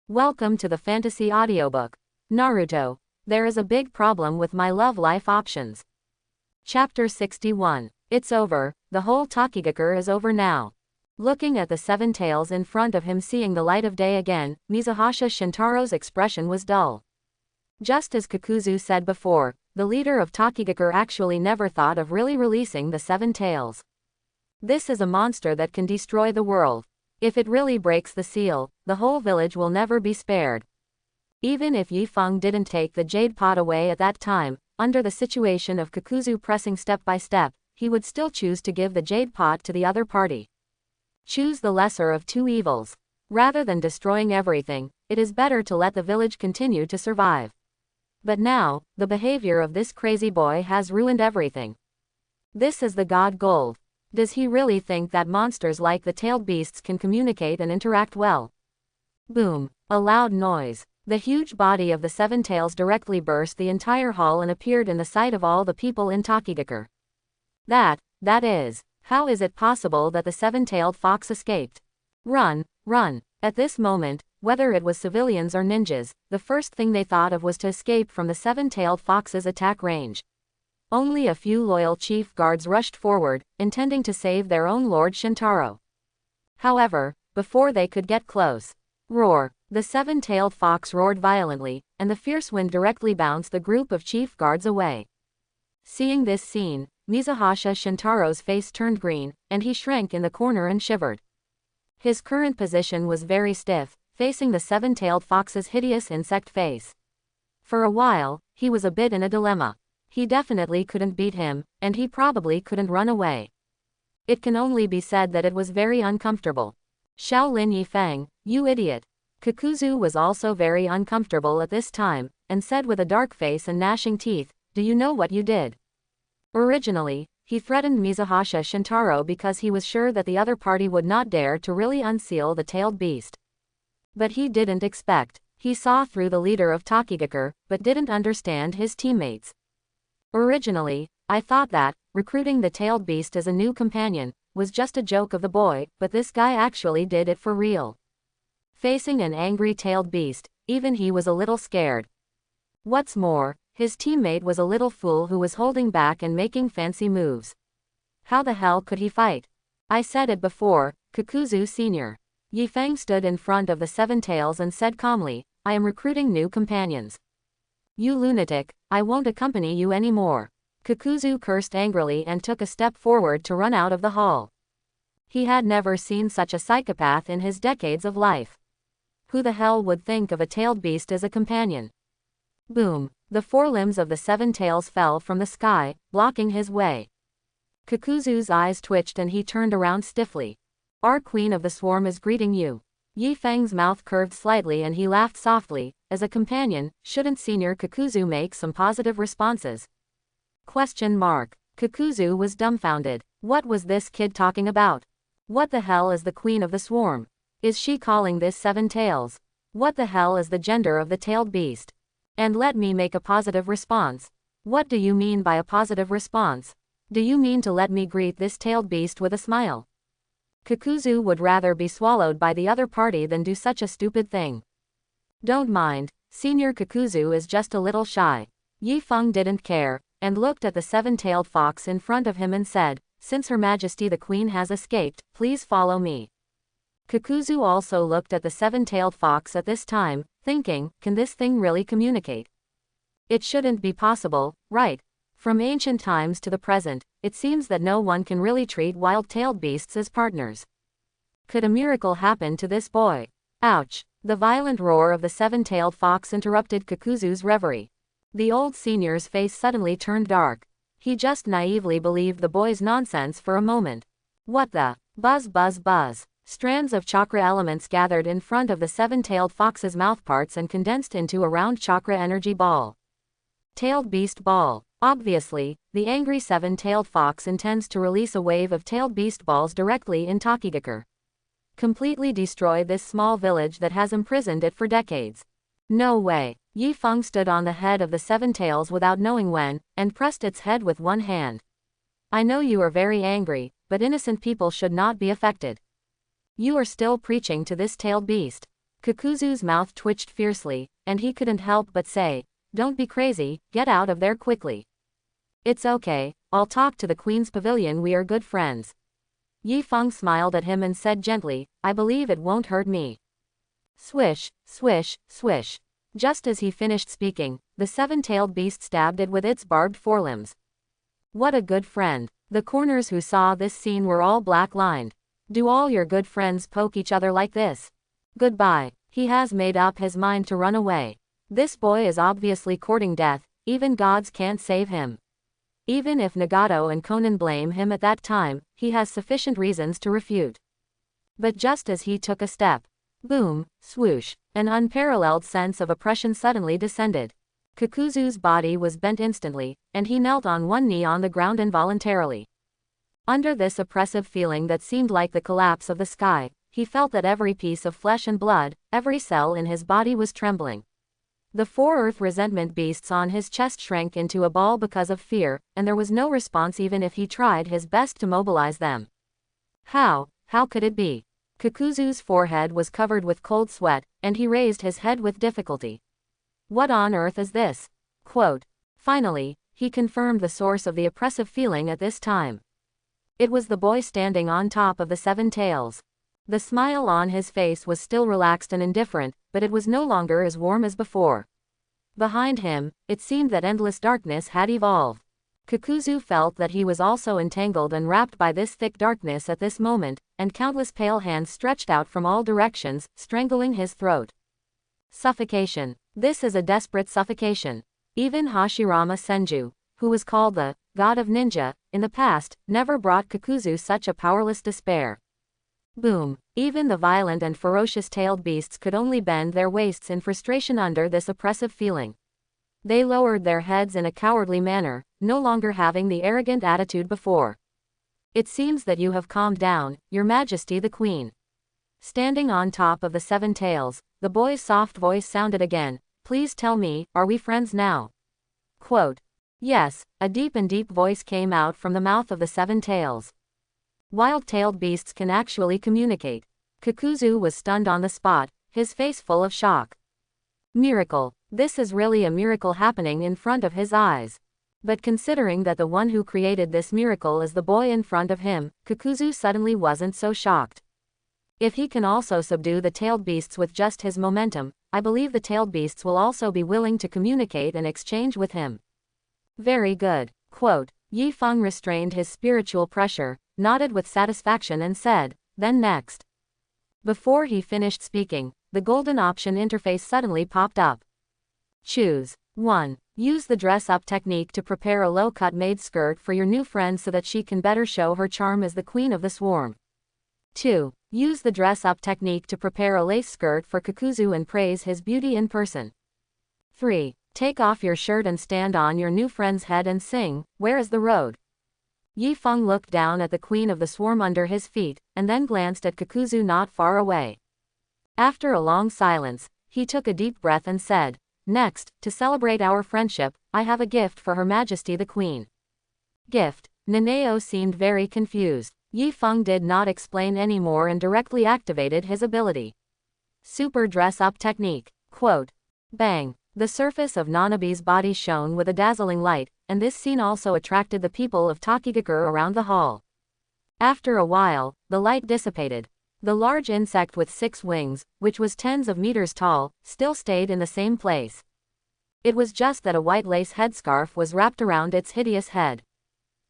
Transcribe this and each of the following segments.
Welcome to the fantasy audiobook. Naruto. There is a big problem with my love life options. Chapter 61. It's over, the whole Tokigakure is over now. Looking at the seven tails in front of him seeing the light of day again, Mizuhasha Shintaro's expression was dull. Just as Kakuzu said before, the leader of Tokigakure actually never thought of really releasing the seven tails. This is a monster that can destroy the world. If it really breaks the seal, the whole village will never be spared. Even if Ye Fang didn't take the jade pot away at that time, under the situation of Kakuzu pressing step by step, he would still choose to give the jade pot to the other party. Choose the lesser of two evils. Rather than destroying everything, it is better to let the village continue to survive. But now, the behavior of this crazy boy has ruined everything. This is the god Gold. Does he really think that monsters like the tailed beasts can communicate and interact well? Boom. A loud noise. The huge body of the seven tails directly burst the entire hall and appeared in the sight of all the people in Tokigakure. That is, how is it possible that the seven-tailed fox escaped? Run, run. At this moment, whether it was civilians or ninjas, the first thing they thought of was to escape from the seven-tailed fox's attack range. Only a few loyal chief guards rushed forward, intending to save their own Lord Shintaro. However, before they could get close, roar! The seven-tailed fox roared violently, and the fierce wind directly bounced the group of chief guards away. Seeing this scene, Mizuhasha Shintaro's face turned green, and he shrank in the corner and shivered. His current position was very stiff, facing the seven-tailed fox's hideous insect face. For a while, he was a bit in a dilemma. He definitely couldn't beat him, and he probably couldn't run away. It can only be said that it was very uncomfortable. Shaolin Ye Fang, you idiot. Kakuzu was also very uncomfortable at this time, and said with a dark face and gnashing teeth, "Do you know what you did?" Originally, he threatened Mizuhasha Shintaro because he was sure that the other party would not dare to really unseal the tailed beast. But he didn't expect. He saw through the leader of Tokigakure, but didn't understand his teammates. Originally, I thought that, recruiting the tailed beast as a new companion, was just a joke of the boy, but this guy actually did it for real. Facing an angry tailed beast, even he was a little scared. What's more, his teammate was a little fool who was holding back and making fancy moves. How the hell could he fight? I said it before, Kakuzu Sr. Ye Fang stood in front of the seven tails and said calmly, "I am recruiting new companions. You lunatic, I won't accompany you anymore." Kakuzu cursed angrily and took a step forward to run out of the hall. He had never seen such a psychopath in his decades of life. Who the hell would think of a tailed beast as a companion? Boom! The forelimbs of the seven tails fell from the sky, blocking his way. Kakuzu's eyes twitched and he turned around stiffly. "Our queen of the swarm is greeting you." Ye Fang's mouth curved slightly and he laughed softly. As a companion, shouldn't Senior Kakuzu make some positive responses? Kakuzu was dumbfounded. What was this kid talking about? What the hell is the queen of the swarm? Is she calling this seven tails? What the hell is the gender of the tailed beast? And let me make a positive response. What do you mean by a positive response? Do you mean to let me greet this tailed beast with a smile? Kakuzu would rather be swallowed by the other party than do such a stupid thing. Don't mind, Senior Kakuzu is just a little shy. Ye Fang didn't care, and looked at the seven-tailed fox in front of him and said, "Since Her Majesty the Queen has escaped, please follow me." Kakuzu also looked at the seven-tailed fox at this time, thinking, can this thing really communicate? It shouldn't be possible, right? From ancient times to the present, it seems that no one can really treat wild-tailed beasts as partners. Could a miracle happen to this boy? Ouch! The violent roar of the seven-tailed fox interrupted Kakuzu's reverie. The old senior's face suddenly turned dark. He just naively believed the boy's nonsense for a moment. What the? Buzz buzz buzz. Strands of chakra elements gathered in front of the seven-tailed fox's mouthparts and condensed into a round chakra energy ball. Tailed beast ball. Obviously, the angry seven-tailed fox intends to release a wave of tailed beast balls directly in Tokigakure. Completely destroy this small village that has imprisoned it for decades. No way. Ye Fang stood on the head of the seven tails without knowing when, and pressed its head with one hand. "I know you are very angry, but innocent people should not be affected. You are still preaching to this tailed beast. Kakuzu's mouth twitched fiercely, and he couldn't help but say, "Don't be crazy, get out of there quickly." "It's okay, I'll talk to the Queen's Pavilion, we are good friends." Ye Fang smiled at him and said gently, "I believe it won't hurt me." Swish, swish, swish. Just as he finished speaking, the seven-tailed beast stabbed it with its barbed forelimbs. What a good friend. The corners who saw this scene were all black-lined. Do all your good friends poke each other like this? Goodbye. He has made up his mind to run away. This boy is obviously courting death, even gods can't save him. Even if Nagato and Konan blame him at that time, he has sufficient reasons to refute. But just as he took a step, boom, swoosh, an unparalleled sense of oppression suddenly descended. Kakuzu's body was bent instantly, and he knelt on one knee on the ground involuntarily. Under this oppressive feeling that seemed like the collapse of the sky, he felt that every piece of flesh and blood, every cell in his body was trembling. The four earth resentment beasts on his chest shrank into a ball because of fear, and there was no response even if he tried his best to mobilize them. How could it be? Kakuzu's forehead was covered with cold sweat, and he raised his head with difficulty. What on earth is this? Quote. Finally, he confirmed the source of the oppressive feeling at this time. It was the boy standing on top of the seven tails. The smile on his face was still relaxed and indifferent, but it was no longer as warm as before. Behind him, it seemed that endless darkness had evolved. Kakuzu felt that he was also entangled and wrapped by this thick darkness at this moment, and countless pale hands stretched out from all directions, strangling his throat. Suffocation. This is a desperate suffocation. Even Hashirama Senju, who was called the god of ninja in the past, never brought Kakuzu such a powerless despair. Boom. Even the violent and ferocious tailed beasts could only bend their waists in frustration under this oppressive feeling. They lowered their heads in a cowardly manner, no longer having the arrogant attitude before. It seems that you have calmed down, Your Majesty the Queen. Standing on top of the seven tails, the boy's soft voice sounded again. Please tell me, are we friends now? Quote. Yes, a deep voice came out from the mouth of the seven tails. Wild-tailed beasts can actually communicate. Kakuzu was stunned on the spot, his face full of shock. Miracle. This is really a miracle happening in front of his eyes. But considering that the one who created this miracle is the boy in front of him, Kakuzu suddenly wasn't so shocked. If he can also subdue the tailed beasts with just his momentum, I believe the tailed beasts will also be willing to communicate and exchange with him. Very good. Quote. Ye Fang restrained his spiritual pressure, nodded with satisfaction and said, then next. Before he finished speaking, the golden option interface suddenly popped up. Choose. 1. Use the dress-up technique to prepare a low-cut maid skirt for your new friend so that she can better show her charm as the queen of the swarm. 2. Use the dress-up technique to prepare a lace skirt for Kakuzu and praise his beauty in person. 3. Take off your shirt and stand on your new friend's head and sing, Where is the Road? Ye Fang looked down at the queen of the swarm under his feet, and then glanced at Kakuzu not far away. After a long silence, he took a deep breath and said, Next, to celebrate our friendship, I have a gift for Her Majesty the Queen. Gift. Nanao seemed very confused. Ye Fang did not explain any more and directly activated his ability. Super dress-up technique. Quote. Bang. The surface of Nanabe's body shone with a dazzling light, and this scene also attracted the people of Tokigakure around the hall. After a while, the light dissipated. The large insect with 6 wings, which was tens of meters tall, still stayed in the same place. It was just that a white lace headscarf was wrapped around its hideous head.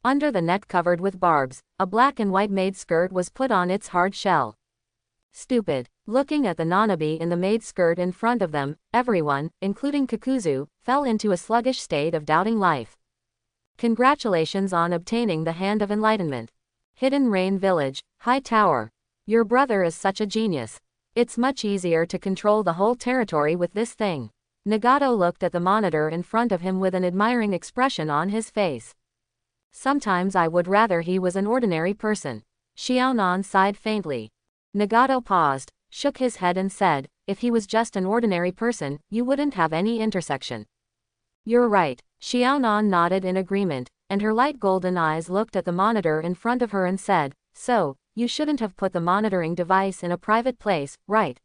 Under the neck covered with barbs, a black and white maid skirt was put on its hard shell. Stupid. Looking at the Nanabe in the maid skirt in front of them, everyone, including Kakuzu, fell into a sluggish state of doubting life. Congratulations on obtaining the Hand of Enlightenment. Hidden Rain Village, High Tower. Your brother is such a genius. It's much easier to control the whole territory with this thing. Nagato looked at the monitor in front of him with an admiring expression on his face. Sometimes I would rather he was an ordinary person. Xiaonan sighed faintly. Nagato paused, shook his head and said, if he was just an ordinary person, you wouldn't have any intersection. You're right. Xiaonan nodded in agreement, and her light golden eyes looked at the monitor in front of her and said, so, you shouldn't have put the monitoring device in a private place, right?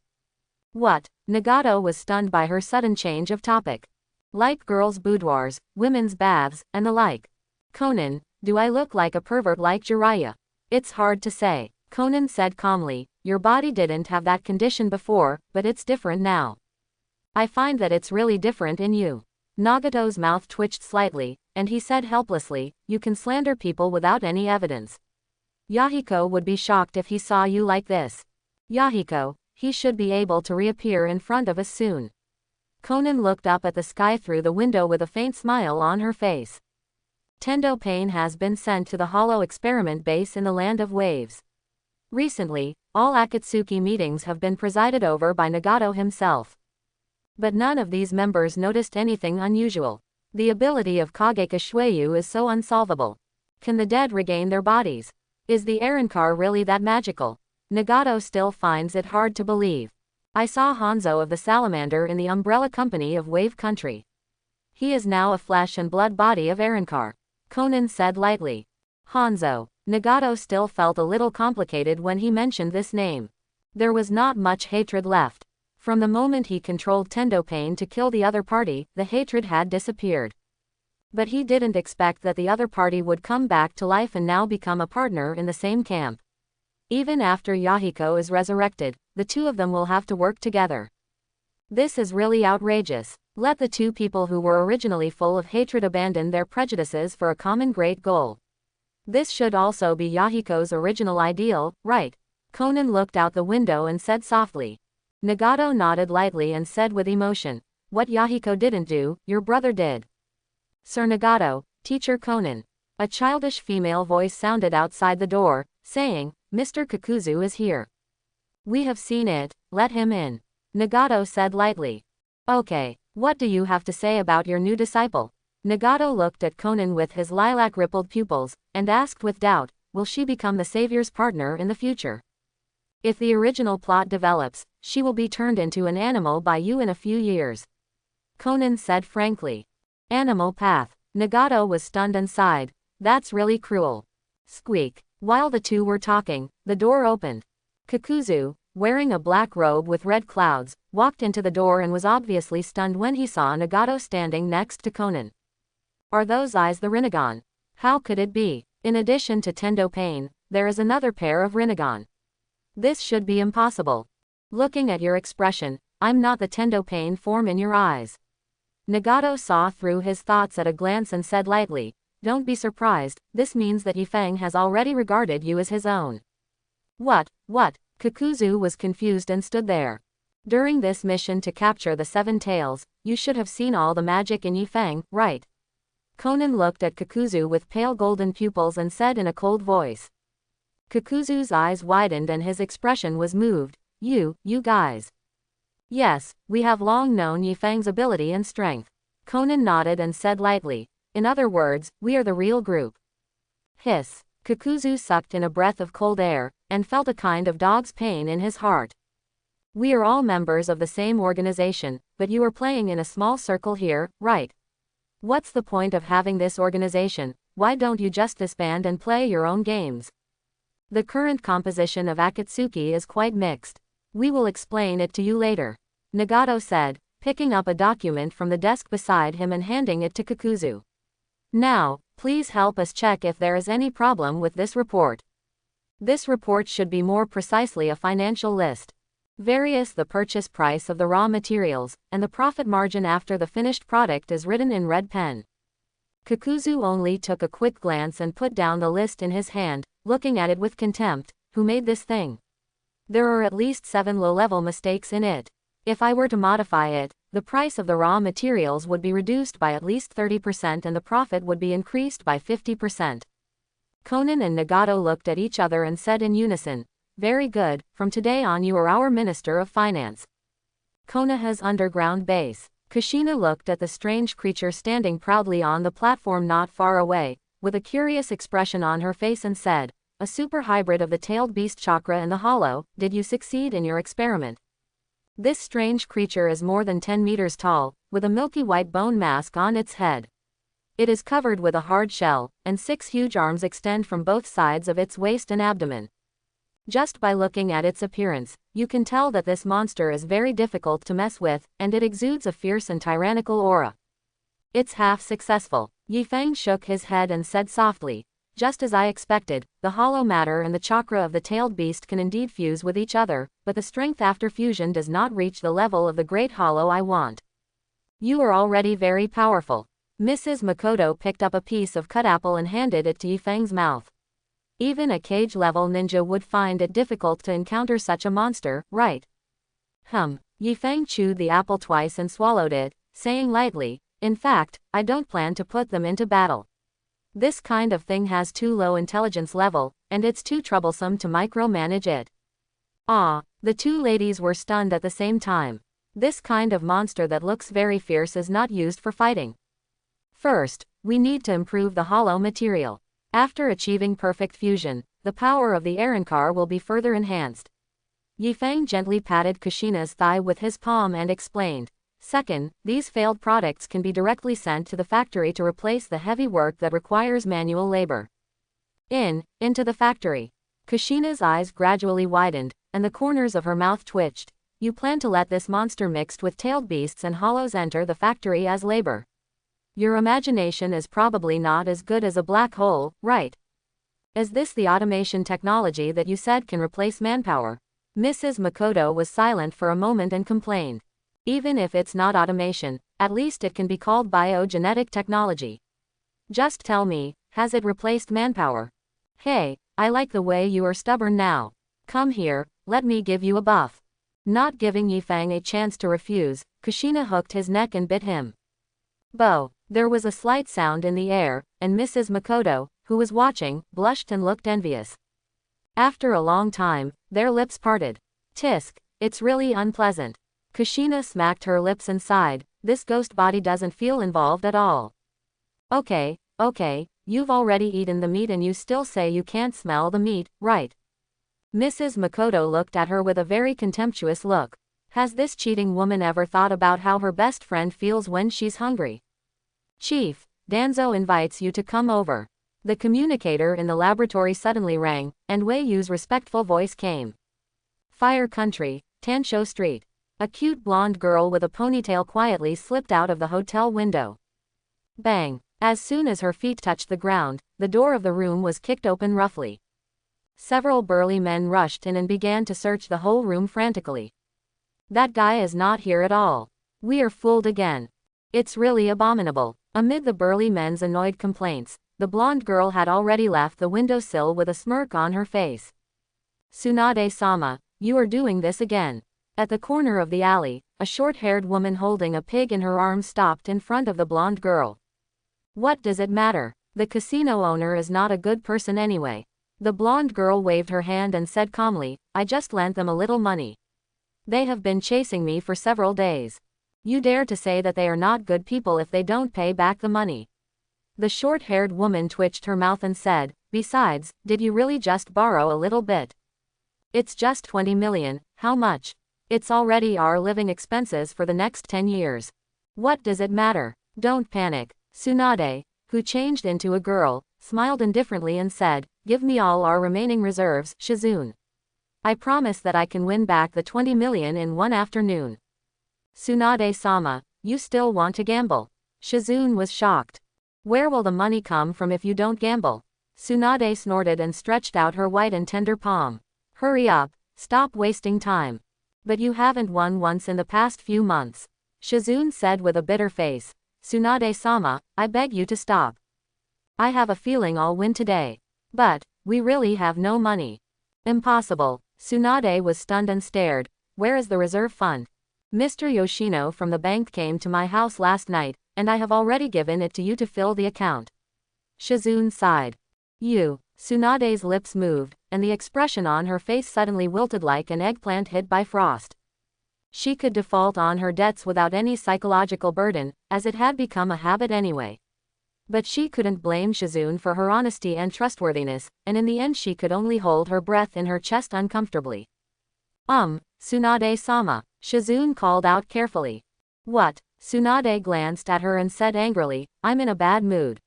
What? Nagato was stunned by her sudden change of topic. Like girls' boudoirs, women's baths, and the like. Konan, do I look like a pervert like Jiraiya? It's hard to say. Konan said calmly, your body didn't have that condition before, but it's different now. I find that it's really different in you. Nagato's mouth twitched slightly, and he said helplessly, you can slander people without any evidence. Yahiko would be shocked if he saw you like this. Yahiko, he should be able to reappear in front of us soon. Konan looked up at the sky through the window with a faint smile on her face. Tendo Pain has been sent to the Hollow experiment base in the Land of Waves. Recently, all Akatsuki meetings have been presided over by Nagato himself. But none of these members noticed anything unusual. The ability of Kageka Shueyu is so unsolvable. Can the dead regain their bodies? Is the Arrancar really that magical? Nagato still finds it hard to believe. I saw Hanzo of the Salamander in the umbrella company of Wave Country. He is now a flesh and blood body of Arrancar. Konan said lightly. Hanzo. Nagato still felt a little complicated when he mentioned this name. There was not much hatred left. From the moment he controlled Tendo Pain to kill the other party, the hatred had disappeared. But he didn't expect that the other party would come back to life and now become a partner in the same camp. Even after Yahiko is resurrected, the two of them will have to work together. This is really outrageous. Let the two people who were originally full of hatred abandon their prejudices for a common great goal. This should also be Yahiko's original ideal, right? Konan looked out the window and said softly. Nagato nodded lightly and said with emotion, what Yahiko didn't do, your brother did. Sir Nagato, Teacher Konan. A childish female voice sounded outside the door, saying, Mr. Kakuzu is here. We have seen it, let him in. Nagato said lightly. Okay, what do you have to say about your new disciple? Nagato looked at Konan with his lilac-rippled pupils, and asked with doubt, will she become the savior's partner in the future? If the original plot develops, she will be turned into an animal by you in a few years. Konan said frankly. Animal path. Nagato was stunned and sighed. That's really cruel. Squeak. While the two were talking, the door opened. Kakuzu, wearing a black robe with red clouds, walked into the door and was obviously stunned when he saw Nagato standing next to Konan. Are those eyes the Rinnegan? How could it be? In addition to Tendo Pain, there is another pair of Rinnegan. This should be impossible. Looking at your expression, I'm not the Tendo Pain form in your eyes. Nagato saw through his thoughts at a glance and said lightly, don't be surprised, this means that Ye Fang has already regarded you as his own. What? Kakuzu was confused and stood there. During this mission to capture the Seven Tails, you should have seen all the magic in Ye Fang, right? Konan looked at Kakuzu with pale golden pupils and said in a cold voice. Kakuzu's eyes widened and his expression was moved. You guys. Yes, we have long known Ye Fang's ability and strength. Konan nodded and said lightly. In other words, we are the real group. Hiss. Kakuzu sucked in a breath of cold air, and felt a kind of dog's pain in his heart. We are all members of the same organization, but you are playing in a small circle here, right? What's the point of having this organization? Why don't you just disband and play your own games? The current composition of Akatsuki is quite mixed. We will explain it to you later. Nagato said, picking up a document from the desk beside him and handing it to Kakuzu. Now, please help us check if there is any problem with this report. This report should be more precisely a financial list. The purchase price of the raw materials, and the profit margin after the finished product is written in red pen. Kakuzu only took a quick glance and put down the list in his hand, looking at it with contempt. Who made this thing? There are at least 7 low-level mistakes in it. If I were to modify it, the price of the raw materials would be reduced by at least 30% and the profit would be increased by 50%. Konan and Nagato looked at each other and said in unison, very good, from today on you are our Minister of Finance. Konoha's underground base. Kushina looked at the strange creature standing proudly on the platform not far away, with a curious expression on her face and said, a super hybrid of the tailed beast chakra and the hollow, did you succeed in your experiment? This strange creature is more than 10 meters tall, with a milky white bone mask on its head. It is covered with a hard shell, and 6 huge arms extend from both sides of its waist and abdomen. Just by looking at its appearance, you can tell that this monster is very difficult to mess with, and it exudes a fierce and tyrannical aura. It's half successful. Ye Fang shook his head and said softly, just as I expected, the hollow matter and the chakra of the tailed beast can indeed fuse with each other, but the strength after fusion does not reach the level of the great hollow I want. You are already very powerful. Mrs. Makoto picked up a piece of cut apple and handed it to Ye Fang's mouth. Even a cage-level ninja would find it difficult to encounter such a monster, right? Ye Fang chewed the apple twice and swallowed it, saying lightly, in fact, I don't plan to put them into battle. This kind of thing has too low intelligence level, and it's too troublesome to micromanage it. Ah, the two ladies were stunned at the same time. This kind of monster that looks very fierce is not used for fighting. First, we need to improve the hollow material. After achieving perfect fusion, the power of the Arankar will be further enhanced. Ye Fang gently patted Kushina's thigh with his palm and explained. Second, these failed products can be directly sent to the factory to replace the heavy work that requires manual labor. Into the factory. Kushina's eyes gradually widened, and the corners of her mouth twitched. You plan to let this monster mixed with tailed beasts and hollows enter the factory as labor. Your imagination is probably not as good as a black hole, right? Is this the automation technology that you said can replace manpower? Mrs. Makoto was silent for a moment and complained. Even if it's not automation, at least it can be called biogenetic technology. Just tell me, has it replaced manpower? Hey, I like the way you are stubborn now. Come here, let me give you a buff. Not giving Ye Fang a chance to refuse, Kushina hooked his neck and bit him. There was a slight sound in the air, and Mrs. Makoto, who was watching, blushed and looked envious. After a long time, their lips parted. Tisk, it's really unpleasant. Kushina smacked her lips and sighed, this ghost body doesn't feel involved at all. Okay, you've already eaten the meat and you still say you can't smell the meat, right? Mrs. Makoto looked at her with a very contemptuous look. Has this cheating woman ever thought about how her best friend feels when she's hungry? Chief, Danzo invites you to come over. The communicator in the laboratory suddenly rang, and Wei Yu's respectful voice came. Fire Country, Tansho Street. A cute blonde girl with a ponytail quietly slipped out of the hotel window. Bang! As soon as her feet touched the ground, the door of the room was kicked open roughly. Several burly men rushed in and began to search the whole room frantically. That guy is not here at all. We are fooled again. It's really abominable. Amid the burly men's annoyed complaints, the blonde girl had already left the windowsill with a smirk on her face. Tsunade-sama, you are doing this again. At the corner of the alley, a short-haired woman holding a pig in her arms stopped in front of the blonde girl. What does it matter? The casino owner is not a good person anyway. The blonde girl waved her hand and said calmly, I just lent them a little money. They have been chasing me for several days. You dare to say that they are not good people if they don't pay back the money. The short-haired woman twitched her mouth and said, besides, did you really just borrow a little bit? It's just 20 million, how much? It's already our living expenses for the next 10 years. What does it matter? Don't panic. Tsunade, who changed into a girl, smiled indifferently and said, give me all our remaining reserves, Shizune. I promise that I can win back the 20 million in one afternoon. Tsunade-sama, you still want to gamble? Shizune was shocked. Where will the money come from if you don't gamble? Tsunade snorted and stretched out her white and tender palm. Hurry up, stop wasting time. But you haven't won once in the past few months. Shizune said with a bitter face. Tsunade-sama, I beg you to stop. I have a feeling I'll win today. But, we really have no money. Impossible. Tsunade was stunned and stared. Where is the reserve fund? Mr. Yoshino from the bank came to my house last night, and I have already given it to you to fill the account. Shizune sighed. You. Tsunade's lips moved, and the expression on her face suddenly wilted like an eggplant hit by frost. She could default on her debts without any psychological burden, as it had become a habit anyway. But she couldn't blame Shizune for her honesty and trustworthiness, and in the end she could only hold her breath in her chest uncomfortably. Tsunade-sama, Shizune called out carefully. What? Tsunade glanced at her and said angrily, I'm in a bad mood.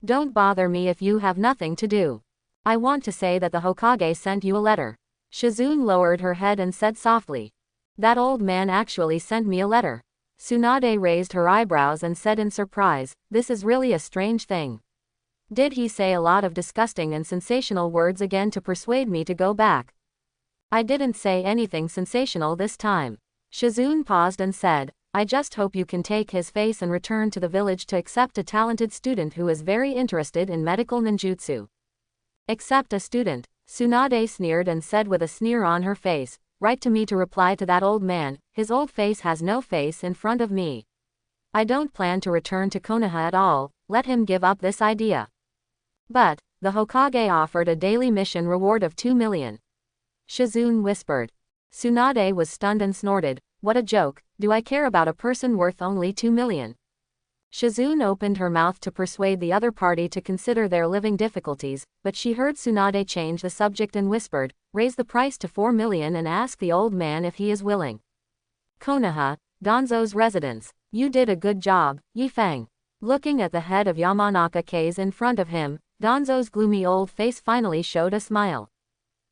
Don't bother me if you have nothing to do. I want to say that the Hokage sent you a letter. Shizune lowered her head and said softly. That old man actually sent me a letter. Tsunade raised her eyebrows and said in surprise, this is really a strange thing. Did he say a lot of disgusting and sensational words again to persuade me to go back? I didn't say anything sensational this time. Shizune paused and said, I just hope you can take his face and return to the village to accept a talented student who is very interested in medical ninjutsu. Accept a student? Tsunade sneered and said with a sneer on her face, write to me to reply to that old man, his old face has no face in front of me. I don't plan to return to Konoha at all, let him give up this idea. But, the Hokage offered a daily mission reward of 2 million. Shizune whispered. Tsunade was stunned and snorted, what a joke, do I care about a person worth only 2 million? Shizune opened her mouth to persuade the other party to consider their living difficulties, but she heard Tsunade change the subject and whispered, raise the price to 4 million and ask the old man if he is willing. Konaha, Danzo's residence. You did a good job, Ye Fang. Looking at the head of Yamanaka case in front of him, Danzo's gloomy old face finally showed a smile.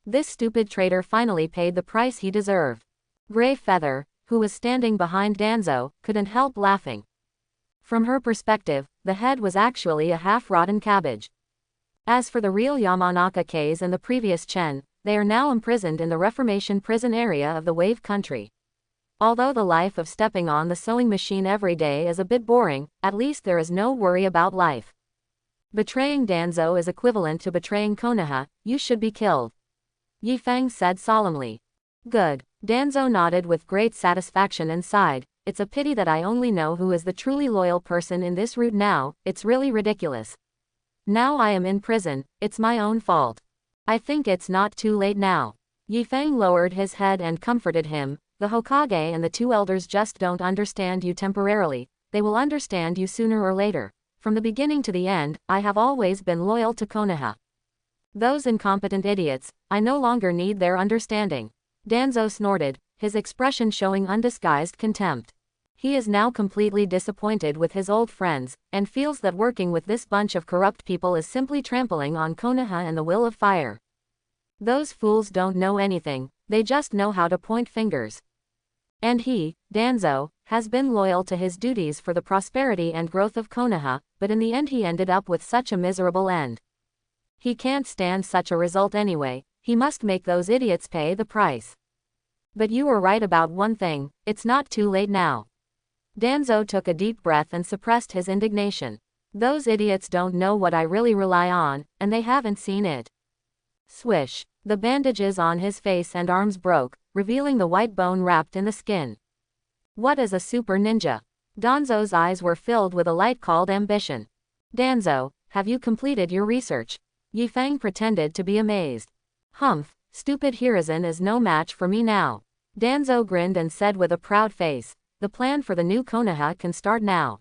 This stupid traitor finally paid the price he deserved. Grey Feather, who was standing behind Danzo, couldn't help laughing. From her perspective, the head was actually a half-rotten cabbage. As for the real Yamanaka case and the previous Chen, they are now imprisoned in the Reformation prison area of the Wave Country. Although the life of stepping on the sewing machine every day is a bit boring, at least there is no worry about life. Betraying Danzo is equivalent to betraying Konoha, you should be killed. Ye Fang said solemnly. Good. Danzo nodded with great satisfaction and sighed, it's a pity that I only know who is the truly loyal person in this route now, it's really ridiculous. Now I am in prison, it's my own fault. I think it's not too late now. Ye Fang lowered his head and comforted him, the Hokage and the two elders just don't understand you temporarily, they will understand you sooner or later. From the beginning to the end, I have always been loyal to Konoha. Those incompetent idiots, I no longer need their understanding. Danzo snorted, his expression showing undisguised contempt. He is now completely disappointed with his old friends, and feels that working with this bunch of corrupt people is simply trampling on Konoha and the will of fire. Those fools don't know anything, they just know how to point fingers. And he, Danzo, has been loyal to his duties for the prosperity and growth of Konoha, but in the end he ended up with such a miserable end. He can't stand such a result anyway, he must make those idiots pay the price. But you were right about one thing, it's not too late now. Danzo took a deep breath and suppressed his indignation. Those idiots don't know what I really rely on, and they haven't seen it. Swish. The bandages on his face and arms broke, revealing the white bone wrapped in the skin. What is a super ninja? Danzo's eyes were filled with a light called ambition. Danzo, have you completed your research? Ye Fang pretended to be amazed. Humph, stupid Hiruzen is no match for me now. Danzo grinned and said with a proud face, the plan for the new Konoha can start now.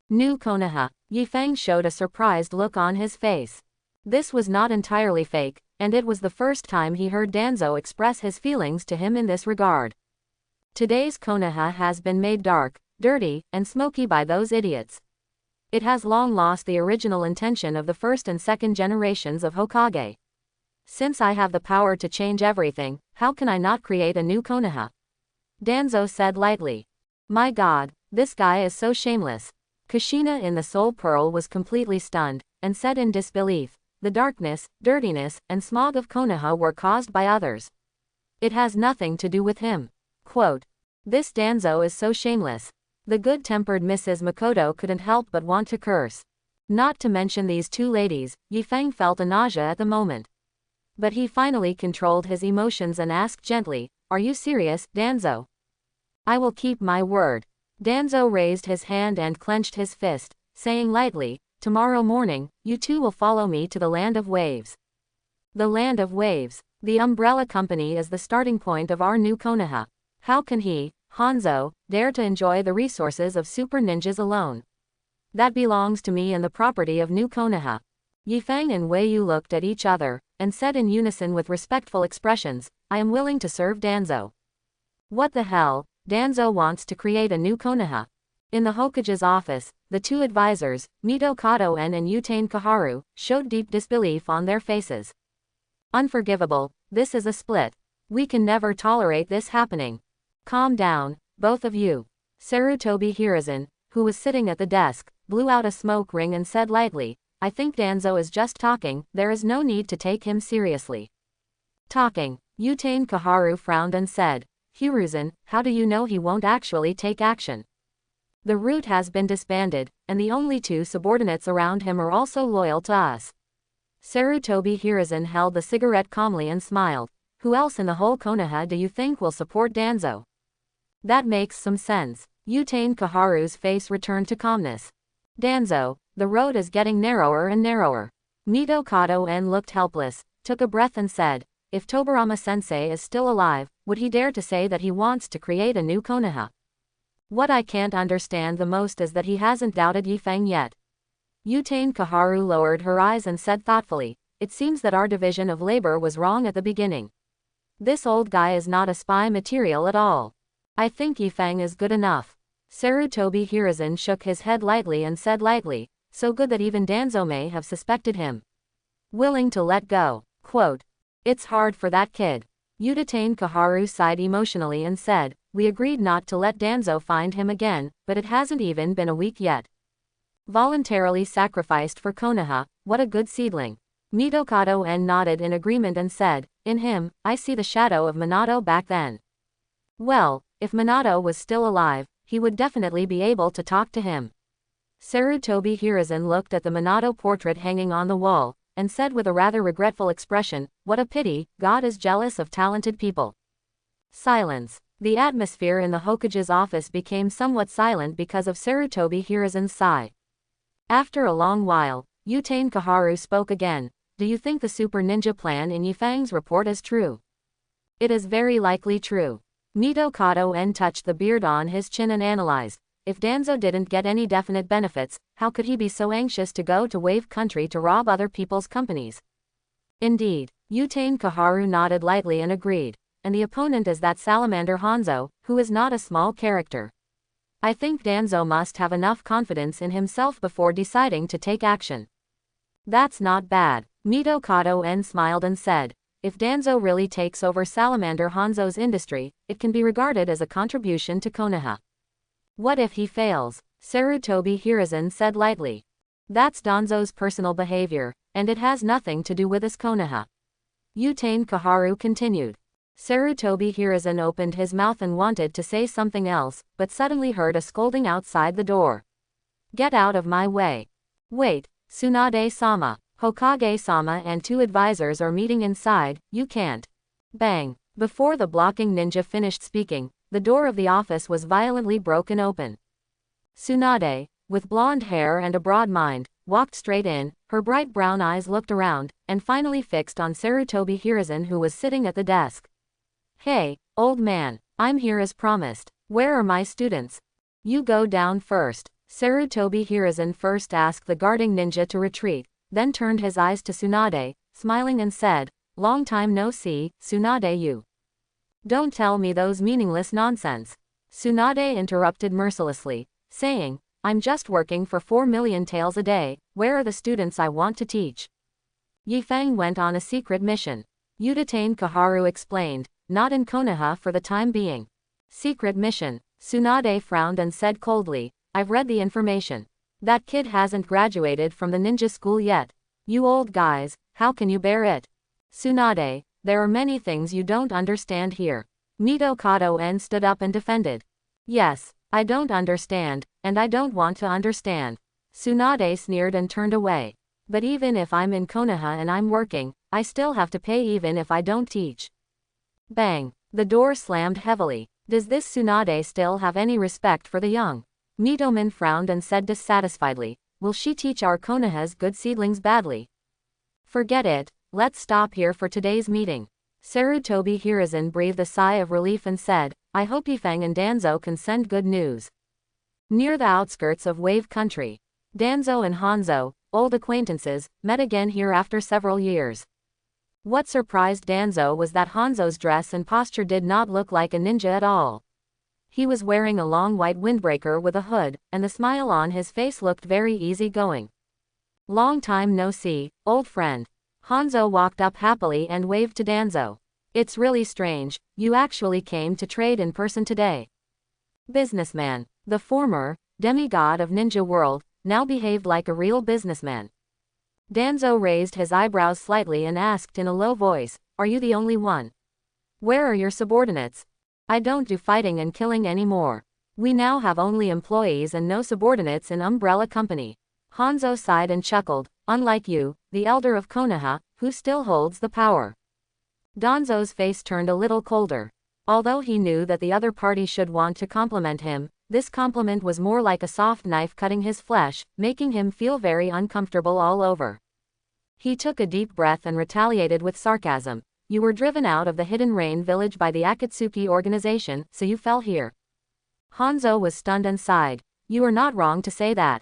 New Konoha. Ye Fang showed a surprised look on his face. This was not entirely fake, and it was the first time he heard Danzo express his feelings to him in this regard. Today's Konoha has been made dark, dirty, and smoky by those idiots. It has long lost the original intention of the first and second generations of Hokage. Since I have the power to change everything, how can I not create a new Konoha? Danzo said lightly. My god, this guy is so shameless. Kushina in the Soul Pearl was completely stunned, and said in disbelief, the darkness, dirtiness, and smog of Konoha were caused by others. It has nothing to do with him. Quote. This Danzo is so shameless. The good-tempered Mrs. Makoto couldn't help but want to curse. Not to mention these two ladies, Ye Fang felt a nausea at the moment. But he finally controlled his emotions and asked gently, are you serious, Danzo? I will keep my word. Danzo raised his hand and clenched his fist, saying lightly, tomorrow morning, you two will follow me to the Land of Waves. The Land of Waves. The Umbrella Company is the starting point of our new Konoha. How can he, Hanzo, dare to enjoy the resources of super ninjas alone? That belongs to me and the property of new Konoha. Ye Fang and Wei Yu looked at each other, and said in unison with respectful expressions, I am willing to serve Danzo. What the hell, Danzo wants to create a new Konoha. In the Hokage's office, the two advisors, Mito Kato-en and Utane Kaharu, showed deep disbelief on their faces. Unforgivable, this is a split. We can never tolerate this happening. Calm down, both of you. Sarutobi Hiruzen, who was sitting at the desk, blew out a smoke ring and said lightly, I think Danzo is just talking, there is no need to take him seriously. Talking. Utane Kaharu frowned and said, Hiruzen, how do you know he won't actually take action? The root has been disbanded, and the only two subordinates around him are also loyal to us. Sarutobi Hiruzen held the cigarette calmly and smiled. Who else in the whole Konoha do you think will support Danzo? That makes some sense. Utane Kaharu's face returned to calmness. Danzo, the road is getting narrower and narrower. Mito Kato-en looked helpless, took a breath and said, if Tobarama-sensei is still alive, would he dare to say that he wants to create a new Konoha? What I can't understand the most is that he hasn't doubted Ye Fang yet. Utane Kaharu lowered her eyes and said thoughtfully, it seems that our division of labor was wrong at the beginning. This old guy is not a spy material at all. I think Ye Fang is good enough. Sarutobi Hiruzen shook his head lightly and said lightly, so good that even Danzo may have suspected him. Willing to let go. Quote. It's hard for that kid. Utane Kaharu sighed emotionally and said, we agreed not to let Danzo find him again, but it hasn't even been a week yet. Voluntarily sacrificed for Konoha, what a good seedling. Mito Kato-en nodded in agreement and said, in him, I see the shadow of Minato back then. Well, if Minato was still alive, he would definitely be able to talk to him. Sarutobi Hiruzen looked at the Minato portrait hanging on the wall, and said with a rather regretful expression, what a pity, God is jealous of talented people. Silence. The atmosphere in the Hokage's office became somewhat silent because of Sarutobi Hiruzen's sigh. After a long while, Utane Kaharu spoke again, do you think the super ninja plan in Ye Fang's report is true? It is very likely true. Mito Kato-en touched the beard on his chin and analyzed, if Danzo didn't get any definite benefits, how could he be so anxious to go to Wave Country to rob other people's companies? Indeed. Utane Kaharu nodded lightly and agreed, and the opponent is that salamander Hanzo, who is not a small character. I think Danzo must have enough confidence in himself before deciding to take action. That's not bad. Mito Kato-en smiled and said, if Danzo really takes over Salamander Hanzo's industry, it can be regarded as a contribution to Konoha. What if he fails? Sarutobi Hiruzen said lightly. That's Danzo's personal behavior, and it has nothing to do with his Konoha. Utane Kaharu continued. Sarutobi Hiruzen opened his mouth and wanted to say something else, but suddenly heard a scolding outside the door. Get out of my way. Wait, Tsunade-sama, Hokage-sama and two advisors are meeting inside, you can't. Bang. Before the blocking ninja finished speaking, the door of the office was violently broken open. Tsunade, with blonde hair and a broad mind, walked straight in, her bright brown eyes looked around, and finally fixed on Sarutobi Hiruzen who was sitting at the desk. Hey, old man, I'm here as promised. Where are my students? You go down first. Sarutobi Hiruzen first asked the guarding ninja to retreat, then turned his eyes to Tsunade, smiling and said, long time no see, Tsunade you. Don't tell me those meaningless nonsense. Tsunade interrupted mercilessly, saying, I'm just working for 4 million taels a day, where are the students I want to teach? Ye Fang went on a secret mission. Utane Kaharu explained, not in Konoha for the time being. Secret mission. Tsunade frowned and said coldly, I've read the information. That kid hasn't graduated from the ninja school yet. You old guys, how can you bear it? Tsunade, there are many things you don't understand here. Mito Kato-en stood up and defended. Yes, I don't understand, and I don't want to understand. Tsunade sneered and turned away. But even if I'm in Konoha and I'm working, I still have to pay even if I don't teach. Bang. The door slammed heavily. Does this Tsunade still have any respect for the young? Mitoman frowned and said dissatisfiedly, will she teach our Konoha's good seedlings badly? Forget it, let's stop here for today's meeting. Sarutobi Hiruzen breathed a sigh of relief and said, I hope Ye Fang and Danzo can send good news. Near the outskirts of Wave Country, Danzo and Hanzo, old acquaintances, met again here after several years. What surprised Danzo was that Hanzo's dress and posture did not look like a ninja at all. He was wearing a long white windbreaker with a hood, and the smile on his face looked very easygoing. Long time no see, old friend. Hanzo walked up happily and waved to Danzo. It's really strange, you actually came to trade in person today. Businessman. The former demigod of ninja world now behaved like a real businessman. Danzo raised his eyebrows slightly and asked in a low voice, "Are you the only one? Where are your subordinates?" "I don't do fighting and killing anymore. We now have only employees and no subordinates in Umbrella Company." Hanzo sighed and chuckled, "Unlike you, the elder of Konaha, who still holds the power." Danzo's face turned a little colder. Although he knew that the other party should want to compliment him, this compliment was more like a soft knife cutting his flesh, making him feel very uncomfortable all over. He took a deep breath and retaliated with sarcasm. "You were driven out of the Hidden Rain village by the Akatsuki organization, so you fell here." Hanzo was stunned and sighed. "You are not wrong to say that.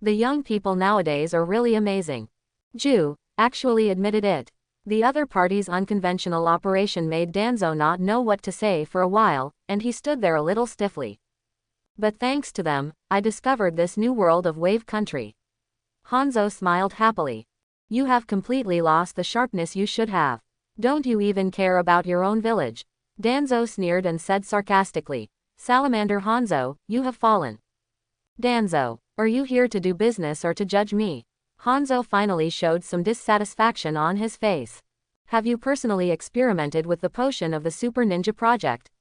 The young people nowadays are really amazing." Ju actually admitted it. The other party's unconventional operation made Danzo not know what to say for a while, and he stood there a little stiffly. "But thanks to them, I discovered this new world of Wave Country." Hanzo smiled happily. "You have completely lost the sharpness you should have. Don't you even care about your own village?" Danzo sneered and said sarcastically, "Salamander Hanzo, you have fallen." "Danzo, are you here to do business or to judge me?" Hanzo finally showed some dissatisfaction on his face. "Have you personally experimented with the potion of the Super Ninja Project?"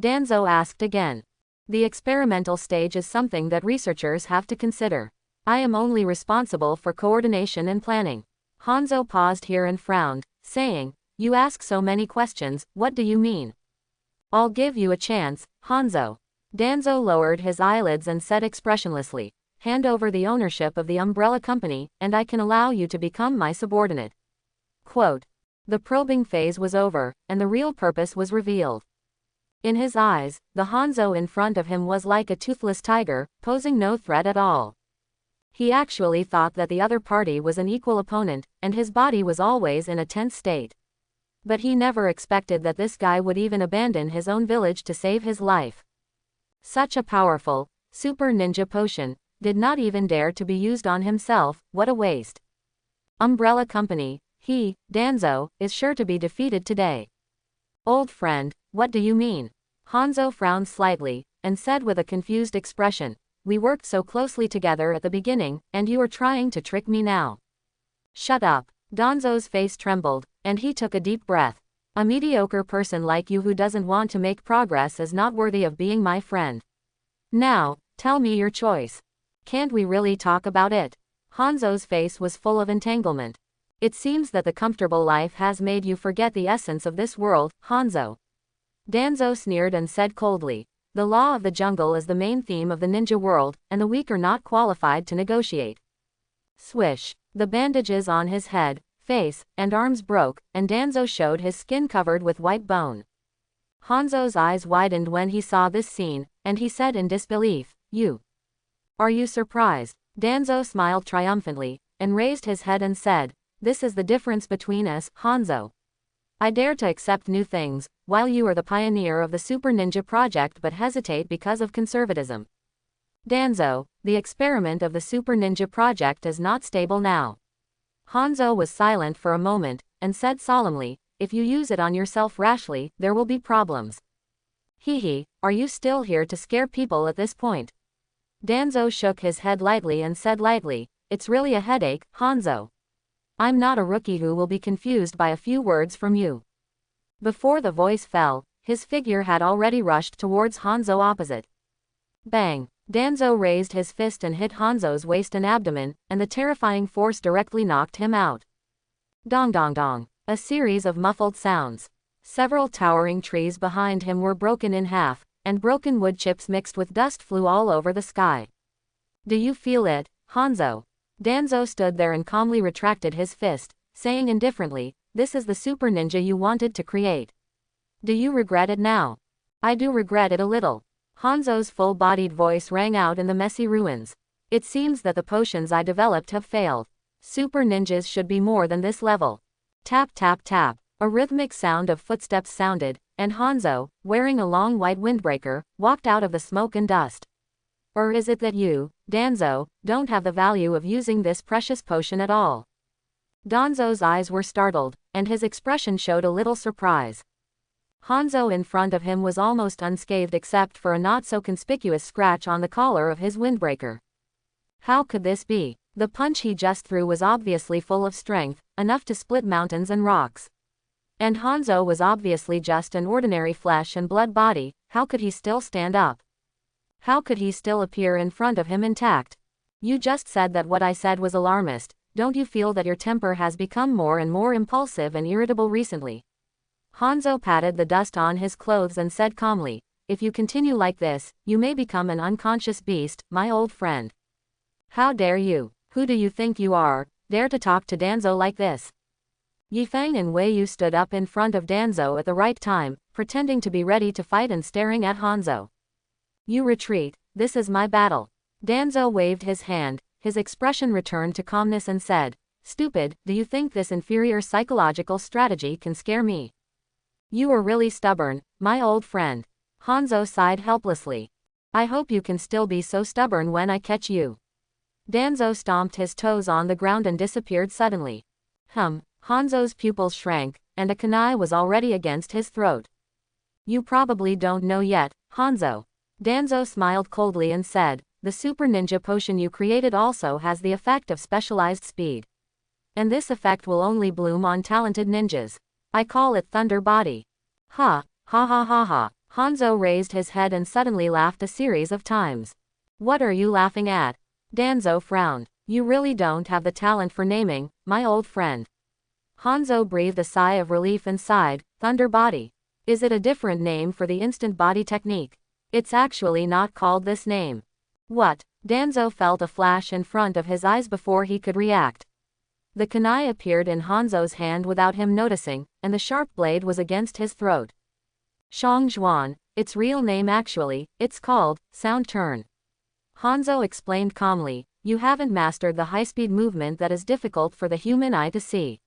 Danzo asked again. "The experimental stage is something that researchers have to consider. I am only responsible for coordination and planning." Hanzo paused here and frowned, saying, "You ask so many questions, what do you mean?" "I'll give you a chance, Hanzo." Danzo lowered his eyelids and said expressionlessly, "Hand over the ownership of the Umbrella Company, and I can allow you to become my subordinate." Quote. The probing phase was over, and the real purpose was revealed. In his eyes, the Hanzo in front of him was like a toothless tiger, posing no threat at all. He actually thought that the other party was an equal opponent, and his body was always in a tense state. But he never expected that this guy would even abandon his own village to save his life. Such a powerful, super ninja potion did not even dare to be used on himself. What a waste. Umbrella Company, he, Danzo, is sure to be defeated today. "Old friend, what do you mean?" Hanzo frowned slightly, and said with a confused expression, "We worked so closely together at the beginning, and you are trying to trick me now." "Shut up." Danzo's face trembled, and he took a deep breath. "A mediocre person like you who doesn't want to make progress is not worthy of being my friend. Now, tell me your choice. Can't we really talk about it?" Hanzo's face was full of entanglement. "It seems that the comfortable life has made you forget the essence of this world, Hanzo." Danzo sneered and said coldly, "The law of the jungle is the main theme of the ninja world, and the weak are not qualified to negotiate." Swish. The bandages on his head, face, and arms broke, and Danzo showed his skin covered with white bone. Hanzo's eyes widened when he saw this scene, and he said in disbelief, "You. Are you surprised?" Danzo smiled triumphantly, and raised his head and said, "This is the difference between us, Hanzo. I dare to accept new things, while you are the pioneer of the Super Ninja Project but hesitate because of conservatism. Danzo, the experiment of the Super Ninja Project is not stable now." Hanzo was silent for a moment, and said solemnly, "If you use it on yourself rashly, there will be problems." "Hehe, are you still here to scare people at this point?" Danzo shook his head lightly and said lightly, "It's really a headache, Hanzo. I'm not a rookie who will be confused by a few words from you." Before the voice fell, his figure had already rushed towards Hanzo opposite. Bang! Danzo raised his fist and hit Hanzo's waist and abdomen, and the terrifying force directly knocked him out. Dong dong dong. A series of muffled sounds. Several towering trees behind him were broken in half, and broken wood chips mixed with dust flew all over the sky. "Do you feel it, Hanzo?" Danzo stood there and calmly retracted his fist, saying indifferently, "This is the super ninja you wanted to create. Do you regret it now?" "I do regret it a little." Hanzo's full-bodied voice rang out in the messy ruins. "It seems that the potions I developed have failed. Super ninjas should be more than this level." Tap tap tap. A rhythmic sound of footsteps sounded, and Hanzo, wearing a long white windbreaker, walked out of the smoke and dust. "Or is it that you, Danzo, don't have the value of using this precious potion at all?" Danzo's eyes were startled, and his expression showed a little surprise. Hanzo in front of him was almost unscathed except for a not-so-conspicuous scratch on the collar of his windbreaker. How could this be? The punch he just threw was obviously full of strength, enough to split mountains and rocks. And Hanzo was obviously just an ordinary flesh and blood body. How could he still stand up? How could he still appear in front of him intact? You just said that what I said was alarmist. Don't you feel that your temper has become more and more impulsive and irritable recently? Hanzo patted the dust on his clothes and said calmly, if you continue like this, you may become an unconscious beast, my old friend. How dare you? Who do you think you are, dare to talk to Danzo like this? Ye Fang and Wei Yu stood up in front of Danzo at the right time, pretending to be ready to fight and staring at Hanzo. You retreat, this is my battle. Danzo waved his hand, his expression returned to calmness and said, stupid, do you think this inferior psychological strategy can scare me? You are really stubborn, my old friend. Hanzo sighed helplessly. I hope you can still be so stubborn when I catch you. Danzo stomped his toes on the ground and disappeared suddenly. Hanzo's pupils shrank, and a kunai was already against his throat. You probably don't know yet, Hanzo. Danzo smiled coldly and said, the super ninja potion you created also has the effect of specialized speed. And this effect will only bloom on talented ninjas. I call it Thunder Body. Ha ha ha. Hanzo raised his head and suddenly laughed a series of times. What are you laughing at? Danzo frowned. You really don't have the talent for naming, my old friend. Hanzo breathed a sigh of relief and sighed, Thunder Body. Is it a different name for the instant body technique? It's actually not called this name. What? Danzo felt a flash in front of his eyes before he could react. The kunai appeared in Hanzo's hand without him noticing, and the sharp blade was against his throat. Shangzhuan, its real name actually, it's called, Sound Turn. Hanzo explained calmly, you haven't mastered the high-speed movement that is difficult for the human eye to see.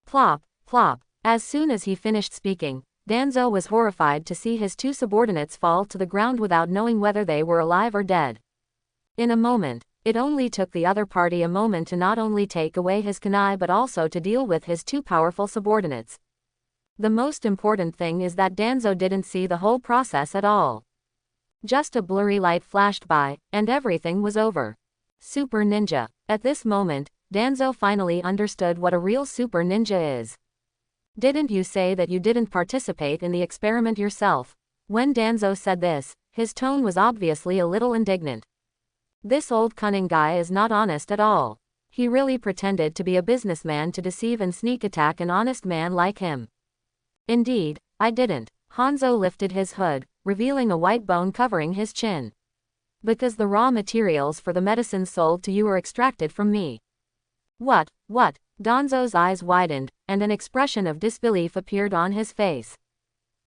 Plop, plop. As soon as he finished speaking, Danzo was horrified to see his two subordinates fall to the ground without knowing whether they were alive or dead. In a moment, it only took the other party a moment to not only take away his kunai but also to deal with his two powerful subordinates. The most important thing is that Danzo didn't see the whole process at all. Just a blurry light flashed by, and everything was over. Super Ninja. At this moment, Danzo finally understood what a real super ninja is. Didn't you say that you didn't participate in the experiment yourself? When Danzo said this, his tone was obviously a little indignant. This old cunning guy is not honest at all. He really pretended to be a businessman to deceive and sneak attack an honest man like him. Indeed, I didn't. Hanzo lifted his hood, revealing a white bone covering his chin. Because the raw materials for the medicines sold to you were extracted from me. What? Danzo's eyes widened, and an expression of disbelief appeared on his face.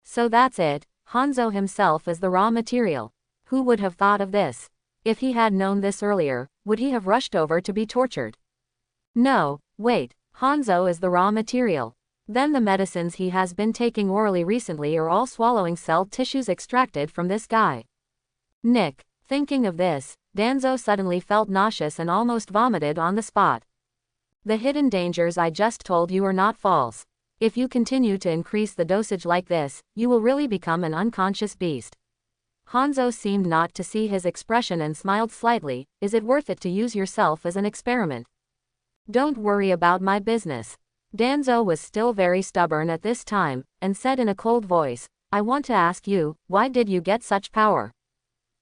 So that's it, Hanzo himself is the raw material. Who would have thought of this? If he had known this earlier, would he have rushed over to be tortured? No, wait, Hanzo is the raw material. Then the medicines he has been taking orally recently are all swallowing cell tissues extracted from this guy. Nick. Thinking of this, Danzo suddenly felt nauseous and almost vomited on the spot. The hidden dangers I just told you are not false. If you continue to increase the dosage like this, you will really become an unconscious beast. Hanzo seemed not to see his expression and smiled slightly. Is it worth it to use yourself as an experiment? Don't worry about my business. Danzo was still very stubborn at this time, and said in a cold voice, I want to ask you, why did you get such power?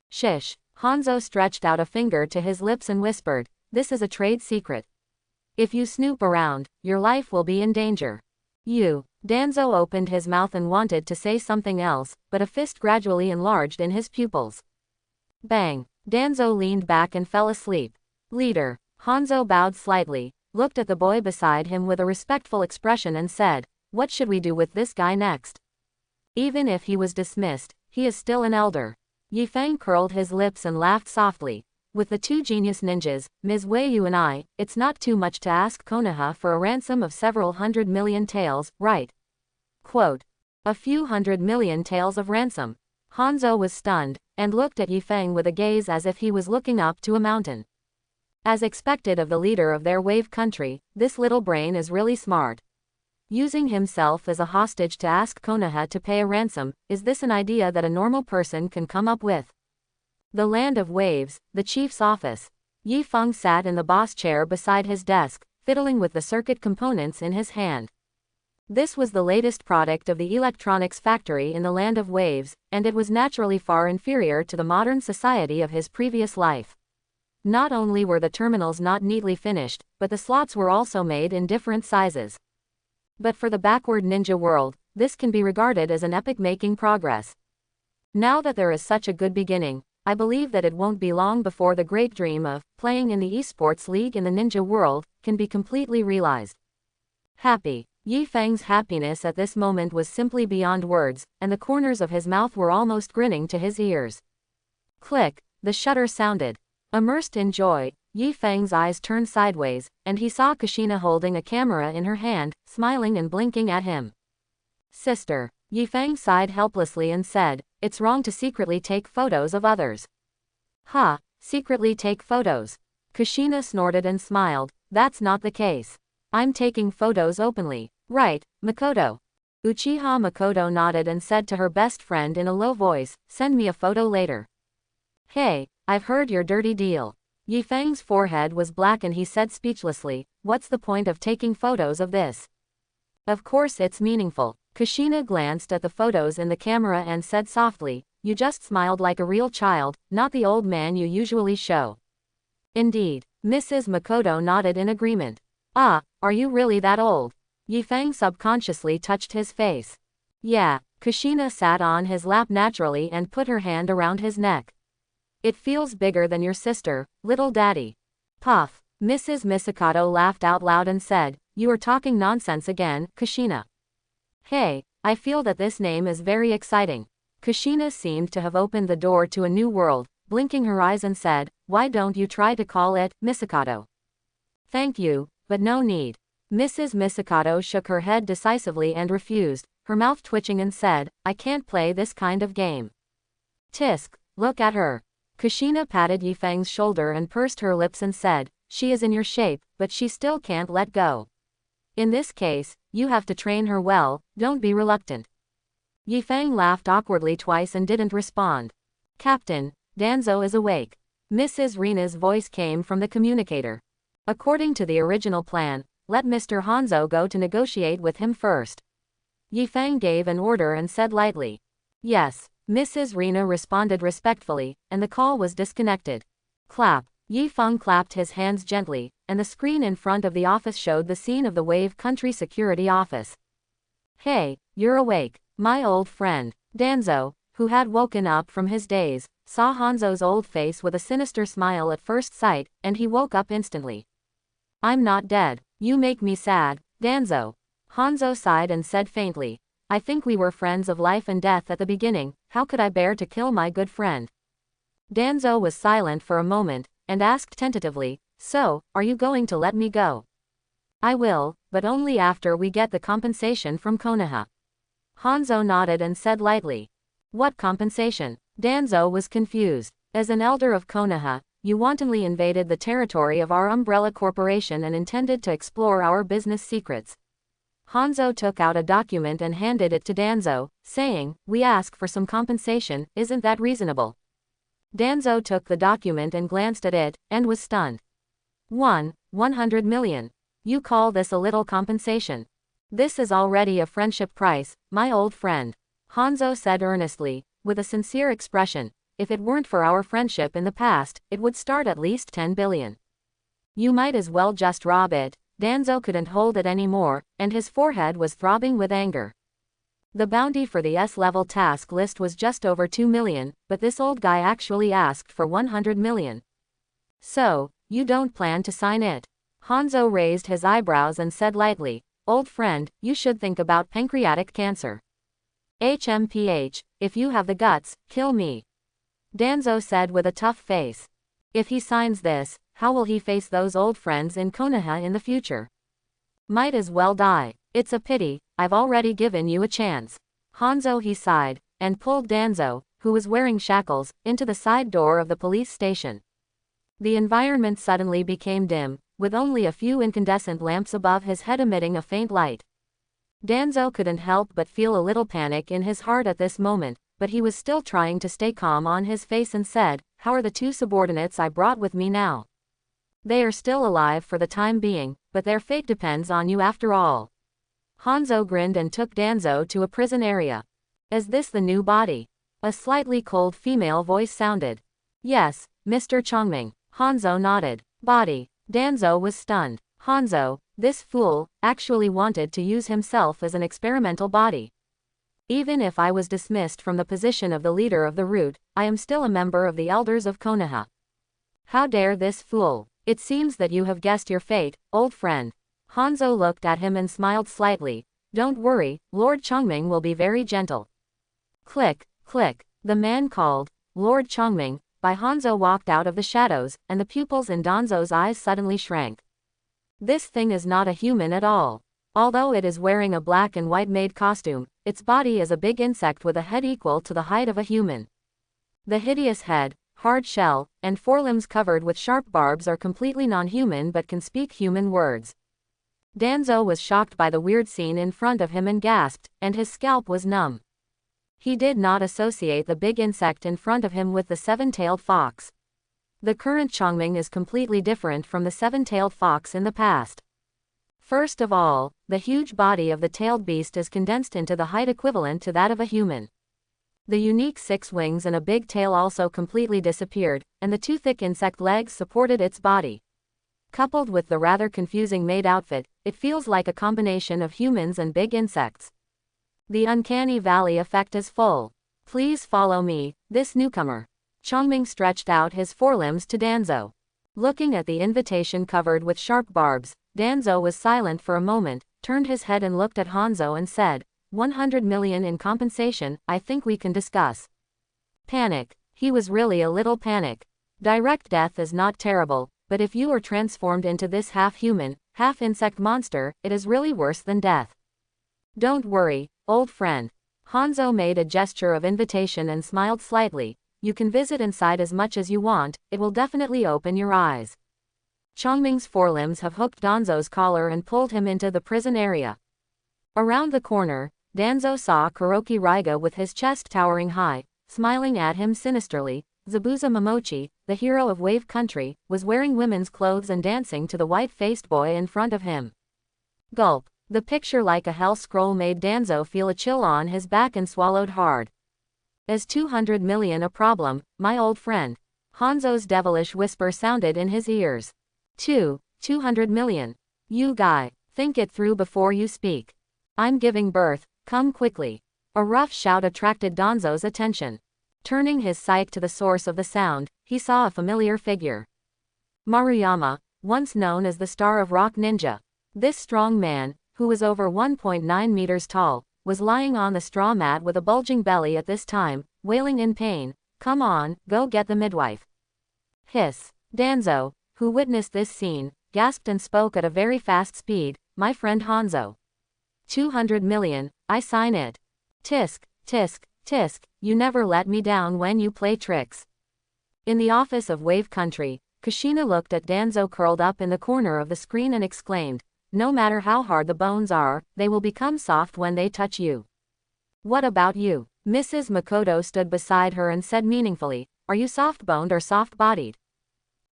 Shish. Hanzo stretched out a finger to his lips and whispered, this is a trade secret. If you snoop around, your life will be in danger. Danzo opened his mouth and wanted to say something else, but a fist gradually enlarged in his pupils. Bang. Danzo leaned back and fell asleep. Leader. Hanzo bowed slightly, looked at the boy beside him with a respectful expression and said, what should we do with this guy next? Even if he was dismissed, he is still an elder. Ye Fang curled his lips and laughed softly. With the two genius ninjas, Ms. Wei Yu and I, it's not too much to ask Konaha for a ransom of several 100 million taels, right? Quote. A few 100 million taels of ransom. Hanzo was stunned, and looked at Ye Fang with a gaze as if he was looking up to a mountain. As expected of the leader of their wave country, this little brain is really smart. Using himself as a hostage to ask Konoha to pay a ransom, is this an idea that a normal person can come up with? The Land of Waves, the chief's office. Ye Fang sat in the boss chair beside his desk, fiddling with the circuit components in his hand. This was the latest product of the electronics factory in the Land of Waves, and it was naturally far inferior to the modern society of his previous life. Not only were the terminals not neatly finished, but the slots were also made in different sizes. But for the backward ninja world, this can be regarded as an epic making progress. Now that there is such a good beginning, I believe that it won't be long before the great dream of playing in the esports league in the ninja world can be completely realized. Happy. Ye Fang's happiness at this moment was simply beyond words, and the corners of his mouth were almost grinning to his ears. Click, the shutter sounded. Immersed in joy, Ye Fang's eyes turned sideways, and he saw Kushina holding a camera in her hand, smiling and blinking at him. Sister. Ye Fang sighed helplessly and said, "It's wrong to secretly take photos of others." "Huh, secretly take photos?" Kushina snorted and smiled, "That's not the case. I'm taking photos openly. Right, Makoto?" Uchiha Makoto nodded and said to her best friend in a low voice, "Send me a photo later." "Hey, I've heard your dirty deal." Ye Fang's forehead was black and he said speechlessly, "What's the point of taking photos of this?" "Of course it's meaningful." Kushina glanced at the photos in the camera and said softly, "You just smiled like a real child, not the old man you usually show." "Indeed." Mrs. Makoto nodded in agreement. "Ah, are you really that old?" Ye Fang subconsciously touched his face. "Yeah." Kushina sat on his lap naturally and put her hand around his neck. "It feels bigger than your sister, little daddy." Puff. Mrs. Misakato laughed out loud and said, "You are talking nonsense again, Kushina." "Hey, I feel that this name is very exciting." Kushina seemed to have opened the door to a new world, blinking her eyes and said, "Why don't you try to call it Misakato?" "Thank you, but no need." Mrs. Misakato shook her head decisively and refused, her mouth twitching and said, "I can't play this kind of game." "Tisk, look at her." Kushina patted Ye Fang's shoulder and pursed her lips and said, "She is in your shape, but she still can't let go. In this case, you have to train her well, don't be reluctant." Ye Fang laughed awkwardly twice and didn't respond. "Captain, Danzo is awake." Mrs. Rina's voice came from the communicator. "According to the original plan, let Mr. Hanzo go to negotiate with him first." Ye Fang gave an order and said lightly, "Yes." Mrs. Rina responded respectfully, and the call was disconnected. Clap. Ye Fang clapped his hands gently, and the screen in front of the office showed the scene of the Wave Country Security Office. "Hey, you're awake." My old friend, Danzo, who had woken up from his daze, saw Hanzo's old face with a sinister smile at first sight, and he woke up instantly. "I'm not dead. You make me sad, Danzo." Hanzo sighed and said faintly, "I think we were friends of life and death at the beginning, how could I bear to kill my good friend?" Danzo was silent for a moment, and asked tentatively, "So, are you going to let me go?" "I will, but only after we get the compensation from Konoha." Hanzo nodded and said lightly, "What compensation?" Danzo was confused. "As an elder of Konoha, you wantonly invaded the territory of our umbrella corporation and intended to explore our business secrets." Hanzo took out a document and handed it to Danzo, saying, "We ask for some compensation, isn't that reasonable?" Danzo took the document and glanced at it, and was stunned. 100 million. You call this a little compensation? This is already a friendship price, my old friend. Hanzo said earnestly, with a sincere expression, "If it weren't for our friendship in the past, it would start at least 10 billion. You might as well just rob it." Danzo couldn't hold it anymore, and his forehead was throbbing with anger. The bounty for the S-level task list was just over 2 million, but this old guy actually asked for 100 million. "So, you don't plan to sign it?" Hanzo raised his eyebrows and said lightly, "Old friend, you should think about pancreatic cancer." "HMPH, if you have the guts, kill me." Danzo said with a tough face. If he signs this, how will he face those old friends in Konoha in the future? Might as well die. It's a pity, I've already given you a chance. Hanzo, he sighed, and pulled Danzo, who was wearing shackles, into the side door of the police station. The environment suddenly became dim, with only a few incandescent lamps above his head emitting a faint light. Danzo couldn't help but feel a little panic in his heart at this moment, but he was still trying to stay calm on his face and said, "How are the two subordinates I brought with me now?" "They are still alive for the time being, but their fate depends on you after all." Hanzo grinned and took Danzo to a prison area. "Is this the new body?" A slightly cold female voice sounded. "Yes, Mr. Chongming." Hanzo nodded. "Body." Danzo was stunned. Hanzo, this fool, actually wanted to use himself as an experimental body. "Even if I was dismissed from the position of the leader of the route, I am still a member of the elders of Konaha. How dare this fool? It seems that you have guessed your fate, old friend." Hanzo looked at him and smiled slightly. "Don't worry, Lord Chongming will be very gentle." Click, click. The man called Lord Chongming by Hanzo walked out of the shadows, and the pupils in Danzo's eyes suddenly shrank. This thing is not a human at all. Although it is wearing a black and white maid costume, its body is a big insect with a head equal to the height of a human. The hideous head, hard shell, and forelimbs covered with sharp barbs are completely non-human but can speak human words. Danzo was shocked by the weird scene in front of him and gasped, and his scalp was numb. He did not associate the big insect in front of him with the seven-tailed fox. The current Chongming is completely different from the seven-tailed fox in the past. First of all, the huge body of the tailed beast is condensed into the height equivalent to that of a human. The unique 6 wings and a big tail also completely disappeared, and the 2 thick insect legs supported its body. Coupled with the rather confusing maid outfit, it feels like a combination of humans and big insects. The uncanny valley effect is full. "Please follow me, this newcomer." Chongming stretched out his forelimbs to Danzo. Looking at the invitation covered with sharp barbs, Danzo was silent for a moment, turned his head and looked at Hanzo and said, 100 million in compensation, I think we can discuss." Panic. He was really a little panic. Direct death is not terrible, but if you are transformed into this half-human, half-insect monster, it is really worse than death. "Don't worry, old friend." Hanzo made a gesture of invitation and smiled slightly. "You can visit inside as much as you want, it will definitely open your eyes." Chongming's forelimbs have hooked Danzo's collar and pulled him into the prison area. Around the corner, Danzo saw Kuroki Raiga with his chest towering high, smiling at him sinisterly. Zabuza Momochi, the hero of Wave Country, was wearing women's clothes and dancing to the white-faced boy in front of him. Gulp. The picture like a hell scroll made Danzo feel a chill on his back and swallowed hard. "Is 200 million a problem, my old friend?" Hanzo's devilish whisper sounded in his ears. 200 million. You guy, think it through before you speak. I'm giving birth, come quickly." A rough shout attracted Danzo's attention. Turning his sight to the source of the sound, he saw a familiar figure. Maruyama, once known as the Star of Rock Ninja. This strong man, who was over 1.9 meters tall, was lying on the straw mat with a bulging belly at this time, wailing in pain. "Come on, go get the midwife." Hiss. Danzo, who witnessed this scene, gasped and spoke at a very fast speed, "My friend Hanzo. 200 million, I sign it. Tisk, tisk, tisk, you never let me down when you play tricks." In the office of Wave Country, Kushina looked at Danzo curled up in the corner of the screen and exclaimed, "No matter how hard the bones are, they will become soft when they touch you." "What about you?" Mrs. Makoto stood beside her and said meaningfully, "Are you soft-boned or soft-bodied?"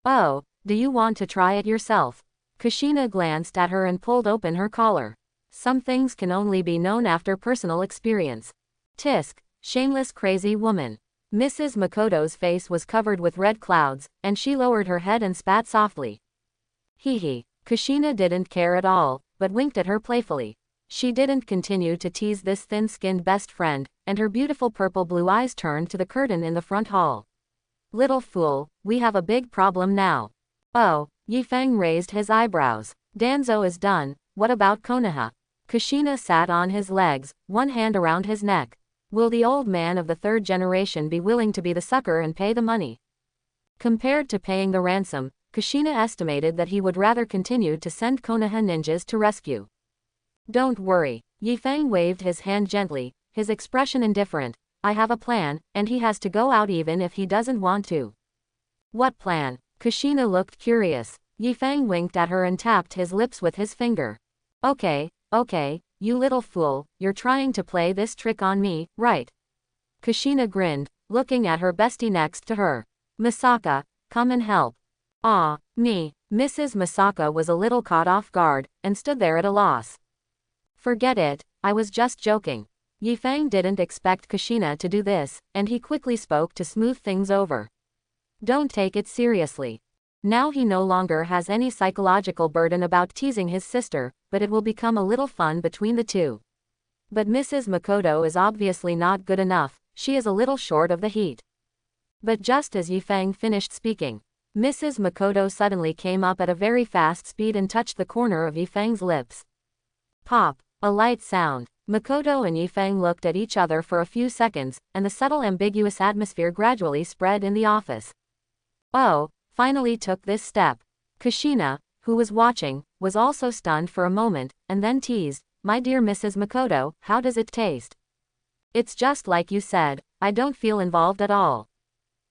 "Oh, do you want to try it yourself?" Kushina glanced at her and pulled open her collar. "Some things can only be known after personal experience." Tisk, shameless crazy woman. Mrs. Makoto's face was covered with red clouds, and she lowered her head and spat softly. Hee hee. Kushina didn't care at all, but winked at her playfully. She didn't continue to tease this thin-skinned best friend, and her beautiful purple-blue eyes turned to the curtain in the front hall. "Little fool, we have a big problem now." "Oh," Ye Fang raised his eyebrows. "Danzo is done, what about Konaha?" Kushina sat on his legs, one hand around his neck. Will the old man of the 3rd generation be willing to be the sucker and pay the money? Compared to paying the ransom, Kushina estimated that he would rather continue to send Konaha ninjas to rescue. "Don't worry." Ye Fang waved his hand gently, his expression indifferent. "I have a plan, and he has to go out even if he doesn't want to." "What plan?" Kushina looked curious. Ye Fang winked at her and tapped his lips with his finger. Okay, You little fool, you're trying to play this trick on me, right? Kushina grinned, looking at her bestie next to her. Misaka, come and help. Ah, me. Mrs. Misaka was a little caught off guard, and stood there at a loss. Forget it, I was just joking. Ye Fang didn't expect Kushina to do this, and he quickly spoke to smooth things over. Don't take it seriously. Now he no longer has any psychological burden about teasing his sister, but it will become a little fun between the two. But Mrs. Makoto is obviously not good enough, she is a little short of the heat. But just as Ye Fang finished speaking, Mrs. Makoto suddenly came up at a very fast speed and touched the corner of Ye Fang's lips. Pop, a light sound. Makoto and Ye Fang looked at each other for a few seconds, and the subtle ambiguous atmosphere gradually spread in the office. Oh, finally took this step. Kushina, who was watching, was also stunned for a moment, and then teased, my dear Mrs. Makoto, how does it taste? It's just like you said, I don't feel involved at all.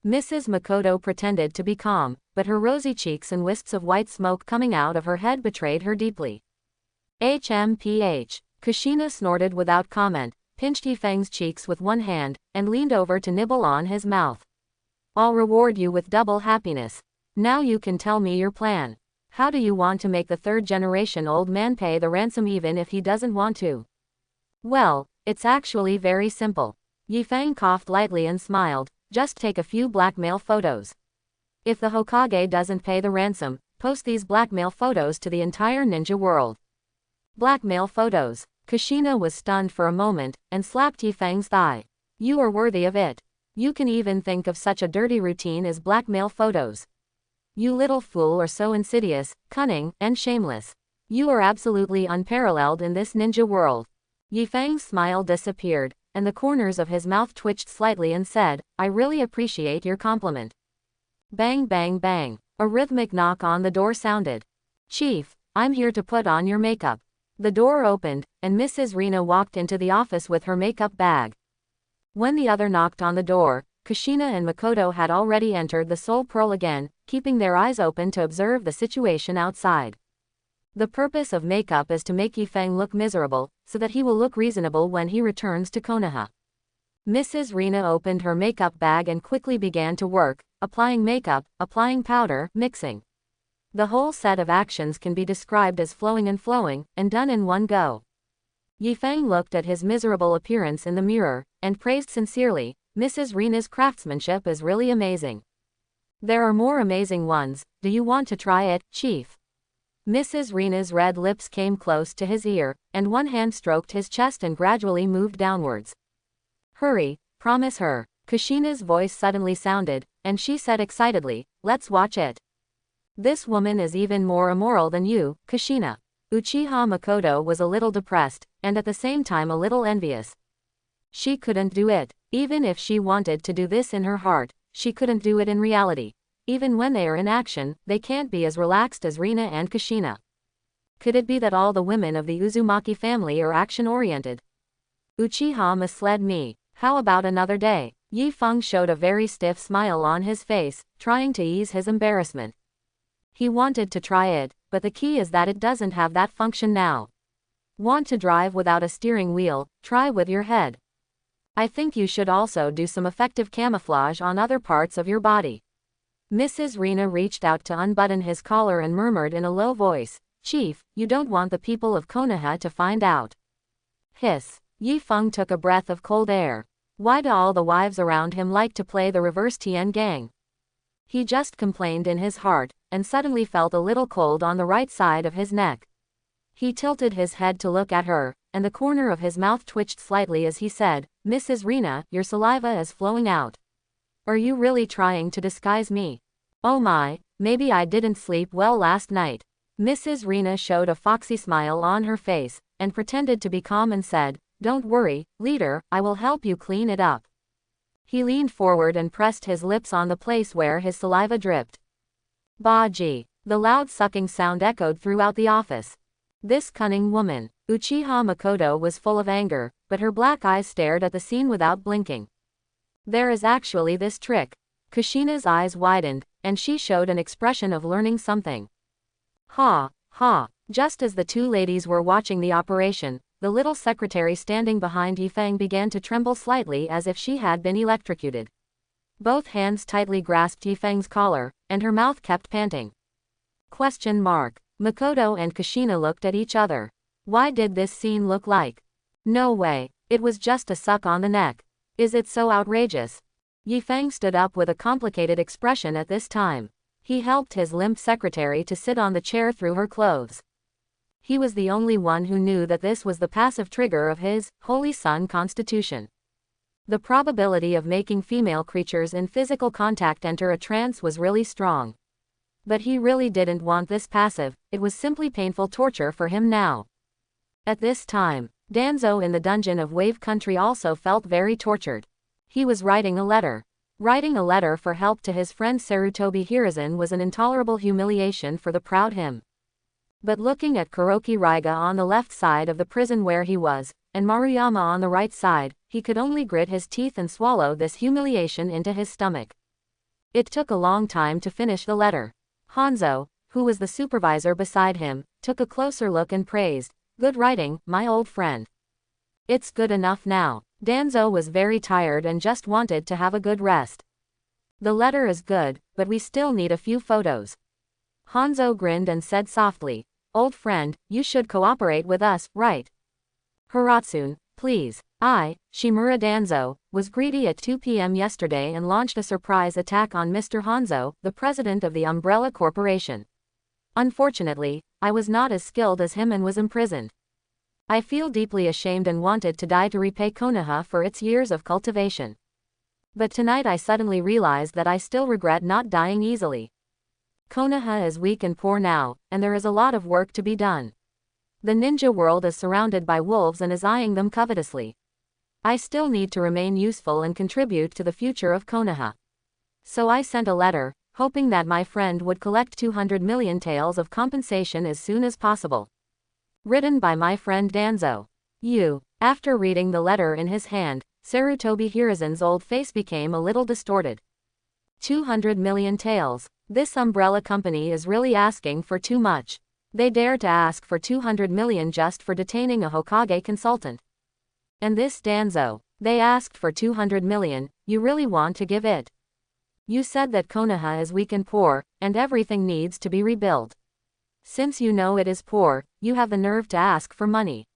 Mrs. Makoto pretended to be calm, but her rosy cheeks and wisps of white smoke coming out of her head betrayed her deeply. HMPH. Kushina snorted without comment, pinched Ye Fang's cheeks with one hand, and leaned over to nibble on his mouth. I'll reward you with double happiness. Now you can tell me your plan. How do you want to make the third-generation old man pay the ransom even if he doesn't want to? Well, it's actually very simple. Ye Fang coughed lightly and smiled, just take a few blackmail photos. If the Hokage doesn't pay the ransom, post these blackmail photos to the entire ninja world. Blackmail photos. Kushina was stunned for a moment, and slapped Ye Fang's thigh. You are worthy of it. You can even think of such a dirty routine as blackmail photos. You little fool are so insidious, cunning, and shameless. You are absolutely unparalleled in this ninja world. Ye Fang's smile disappeared, and the corners of his mouth twitched slightly and said, I really appreciate your compliment. Bang bang bang. A rhythmic knock on the door sounded. Chief, I'm here to put on your makeup. The door opened, and Mrs. Rina walked into the office with her makeup bag. When the other knocked on the door, Kushina and Makoto had already entered the Soul Pearl again, keeping their eyes open to observe the situation outside. The purpose of makeup is to make Ye Fang look miserable, so that he will look reasonable when he returns to Konoha. Mrs. Rina opened her makeup bag and quickly began to work, applying makeup, applying powder, mixing. The whole set of actions can be described as flowing, and done in one go. Ye Fang looked at his miserable appearance in the mirror, and praised sincerely, Mrs. Rina's craftsmanship is really amazing. There are more amazing ones, do you want to try it, Chief? Mrs. Rina's red lips came close to his ear, and one hand stroked his chest and gradually moved downwards. Hurry, promise her. Kushina's voice suddenly sounded, and she said excitedly, let's watch it. This woman is even more immoral than you, Kushina. Uchiha Makoto was a little depressed, and at the same time a little envious. She couldn't do it. Even if she wanted to do this in her heart, she couldn't do it in reality. Even when they are in action, they can't be as relaxed as Rina and Kushina. Could it be that all the women of the Uzumaki family are action-oriented? Uchiha misled me. How about another day? Ye Fang showed a very stiff smile on his face, trying to ease his embarrassment. He wanted to try it, but the key is that it doesn't have that function now. Want to drive without a steering wheel? Try with your head. I think you should also do some effective camouflage on other parts of your body. Mrs. Rina reached out to unbutton his collar and murmured in a low voice, Chief, you don't want the people of Konoha to find out. Hiss. Ye Fang took a breath of cold air. Why do all the wives around him like to play the reverse Tien gang? He just complained in his heart, and suddenly felt a little cold on the right side of his neck. He tilted his head to look at her, and the corner of his mouth twitched slightly as he said, Mrs. Rina, your saliva is flowing out. Are you really trying to disguise me? Oh my, maybe I didn't sleep well last night. Mrs. Rina showed a foxy smile on her face, and pretended to be calm and said, Don't worry, leader, I will help you clean it up. He leaned forward and pressed his lips on the place where his saliva dripped. Baji. The loud sucking sound echoed throughout the office. This cunning woman. Uchiha Makoto was full of anger, but her black eyes stared at the scene without blinking. There is actually this trick. Kushina's eyes widened, and she showed an expression of learning something. Ha, ha. Just as the two ladies were watching the operation, the little secretary standing behind Ye Fang began to tremble slightly as if she had been electrocuted. Both hands tightly grasped Ye Fang's collar, and her mouth kept panting. Makoto and Kushina looked at each other. Why did this scene look like? No way, it was just a suck on the neck. Is it so outrageous? Ye Fang stood up with a complicated expression at this time. He helped his limp secretary to sit on the chair through her clothes. He was the only one who knew that this was the passive trigger of his Holy Sun constitution. The probability of making female creatures in physical contact enter a trance was really strong. But he really didn't want this passive, it was simply painful torture for him now. At this time, Danzo in the dungeon of Wave Country also felt very tortured. He was writing a letter. Writing a letter for help to his friend Sarutobi Hiruzen was an intolerable humiliation for the proud him. But looking at Kuroki Raiga on the left side of the prison where he was, and Maruyama on the right side, he could only grit his teeth and swallow this humiliation into his stomach. It took a long time to finish the letter. Hanzo, who was the supervisor beside him, took a closer look and praised, "Good writing, my old friend. It's good enough now." Danzo was very tired and just wanted to have a good rest. "The letter is good, but we still need a few photos." Hanzo grinned and said softly, "Old friend, you should cooperate with us, right?" "Hiratsun, please." Shimura Danzo, was greedy at 2 p.m. yesterday and launched a surprise attack on Mr. Hanzo, the president of the Umbrella Corporation. Unfortunately, I was not as skilled as him and was imprisoned. I feel deeply ashamed and wanted to die to repay Konoha for its years of cultivation. But tonight I suddenly realized that I still regret not dying easily. Konoha is weak and poor now, and there is a lot of work to be done. The ninja world is surrounded by wolves and is eyeing them covetously. I still need to remain useful and contribute to the future of Konoha. So I sent a letter, hoping that my friend would collect 200 million taels of compensation as soon as possible. Written by my friend Danzo. After reading the letter in his hand, Sarutobi Hiruzen's old face became a little distorted. 200 million taels. This umbrella company is really asking for too much. They dare to ask for 200 million just for detaining a Hokage consultant. And this Danzo, they asked for 200 million, you really want to give it? You said that Konoha is weak and poor, and everything needs to be rebuilt. Since you know it is poor, you have the nerve to ask for money.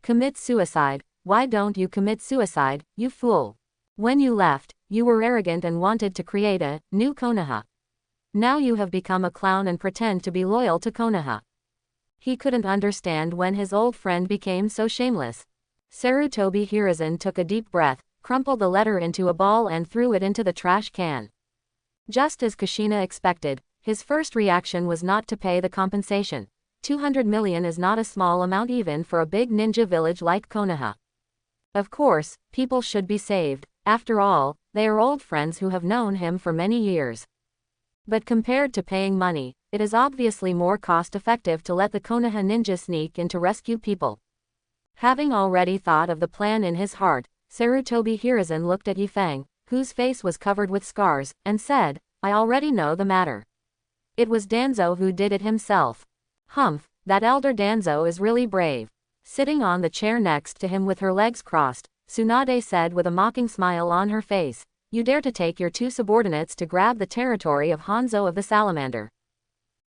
Commit suicide. Why don't you commit suicide, you fool? When you left, you were arrogant and wanted to create a new Konoha. Now you have become a clown and pretend to be loyal to Konoha. He couldn't understand when his old friend became so shameless. Sarutobi Hiruzen took a deep breath, crumpled the letter into a ball and threw it into the trash can. Just as Kushina expected, his first reaction was not to pay the compensation. 200 million is not a small amount even for a big ninja village like Konoha. Of course, people should be saved. After all, they are old friends who have known him for many years. But compared to paying money, it is obviously more cost-effective to let the Konoha ninja sneak in to rescue people. Having already thought of the plan in his heart, Sarutobi Hiruzen looked at Ye Fang, whose face was covered with scars, and said, I already know the matter. It was Danzo who did it himself. Humph, that elder Danzo is really brave. Sitting on the chair next to him with her legs crossed, Tsunade said with a mocking smile on her face, you dare to take your two subordinates to grab the territory of Hanzo of the Salamander.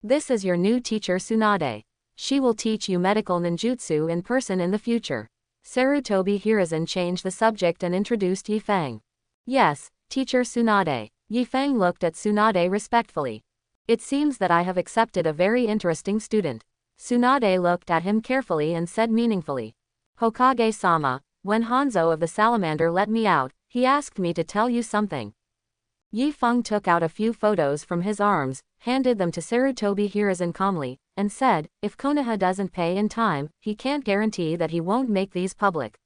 This is your new teacher Tsunade. She will teach you medical ninjutsu in person in the future. Sarutobi Hiruzen changed the subject and introduced Ye Fang. Yes, teacher Tsunade. Ye Fang looked at Tsunade respectfully. It seems that I have accepted a very interesting student. Tsunade looked at him carefully and said meaningfully. Hokage-sama, when Hanzo of the Salamander let me out, he asked me to tell you something. Ye Fang took out a few photos from his arms, handed them to Sarutobi Hiruzen calmly, and said, if Konoha doesn't pay in time, he can't guarantee that he won't make these public.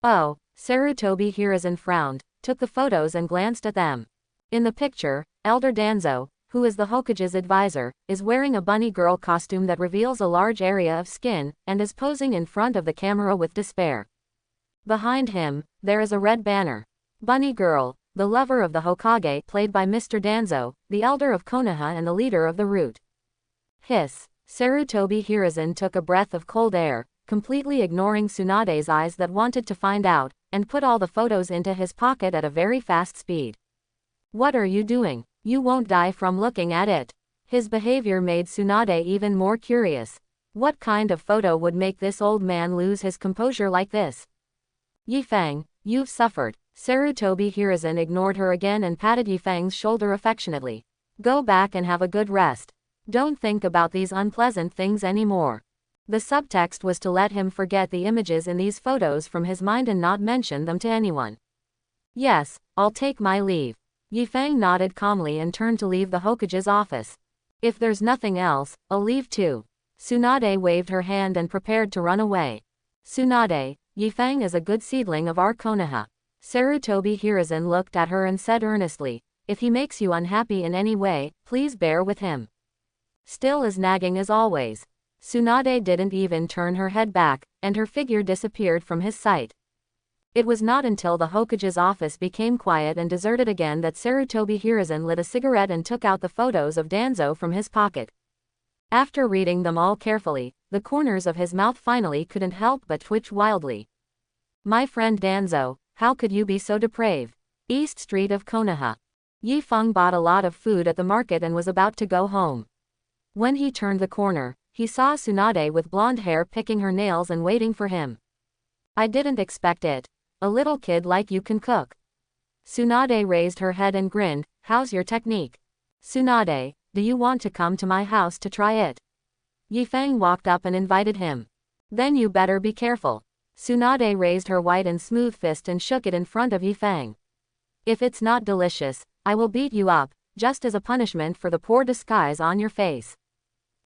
Oh, Sarutobi Hiruzen frowned, took the photos and glanced at them. In the picture, Elder Danzo, who is the Hokage's advisor, is wearing a bunny girl costume that reveals a large area of skin, and is posing in front of the camera with despair. Behind him, there is a red banner. Bunny Girl, the lover of the Hokage, played by Mr. Danzo, the elder of Konoha and the leader of the Root. Hiss. Sarutobi Hiruzen took a breath of cold air, completely ignoring Tsunade's eyes that wanted to find out, and put all the photos into his pocket at a very fast speed. What are you doing? You won't die from looking at it. His behavior made Tsunade even more curious. What kind of photo would make this old man lose his composure like this? Ye Fang, you've suffered. Sarutobi Hiruzen ignored her again and patted Ye Fang's shoulder affectionately. Go back and have a good rest. Don't think about these unpleasant things anymore. The subtext was to let him forget the images in these photos from his mind and not mention them to anyone. Yes, I'll take my leave. Ye Fang nodded calmly and turned to leave the Hokage's office. If there's nothing else, I'll leave too. Tsunade waved her hand and prepared to run away. Tsunade, Ye Fang is a good seedling of our konaha. Sarutobi Hiruzen looked at her and said earnestly, if he makes you unhappy in any way, please bear with him. Still as nagging as always. Tsunade didn't even turn her head back, and her figure disappeared from his sight. It was not until the Hokage's office became quiet and deserted again that Sarutobi Hiruzen lit a cigarette and took out the photos of Danzo from his pocket. After reading them all carefully, the corners of his mouth finally couldn't help but twitch wildly. My friend Danzo, how could you be so depraved? East Street of Konaha. Ye Fang bought a lot of food at the market and was about to go home. When he turned the corner, he saw Tsunade with blonde hair picking her nails and waiting for him. I didn't expect it. A little kid like you can cook. Tsunade raised her head and grinned, how's your technique? Tsunade, do you want to come to my house to try it? Ye Fang walked up and invited him. Then you better be careful. Tsunade raised her white and smooth fist and shook it in front of Ye Fang. If it's not delicious, I will beat you up, just as a punishment for the poor disguise on your face.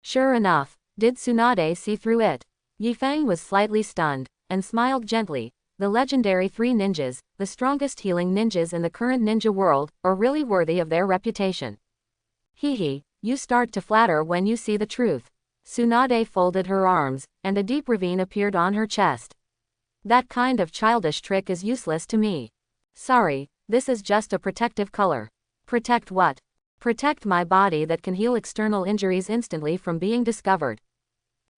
Sure enough, did Tsunade see through it? Ye Fang was slightly stunned, and smiled gently. The legendary 3 ninjas, the strongest healing ninjas in the current ninja world, are really worthy of their reputation. Hee, you start to flatter when you see the truth. Tsunade folded her arms, and a deep ravine appeared on her chest. That kind of childish trick is useless to me. Sorry, this is just a protective color. Protect what? Protect my body that can heal external injuries instantly from being discovered.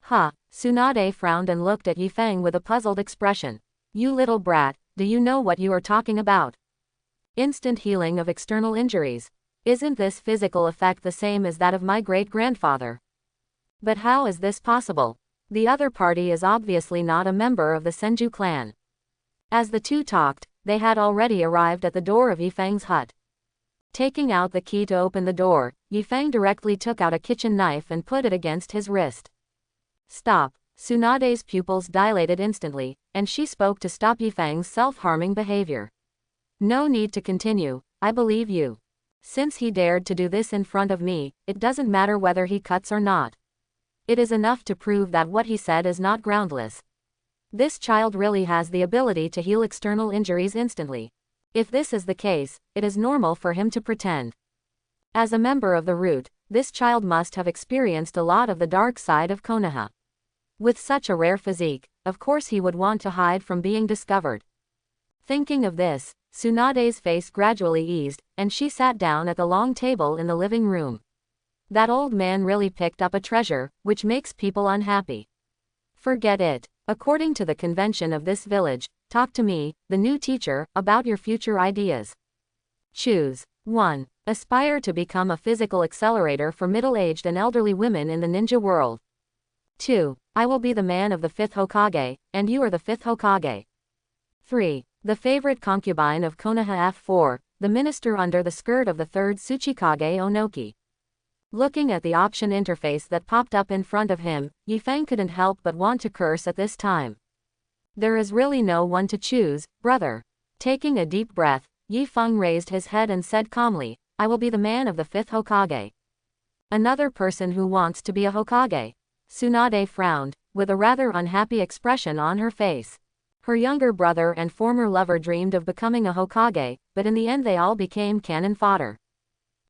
Ha, Tsunade frowned and looked at Ye Fang with a puzzled expression. You little brat, do you know what you are talking about? Instant healing of external injuries. Isn't this physical effect the same as that of my great-grandfather? But how is this possible? The other party is obviously not a member of the Senju clan. As the two talked, they had already arrived at the door of Ye Fang's hut. Taking out the key to open the door, Ye Fang directly took out a kitchen knife and put it against his wrist. Stop. Tsunade's pupils dilated instantly, and she spoke to stop Ye Fang's self-harming behavior. No need to continue, I believe you. Since he dared to do this in front of me, it doesn't matter whether he cuts or not. It is enough to prove that what he said is not groundless. This child really has the ability to heal external injuries instantly. If this is the case, it is normal for him to pretend. As a member of the Root, this child must have experienced a lot of the dark side of Konaha. With such a rare physique, of course he would want to hide from being discovered. Thinking of this, Tsunade's face gradually eased, and she sat down at the long table in the living room. That old man really picked up a treasure, which makes people unhappy. Forget it. According to the convention of this village, talk to me, the new teacher, about your future ideas. Choose. 1. Aspire to become a physical accelerator for middle-aged and elderly women in the ninja world. 2. I will be the man of the 5th Hokage, and you are the 5th Hokage. 3. The favorite concubine of Konoha. 4. The minister under the skirt of the 3rd Tsuchikage Onoki. Looking at the option interface that popped up in front of him, Ye Fang couldn't help but want to curse at this time. There is really no one to choose, brother. Taking a deep breath, Ye Fang raised his head and said calmly, I will be the man of the 5th Hokage. Another person who wants to be a Hokage. Tsunade frowned, with a rather unhappy expression on her face. Her younger brother and former lover dreamed of becoming a Hokage, but in the end they all became cannon fodder.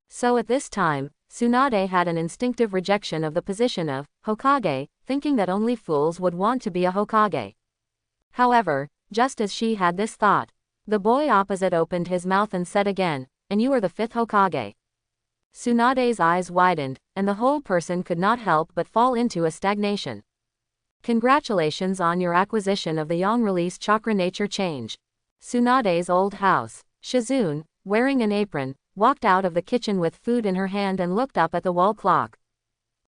So at this time, Tsunade had an instinctive rejection of the position of Hokage, thinking that only fools would want to be a Hokage. However, just as she had this thought, the boy opposite opened his mouth and said again, and you are the 5th Hokage. Tsunade's eyes widened, and the whole person could not help but fall into a stagnation. Congratulations on your acquisition of the Yang release chakra nature change. Tsunade's old house. Shizune, wearing an apron, walked out of the kitchen with food in her hand and looked up at the wall clock.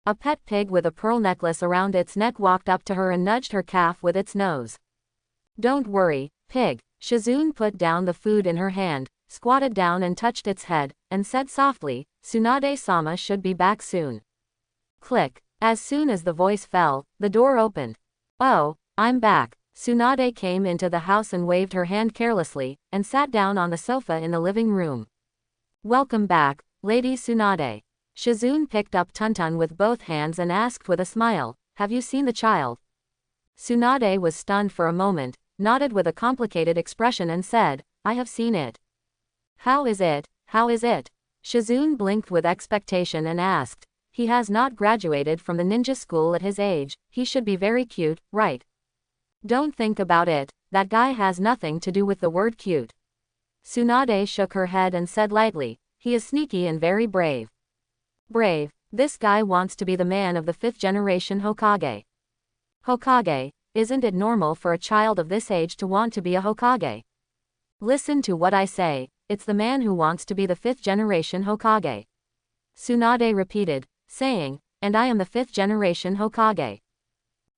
A pet pig with a pearl necklace around its neck walked up to her and nudged her calf with its nose. Don't worry, pig. Shizune put down the food in her hand, squatted down and touched its head, and said softly, Tsunade-sama should be back soon. Click. As soon as the voice fell, the door opened. Oh, I'm back. Tsunade came into the house and waved her hand carelessly, and sat down on the sofa in the living room. Welcome back, Lady Tsunade. Shizune picked up Tuntun with both hands and asked with a smile, have you seen the child? Tsunade was stunned for a moment, nodded with a complicated expression and said, I have seen it. How is it? How is it? Shizune blinked with expectation and asked, he has not graduated from the ninja school at his age, he should be very cute, right? Don't think about it, that guy has nothing to do with the word cute. Tsunade shook her head and said lightly, he is sneaky and very brave. Brave, this guy wants to be the man of the 5th generation Hokage. Hokage, isn't it normal for a child of this age to want to be a Hokage? Listen to what I say, it's the man who wants to be the 5th generation Hokage. Tsunade repeated, saying, and I am the 5th generation Hokage.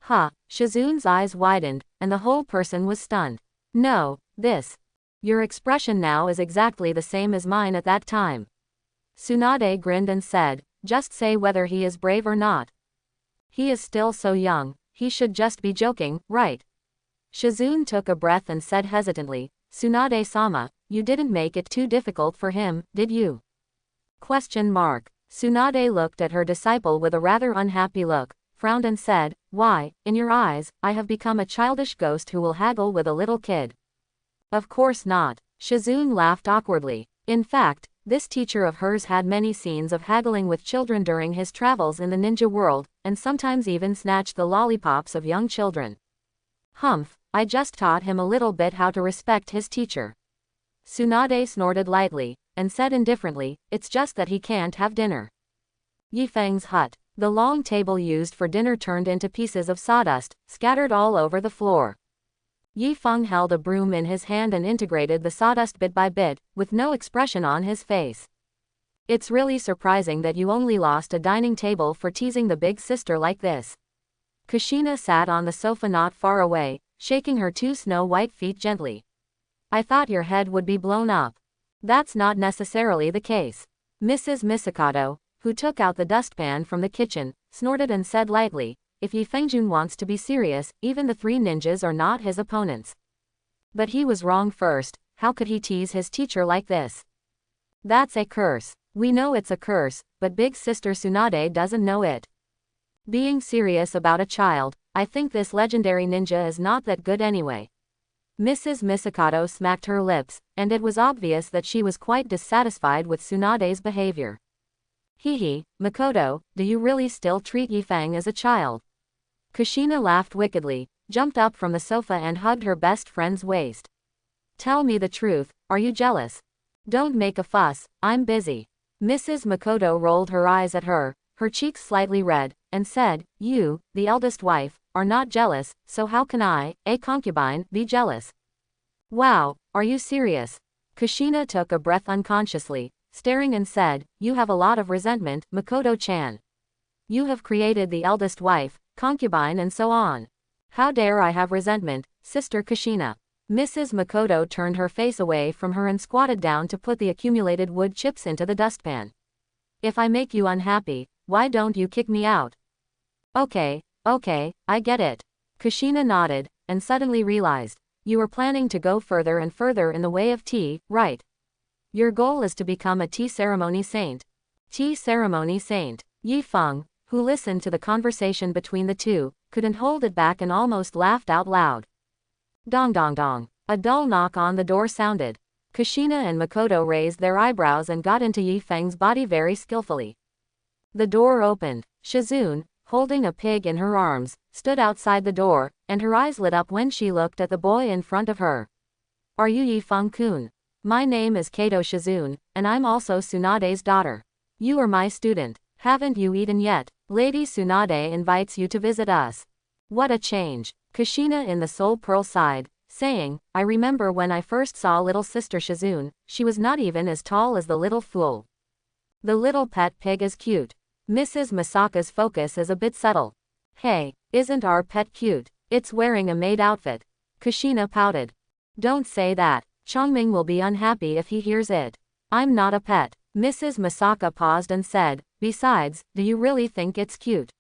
Ha, Shizune's eyes widened, and the whole person was stunned. No, this. Your expression now is exactly the same as mine at that time. Tsunade grinned and said, just say whether he is brave or not. He is still so young, he should just be joking, right? Shizune took a breath and said hesitantly, Tsunade-sama, you didn't make it too difficult for him, did you? Question mark. Tsunade looked at her disciple with a rather unhappy look, frowned and said, why, in your eyes, I have become a childish ghost who will haggle with a little kid. Of course not. Shizune laughed awkwardly. In fact, this teacher of hers had many scenes of haggling with children during his travels in the ninja world, and sometimes even snatched the lollipops of young children. Humph, I just taught him a little bit how to respect his teacher. Tsunade snorted lightly, and said indifferently, it's just that he can't have dinner. Ye Fang's hut. The long table used for dinner turned into pieces of sawdust, scattered all over the floor. Ye Fang held a broom in his hand and integrated the sawdust bit by bit, with no expression on his face. It's really surprising that you only lost a dining table for teasing the big sister like this. Kushina sat on the sofa not far away, shaking her 2 snow-white feet gently. I thought your head would be blown up. That's not necessarily the case. Mrs. Misakato, who took out the dustpan from the kitchen, snorted and said lightly, if Ye Fangjun wants to be serious, even the 3 ninjas are not his opponents. But he was wrong first, how could he tease his teacher like this? That's a curse. We know it's a curse, but big sister Tsunade doesn't know it. Being serious about a child, I think this legendary ninja is not that good anyway. Mrs. Misakato smacked her lips, and it was obvious that she was quite dissatisfied with Tsunade's behavior. Hee, Makoto, do you really still treat Ye Fang as a child? Kushina laughed wickedly, jumped up from the sofa and hugged her best friend's waist. Tell me the truth, are you jealous? Don't make a fuss, I'm busy. Mrs. Makoto rolled her eyes at her, her cheeks slightly red, and said, you, the eldest wife, are not jealous, so how can I, a concubine, be jealous? Wow, are you serious? Kushina took a breath unconsciously, staring and said, you have a lot of resentment, Makoto-chan. You have created the eldest wife, concubine and so on. How dare I have resentment, Sister Kushina? Mrs. Makoto turned her face away from her and squatted down to put the accumulated wood chips into the dustpan. If I make you unhappy, why don't you kick me out? Okay, I get it. Kushina nodded, and suddenly realized, you were planning to go further and further in the way of tea, right? Your goal is to become a tea ceremony saint. Tea ceremony saint. Ye Fang, who listened to the conversation between the two, couldn't hold it back and almost laughed out loud. Dong dong dong. A dull knock on the door sounded. Kushina and Makoto raised their eyebrows and got into Ye Fang's body very skillfully. The door opened. Shizune, holding a pig in her arms, stood outside the door, and her eyes lit up when she looked at the boy in front of her. Are you Ye Fang-kun? My name is Kato Shizune, and I'm also Tsunade's daughter. You are my student. Haven't you eaten yet? Lady Tsunade invites you to visit us. What a change. Kushina in the Soul Pearl sighed, saying, I remember when I first saw little sister Shizune, she was not even as tall as the little fool. The little pet pig is cute. Mrs. Masaka's focus is a bit subtle. Hey, isn't our pet cute? It's wearing a maid outfit. Kushina pouted. Don't say that. Chongming will be unhappy if he hears it. I'm not a pet. Mrs. Masaka paused and said, besides, do you really think it's cute?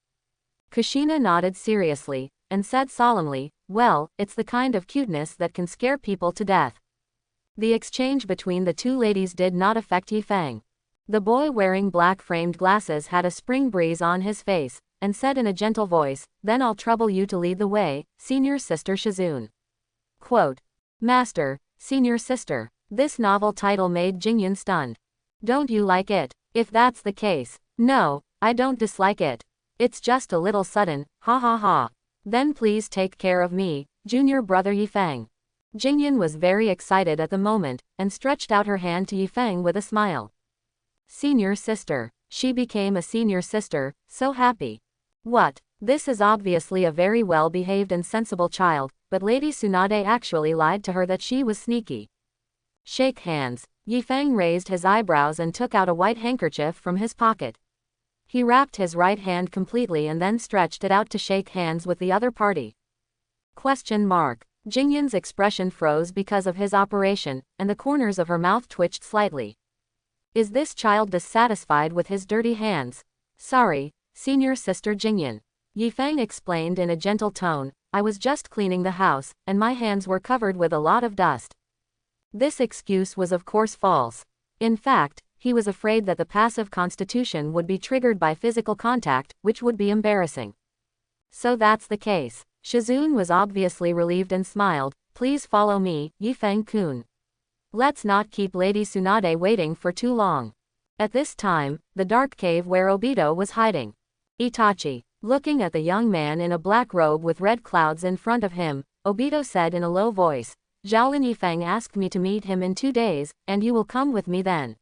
Kushina nodded seriously, and said solemnly, well, it's the kind of cuteness that can scare people to death. The exchange between the two ladies did not affect Ye Fang. The boy wearing black framed glasses had a spring breeze on his face, and said in a gentle voice, then I'll trouble you to lead the way, senior sister Shizune. Quote. Master, senior sister. This novel title made Jingyun stunned. Don't you like it? If that's the case. No, I don't dislike it. It's just a little sudden, ha ha ha. Then please take care of me, junior brother Ye Fang. Jingyun was very excited at the moment, and stretched out her hand to Ye Fang with a smile. Senior sister. She became a senior sister, so happy. What? This is obviously a very well-behaved and sensible child, but Lady Tsunade actually lied to her that she was sneaky. Shake hands. Ye Fang raised his eyebrows and took out a white handkerchief from his pocket. He wrapped his right hand completely and then stretched it out to shake hands with the other party. Question mark. Jingyun's expression froze because of his operation, and the corners of her mouth twitched slightly. Is this child dissatisfied with his dirty hands? Sorry, senior sister Jingyun. Ye Fang explained in a gentle tone, I was just cleaning the house, and my hands were covered with a lot of dust. This excuse was of course false. In fact, he was afraid that the passive constitution would be triggered by physical contact, which would be embarrassing. So that's the case. Shizune was obviously relieved and smiled, please follow me, Ye Fang-kun. Let's not keep Lady Tsunade waiting for too long. At this time, the dark cave where Obito was hiding. Itachi. Looking at the young man in a black robe with red clouds in front of him, Obito said in a low voice, Xiaolin Ye Fang asked me to meet him in 2 days, and you will come with me then.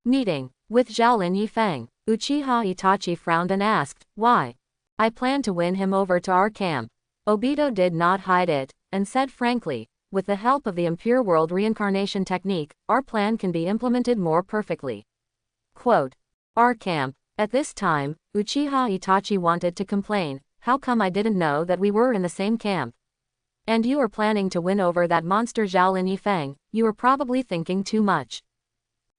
Meeting. With Xiaolin Ye Fang. Uchiha Itachi frowned and asked, why? I plan to win him over to our camp. Obito did not hide it, and said frankly, with the help of the impure world reincarnation technique, our plan can be implemented more perfectly. Quote. Our camp. At this time, Uchiha Itachi wanted to complain, how come I didn't know that we were in the same camp? And you are planning to win over that monster Xiaolin Ye Fang, you are probably thinking too much.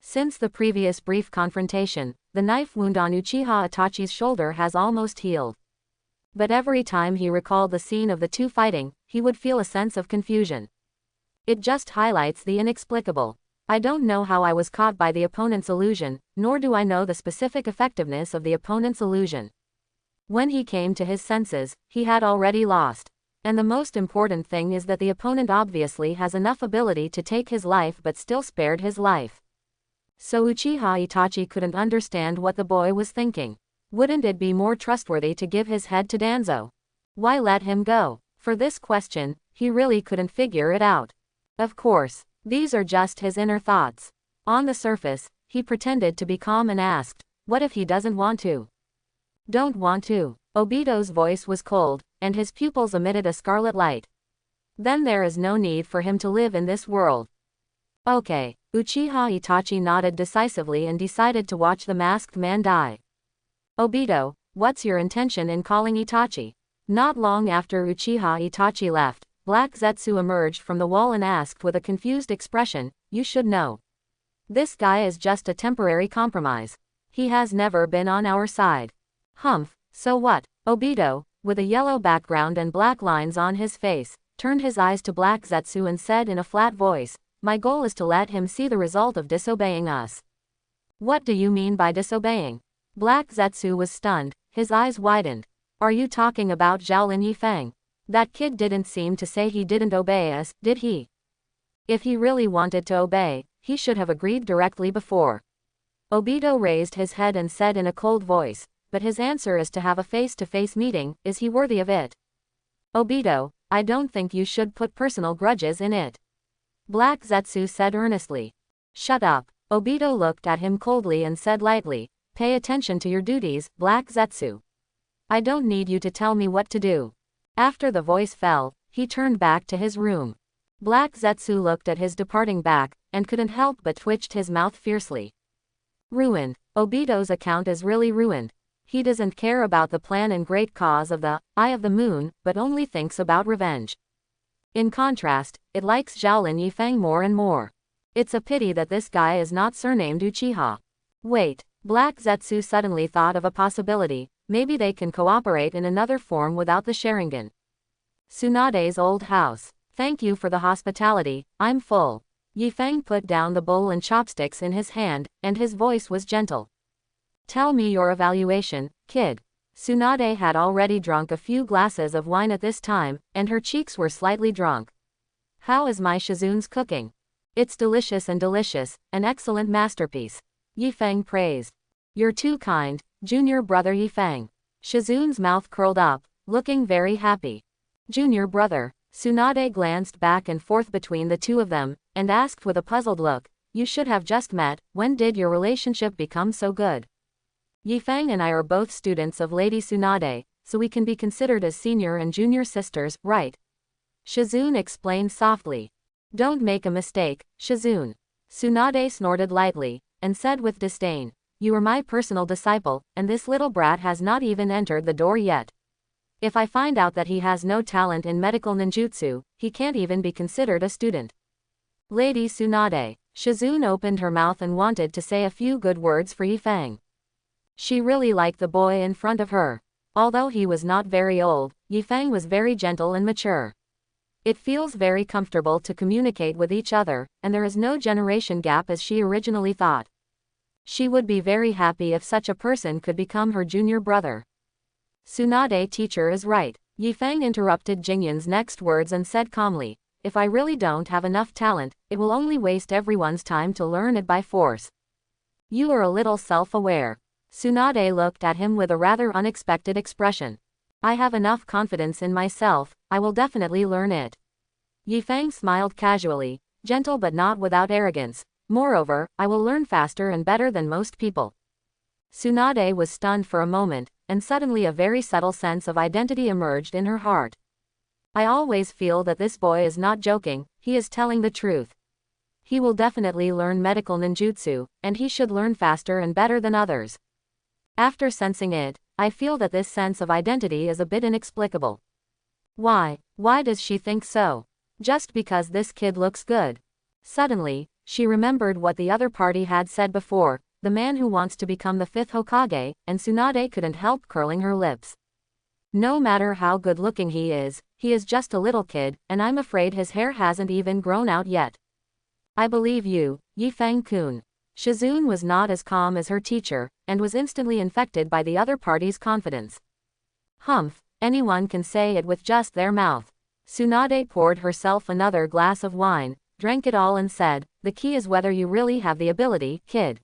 Since the previous brief confrontation, the knife wound on Uchiha Itachi's shoulder has almost healed. But every time he recalled the scene of the two fighting, he would feel a sense of confusion. It just highlights the inexplicable. I don't know how I was caught by the opponent's illusion, nor do I know the specific effectiveness of the opponent's illusion. When he came to his senses, he had already lost. And the most important thing is that the opponent obviously has enough ability to take his life but still spared his life. So Uchiha Itachi couldn't understand what the boy was thinking. Wouldn't it be more trustworthy to give his head to Danzo? Why let him go? For this question, he really couldn't figure it out. Of course, these are just his inner thoughts. On the surface, he pretended to be calm and asked, what if he doesn't want to? Don't want to. Obito's voice was cold, and his pupils emitted a scarlet light. Then there is no need for him to live in this world. Okay. Uchiha Itachi nodded decisively and decided to watch the masked man die. Obito, what's your intention in calling Itachi? Not long after Uchiha Itachi left, Black Zetsu emerged from the wall and asked with a confused expression, you should know. This guy is just a temporary compromise. He has never been on our side. Humph, so what? Obito, with a yellow background and black lines on his face, turned his eyes to Black Zetsu and said in a flat voice, my goal is to let him see the result of disobeying us. What do you mean by disobeying? Black Zetsu was stunned, his eyes widened. Are you talking about Xiaolin Ye Fang? That kid didn't seem to say he didn't obey us, did he? If he really wanted to obey, he should have agreed directly before. Obito raised his head and said in a cold voice, but his answer is to have a face-to-face meeting, is he worthy of it? Obito, I don't think you should put personal grudges in it. Black Zetsu said earnestly. Shut up. Obito looked at him coldly and said lightly, pay attention to your duties, Black Zetsu. I don't need you to tell me what to do. After the voice fell, he turned back to his room. Black Zetsu looked at his departing back, and couldn't help but twitched his mouth fiercely. Ruined. Obito's account is really ruined. He doesn't care about the plan and great cause of the Eye of the Moon, but only thinks about revenge. In contrast, it likes Shaolin Ye Fang more and more. It's a pity that this guy is not surnamed Uchiha. Wait, Black Zetsu suddenly thought of a possibility, maybe they can cooperate in another form without the Sharingan. Tsunade's old house. Thank you for the hospitality, I'm full. Ye Fang put down the bowl and chopsticks in his hand, and his voice was gentle. Tell me your evaluation, kid. Tsunade had already drunk a few glasses of wine at this time, and her cheeks were slightly drunk. How is my Shizune's cooking? It's delicious, an excellent masterpiece. Ye Fang praised. You're too kind, junior brother Ye Fang. Shizune's mouth curled up, looking very happy. Junior brother. Tsunade glanced back and forth between the two of them, and asked with a puzzled look, you should have just met, when did your relationship become so good? Ye Fang and I are both students of Lady Tsunade, so we can be considered as senior and junior sisters, right? Shizune explained softly. Don't make a mistake, Shizune. Tsunade snorted lightly, and said with disdain, you are my personal disciple, and this little brat has not even entered the door yet. If I find out that he has no talent in medical ninjutsu, he can't even be considered a student. Lady Tsunade. Shizune opened her mouth and wanted to say a few good words for Ye Fang. She really liked the boy in front of her. Although he was not very old, Ye Fang was very gentle and mature. It feels very comfortable to communicate with each other, and there is no generation gap as she originally thought. She would be very happy if such a person could become her junior brother. Tsunade teacher is right. Ye Fang interrupted Jingyun's next words and said calmly, if I really don't have enough talent, it will only waste everyone's time to learn it by force. You are a little self-aware. Tsunade looked at him with a rather unexpected expression. I have enough confidence in myself, I will definitely learn it. Ye Fang smiled casually, gentle but not without arrogance. Moreover, I will learn faster and better than most people. Tsunade was stunned for a moment, and suddenly a very subtle sense of identity emerged in her heart. I always feel that this boy is not joking, he is telling the truth. He will definitely learn medical ninjutsu, and he should learn faster and better than others. After sensing it, I feel that this sense of identity is a bit inexplicable. Why does she think so? Just because this kid looks good. Suddenly, she remembered what the other party had said before, the man who wants to become the 5th Hokage, and Tsunade couldn't help curling her lips. No matter how good-looking he is just a little kid, and I'm afraid his hair hasn't even grown out yet. I believe you, Ye Fang-kun. Shizune was not as calm as her teacher, and was instantly infected by the other party's confidence. Humph, anyone can say it with just their mouth. Tsunade poured herself another glass of wine, drank it all and said, the key is whether you really have the ability, kid.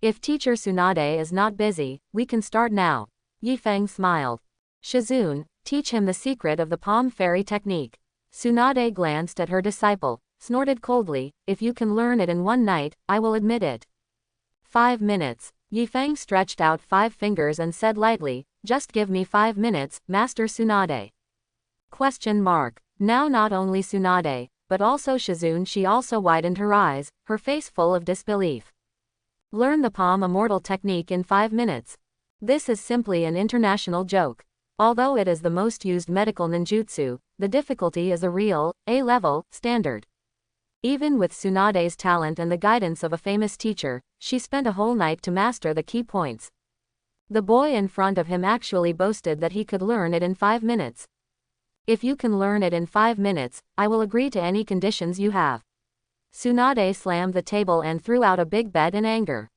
If teacher Tsunade is not busy, we can start now. Ye Fang smiled. Shizune, teach him the secret of the palm fairy technique. Tsunade glanced at her disciple, snorted coldly, if you can learn it in one night, I will admit it. 5 minutes. Ye Fang stretched out 5 fingers and said lightly, just give me 5 minutes, Master Tsunade. Question mark. Now not only Tsunade, but also Shizune, she also widened her eyes, her face full of disbelief. Learn the palm immortal technique in 5 minutes. This is simply an international joke. Although it is the most used medical ninjutsu, the difficulty is a real, A-level, standard. Even with Tsunade's talent and the guidance of a famous teacher, she spent a whole night to master the key points. The boy in front of him actually boasted that he could learn it in 5 minutes. If you can learn it in 5 minutes, I will agree to any conditions you have. Tsunade slammed the table and threw out a big bed in anger.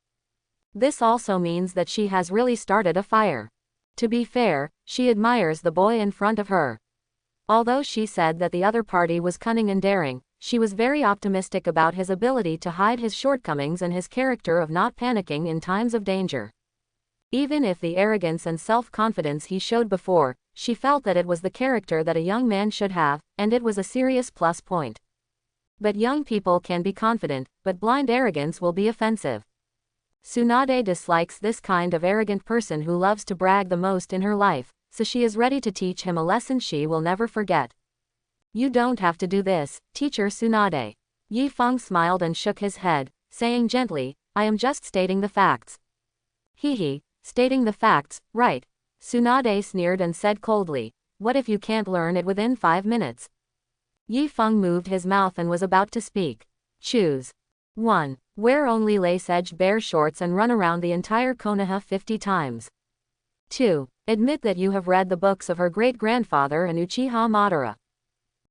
This also means that she has really started a fire. To be fair, she admires the boy in front of her. Although she said that the other party was cunning and daring, she was very optimistic about his ability to hide his shortcomings and his character of not panicking in times of danger. Even if the arrogance and self-confidence he showed before, she felt that it was the character that a young man should have, and it was a serious plus point. But young people can be confident, but blind arrogance will be offensive. Tsunade dislikes this kind of arrogant person who loves to brag the most in her life, so she is ready to teach him a lesson she will never forget. You don't have to do this, Teacher Tsunade. Ye Fang smiled and shook his head, saying gently, I am just stating the facts. Hee, stating the facts, right. Tsunade sneered and said coldly, what if you can't learn it within 5 minutes? Ye Fang moved his mouth and was about to speak. Choose. 1. Wear only lace-edged bare shorts and run around the entire konaha 50 times. 2. Admit that you have read the books of her great-grandfather and Uchiha Madara.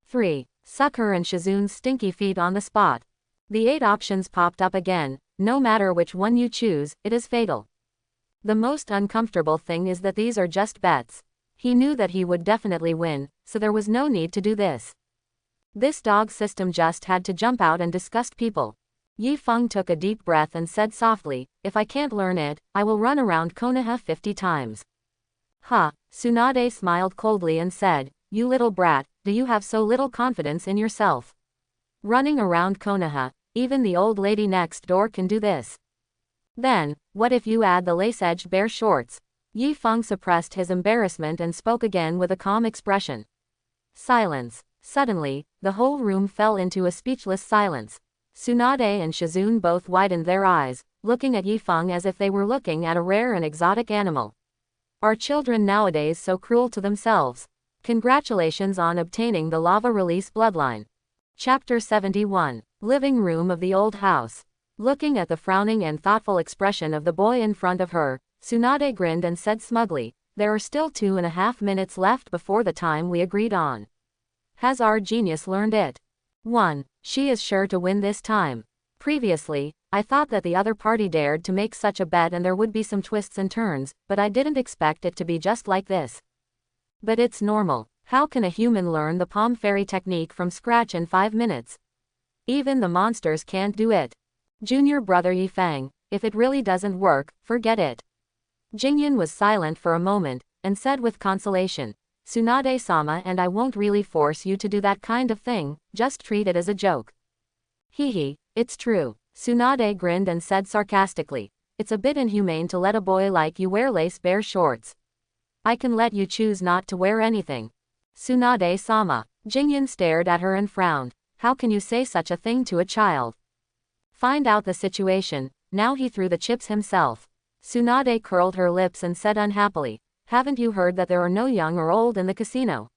3. Suck her and Shizune's stinky feet on the spot. The 8 options popped up again. No matter which one you choose, it is fatal. The most uncomfortable thing is that these are just bets. He knew that he would definitely win, so there was no need to do this. This dog system just had to jump out and disgust people. Ye Fang took a deep breath and said softly, if I can't learn it, I will run around konaha 50 times. Ha, Tsunade smiled coldly and said, you little brat, do you have so little confidence in yourself? Running around konaha, even the old lady next door can do this. Then, what if you add the lace-edged bare shorts? Ye Fang suppressed his embarrassment and spoke again with a calm expression. Silence. Suddenly, the whole room fell into a speechless silence. Tsunade and Shizune both widened their eyes, looking at Ye Fang as if they were looking at a rare and exotic animal. Are children nowadays so cruel to themselves? Congratulations on obtaining the lava release bloodline. Chapter 71. Living room of the old house. Looking at the frowning and thoughtful expression of the boy in front of her, Tsunade grinned and said smugly, there are still 2.5 minutes left before the time we agreed on. Has our genius learned it? 1. She is sure to win this time. Previously, I thought that the other party dared to make such a bet and there would be some twists and turns, but I didn't expect it to be just like this. But it's normal. How can a human learn the palm fairy technique from scratch in 5 minutes? Even the monsters can't do it. Junior brother Ye Fang, if it really doesn't work, forget it. Jingyan was silent for a moment, and said with consolation, Tsunade-sama, and I won't really force you to do that kind of thing, just treat it as a joke. Hee, it's true. Tsunade grinned and said sarcastically, it's a bit inhumane to let a boy like you wear lace-bare shorts. I can let you choose not to wear anything. Tsunade-sama. Jingyan stared at her and frowned. How can you say such a thing to a child? Find out the situation. Now he threw the chips himself. Tsunade curled her lips and said unhappily, haven't you heard that there are no young or old in the casino?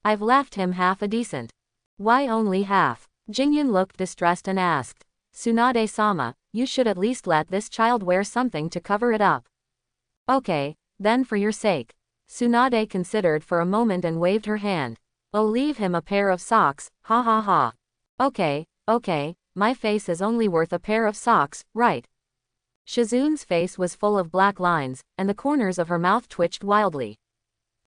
I've left him half a decent. Why only half? Jingyan looked distressed and asked. Tsunade-sama, you should at least let this child wear something to cover it up. Okay, then for your sake. Tsunade considered for a moment and waved her hand. I'll leave him a pair of socks, ha ha ha. Okay, my face is only worth a pair of socks, right? Shizune's face was full of black lines, and the corners of her mouth twitched wildly.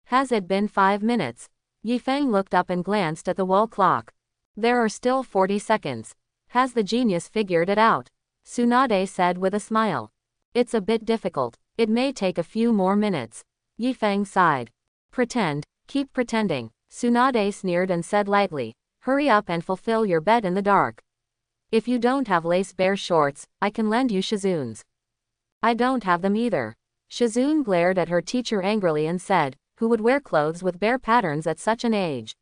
Has it been 5 minutes? Ye Fang looked up and glanced at the wall clock. There are still 40 seconds. Has the genius figured it out? Tsunade said with a smile. It's a bit difficult. It may take a few more minutes. Ye Fang sighed. Keep pretending. Tsunade sneered and said lightly, hurry up and fulfill your bet in the dark. If you don't have lace-bare shorts, I can lend you Shizune's. I don't have them either. Shizune glared at her teacher angrily and said, who would wear clothes with bare patterns at such an age?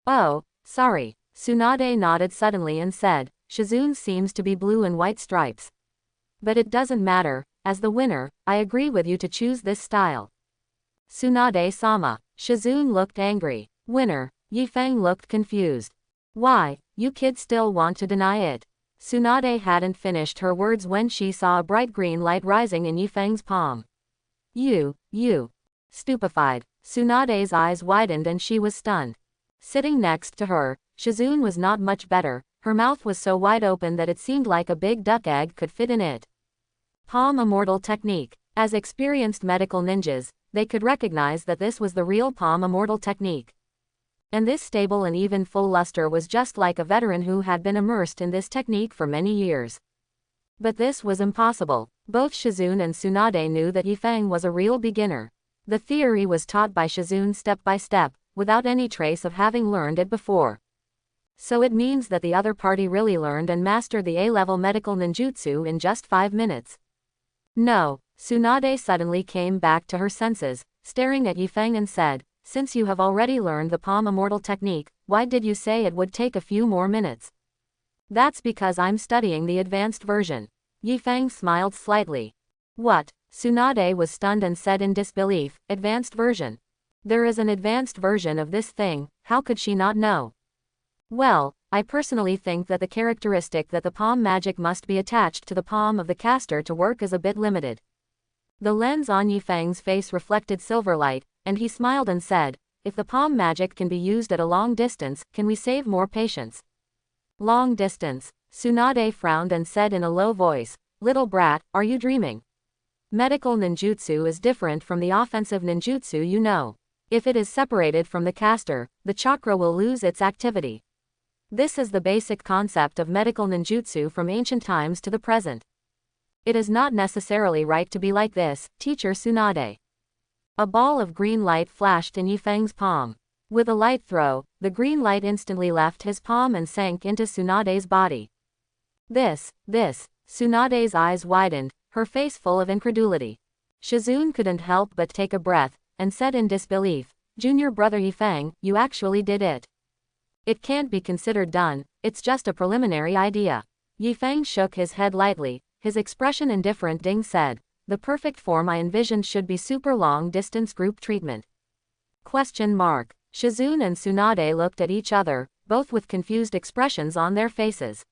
Oh, sorry. Tsunade nodded suddenly and said, Shizune seems to be blue and white stripes. But it doesn't matter, as the winner, I agree with you to choose this style. Tsunade-sama. Shizune looked angry. Winner. Ye Fang looked confused. Why, you kids still want to deny it? Tsunade hadn't finished her words when she saw a bright green light rising in Ye Fang's palm. You. Stupefied. Tsunade's eyes widened and she was stunned. Sitting next to her, Shizune was not much better. Her mouth was so wide open that it seemed like a big duck egg could fit in it. Palm immortal technique. As experienced medical ninjas, they could recognize that this was the real palm immortal technique. And this stable and even full luster was just like a veteran who had been immersed in this technique for many years. But this was impossible. Both Shizune and Tsunade knew that Ye Fang was a real beginner. The theory was taught by Shizune step by step, without any trace of having learned it before. So it means that the other party really learned and mastered the A-level medical ninjutsu in just 5 minutes. No. Tsunade suddenly came back to her senses, staring at Ye Fang and said, "Since you have already learned the palm immortal technique, why did you say it would take a few more minutes?" "That's because I'm studying the advanced version." Ye Fang smiled slightly. "What?" Tsunade was stunned and said in disbelief, "Advanced version? There is an advanced version of this thing, how could she not know?" "Well, I personally think that the characteristic that the palm magic must be attached to the palm of the caster to work is a bit limited." The lens on Ye Fang's face reflected silver light, and he smiled and said, "If the palm magic can be used at a long distance, can we save more patients?" "Long distance?" Tsunade frowned and said in a low voice, "Little brat, are you dreaming? Medical ninjutsu is different from the offensive ninjutsu, you know. If it is separated from the caster, the chakra will lose its activity. This is the basic concept of medical ninjutsu from ancient times to the present. It is not necessarily right to be like this, teacher Tsunade." A ball of green light flashed in Ye Fang's palm. With a light throw, the green light instantly left his palm and sank into Tsunade's body. This, Tsunade's eyes widened, her face full of incredulity. Shizune couldn't help but take a breath, and said in disbelief, "Junior brother Ye Fang, you actually did it." "It can't be considered done, it's just a preliminary idea." Ye Fang shook his head lightly, his expression indifferent. Ding said, "The perfect form I envisioned should be super long distance group treatment." Shizune and Tsunade looked at each other, both with confused expressions on their faces.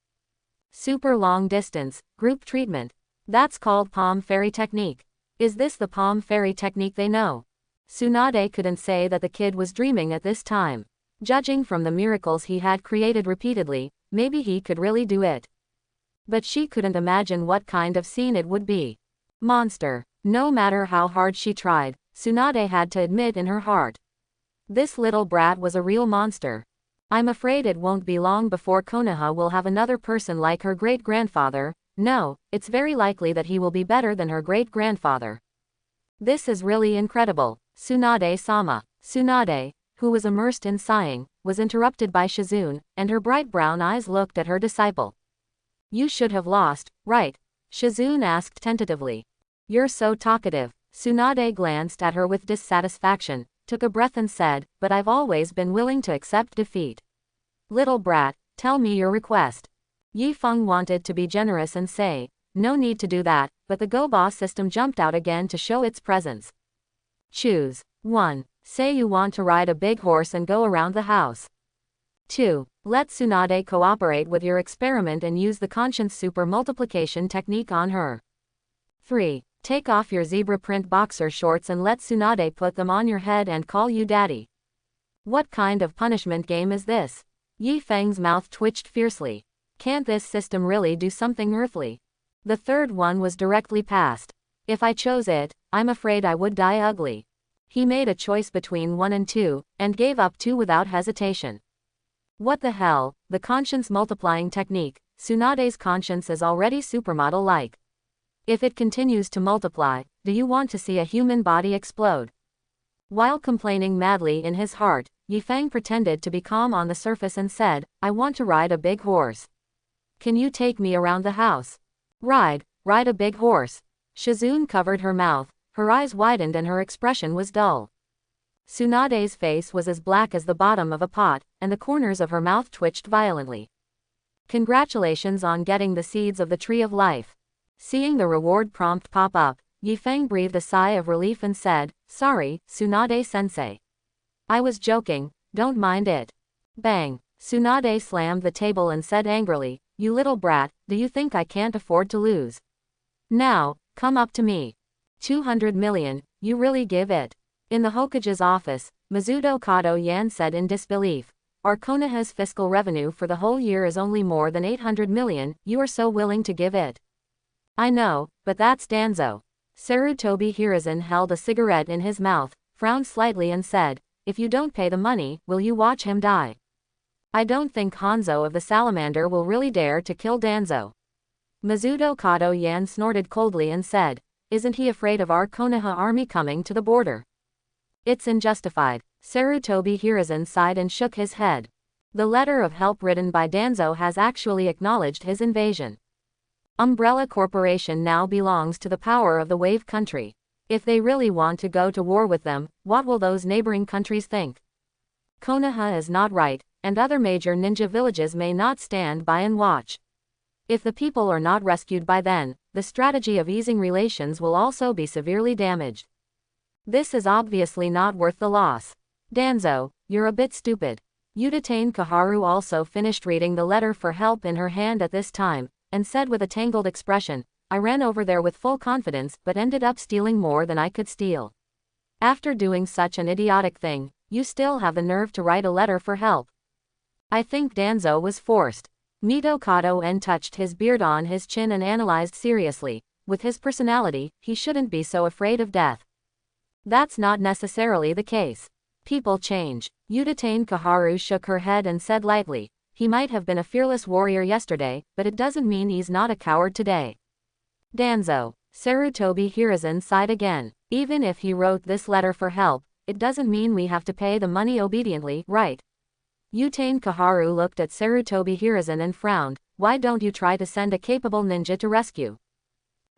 Super long distance, group treatment. That's called palm fairy technique. Is this the palm fairy technique they know? Tsunade couldn't say that the kid was dreaming at this time. Judging from the miracles he had created repeatedly, maybe he could really do it. But she couldn't imagine what kind of scene it would be. Monster. No matter how hard she tried, Tsunade had to admit in her heart. This little brat was a real monster. I'm afraid it won't be long before Konaha will have another person like her great-grandfather. No, it's very likely that he will be better than her great-grandfather. This is really incredible. Tsunade-sama. Tsunade, who was immersed in sighing, was interrupted by Shizune, and her bright brown eyes looked at her disciple. "You should have lost, right?" Shizune asked tentatively. "You're so talkative." Tsunade glanced at her with dissatisfaction, took a breath and said, "But I've always been willing to accept defeat." "Little brat, tell me your request." Ye Fang wanted to be generous and say, "No need to do that," but the Go-Boss system jumped out again to show its presence. Choose. 1. Say you want to ride a big horse and go around the house. 2. Let Tsunade cooperate with your experiment and use the conscience super multiplication technique on her. 3. Take off your zebra print boxer shorts and let Tsunade put them on your head and call you daddy. What kind of punishment game is this? Ye Fang's mouth twitched fiercely. Can't this system really do something earthly? The third one was directly passed. If I chose it, I'm afraid I would die ugly. He made a choice between 1 and 2, and gave up 2 without hesitation. What the hell, the conscience multiplying technique. Tsunade's conscience is already supermodel-like. If it continues to multiply, do you want to see a human body explode? While complaining madly in his heart, Ye Fang pretended to be calm on the surface and said, "I want to ride a big horse. Can you take me around the house?" Ride a big horse. Shizune covered her mouth, her eyes widened and her expression was dull. Tsunade's face was as black as the bottom of a pot, and the corners of her mouth twitched violently. Congratulations on getting the seeds of the tree of life. Seeing the reward prompt pop up, Ye Fang breathed a sigh of relief and said, "Sorry, Tsunade-sensei. I was joking, don't mind it." Bang! Tsunade slammed the table and said angrily, "You little brat, do you think I can't afford to lose? Now, come up to me. 200 million, you really give it?" In the Hokage's office, Mizuto Kato Yan said in disbelief, "Our Konaha's fiscal revenue for the whole year is only more than 800 million, you are so willing to give it?" "I know, but that's Danzo." Sarutobi Hiruzen held a cigarette in his mouth, frowned slightly and said, "If you don't pay the money, will you watch him die?" "I don't think Hanzo of the Salamander will really dare to kill Danzo." Mizuto Kato Yan snorted coldly and said, "Isn't he afraid of our Konoha army coming to the border?" "It's unjustified." Sarutobi Hiruzen sighed and shook his head. "The letter of help written by Danzo has actually acknowledged his invasion. Umbrella Corporation now belongs to the power of the Wave Country. If they really want to go to war with them, what will those neighboring countries think? Konoha is not right, and other major ninja villages may not stand by and watch. If the people are not rescued by then, the strategy of easing relations will also be severely damaged. This is obviously not worth the loss. Danzo, you're a bit stupid. Udatane Kaharu also finished reading the letter for help in her hand at this time, and said with a tangled expression, I ran over there with full confidence but ended up stealing more than I could steal. After doing such an idiotic thing, you still have the nerve to write a letter for help. I think Danzo was forced. Mito En touched his beard on his chin and analyzed seriously, with his personality, he shouldn't be so afraid of death. That's not necessarily the case. People change. Udatane Kaharu shook her head and said lightly, he might have been a fearless warrior yesterday, but it doesn't mean he's not a coward today. Danzo. Sarutobi Hiruzen sighed again. Even if he wrote this letter for help, it doesn't mean we have to pay the money obediently, right? Udatane Kaharu looked at Sarutobi Hiruzen and frowned, why don't you try to send a capable ninja to rescue?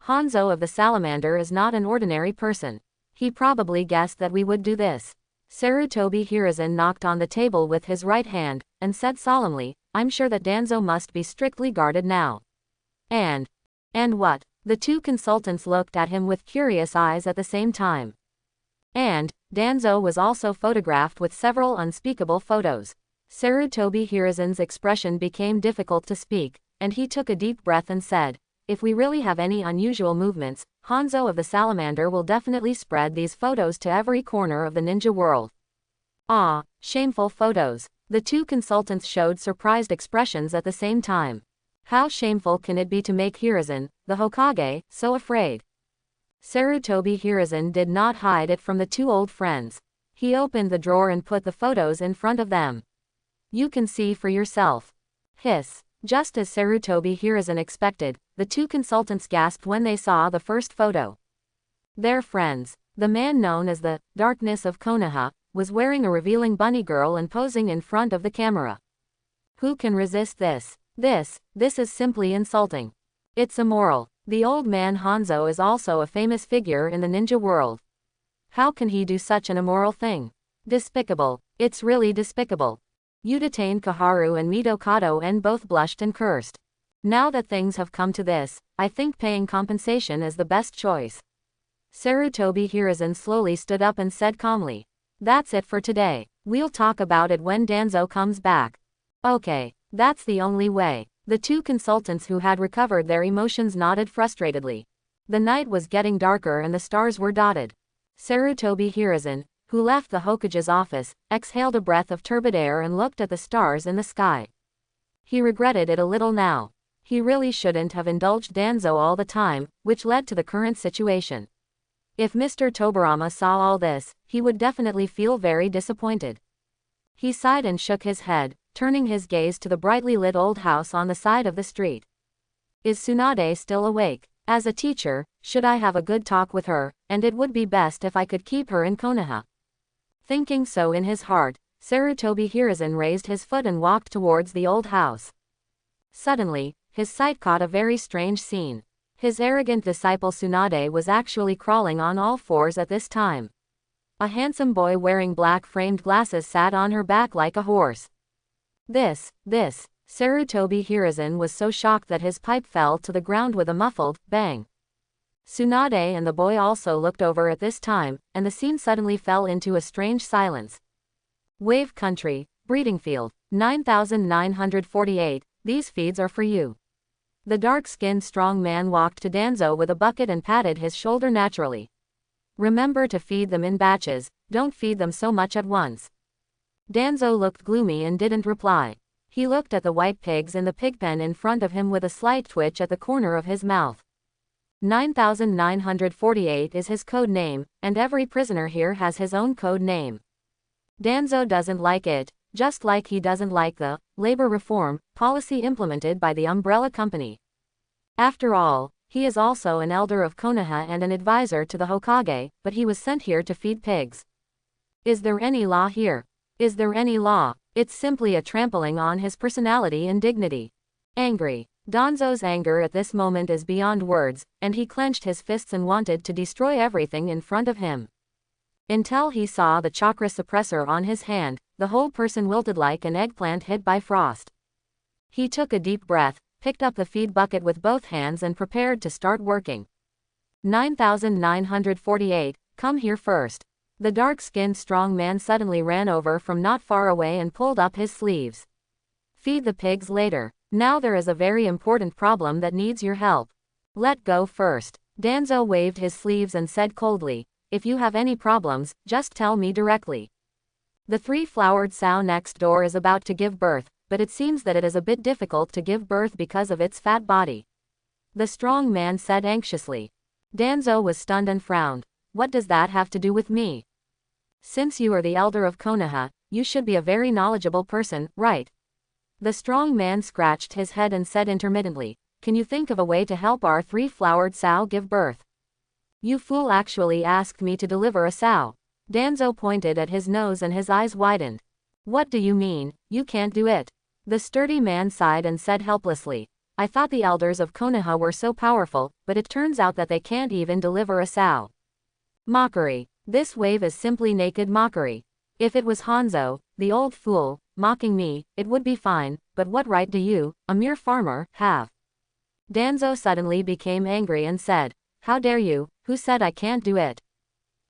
Hanzo of the Salamander is not an ordinary person. He probably guessed that we would do this. Sarutobi Hiruzen knocked on the table with his right hand, and said solemnly, I'm sure that Danzo must be strictly guarded now. And what? The two consultants looked at him with curious eyes at the same time. And Danzo was also photographed with several unspeakable photos. Sarutobi Hiruzen's expression became difficult to speak, and he took a deep breath and said, if we really have any unusual movements, Hanzo of the Salamander will definitely spread these photos to every corner of the ninja world. Ah, shameful photos. The two consultants showed surprised expressions at the same time. How shameful can it be to make Hiruzen, the Hokage, so afraid? Sarutobi Hiruzen did not hide it from the two old friends. He opened the drawer and put the photos in front of them. You can see for yourself. Hiss. Just as Sarutobi Hiruzen expected, the two consultants gasped when they saw the first photo. Their friends. The man known as the Darkness of Konaha was wearing a revealing bunny girl and posing in front of the camera. Who can resist this? This is simply insulting. It's immoral. The old man Hanzo is also a famous figure in the ninja world. How can he do such an immoral thing? Despicable. It's really despicable. Udatane Kaharu and Mito En both blushed and cursed. Now that things have come to this, I think paying compensation is the best choice. Sarutobi Hiruzen slowly stood up and said calmly, that's it for today. We'll talk about it when Danzo comes back. Okay, that's the only way. The two consultants who had recovered their emotions nodded frustratedly. The night was getting darker and the stars were dotted. Sarutobi Hiruzen, who left the Hokage's office, exhaled a breath of turbid air and looked at the stars in the sky. He regretted it a little now. He really shouldn't have indulged Danzo all the time, which led to the current situation. If Mr. Tobarama saw all this, he would definitely feel very disappointed. He sighed and shook his head, turning his gaze to the brightly lit old house on the side of the street. Is Tsunade still awake? As a teacher, should I have a good talk with her, and it would be best if I could keep her in Konoha. Thinking so in his heart, Sarutobi Hiruzen raised his foot and walked towards the old house. Suddenly, his sight caught a very strange scene. His arrogant disciple Tsunade was actually crawling on all fours at this time. A handsome boy wearing black framed glasses sat on her back like a horse. This, Sarutobi Hiruzen was so shocked that his pipe fell to the ground with a muffled bang. Tsunade and the boy also looked over at this time, and the scene suddenly fell into a strange silence. Wave Country, Breeding Field, 9948, these feeds are for you. The dark-skinned strong man walked to Danzo with a bucket and patted his shoulder naturally. Remember to feed them in batches, don't feed them so much at once. Danzo looked gloomy and didn't reply. He looked at the white pigs in the pigpen in front of him with a slight twitch at the corner of his mouth. 9948 is his code name, and every prisoner here has his own code name. Danzo doesn't like it, just like he doesn't like the labor reform policy implemented by the umbrella company. After all, he is also an elder of Konoha and an advisor to the Hokage, but he was sent here to feed pigs. Is there any law here? Is there any law? It's simply a trampling on his personality and dignity. Angry, Danzo's anger at this moment is beyond words, and he clenched his fists and wanted to destroy everything in front of him. Until he saw the chakra suppressor on his hand, the whole person wilted like an eggplant hit by frost. He took a deep breath, picked up the feed bucket with both hands and prepared to start working. 9948, come here first. The dark-skinned strong man suddenly ran over from not far away and pulled up his sleeves. Feed the pigs later. Now there is a very important problem that needs your help. Let go first. Danzo waved his sleeves and said coldly, if you have any problems, just tell me directly. The three-flowered sow next door is about to give birth, but it seems that it is a bit difficult to give birth because of its fat body. The strong man said anxiously. Danzo was stunned and frowned. What does that have to do with me? Since you are the elder of Konaha, you should be a very knowledgeable person, right? The strong man scratched his head and said intermittently, can you think of a way to help our three-flowered sow give birth? You fool actually asked me to deliver a sow. Danzo pointed at his nose and his eyes widened. What do you mean, you can't do it? The sturdy man sighed and said helplessly, I thought the elders of Konaha were so powerful, but it turns out that they can't even deliver a sow. Mockery. This wave is simply naked mockery. If it was Hanzo, the old fool, mocking me, it would be fine, but what right do you, a mere farmer, have? Danzo suddenly became angry and said, how dare you, who said I can't do it?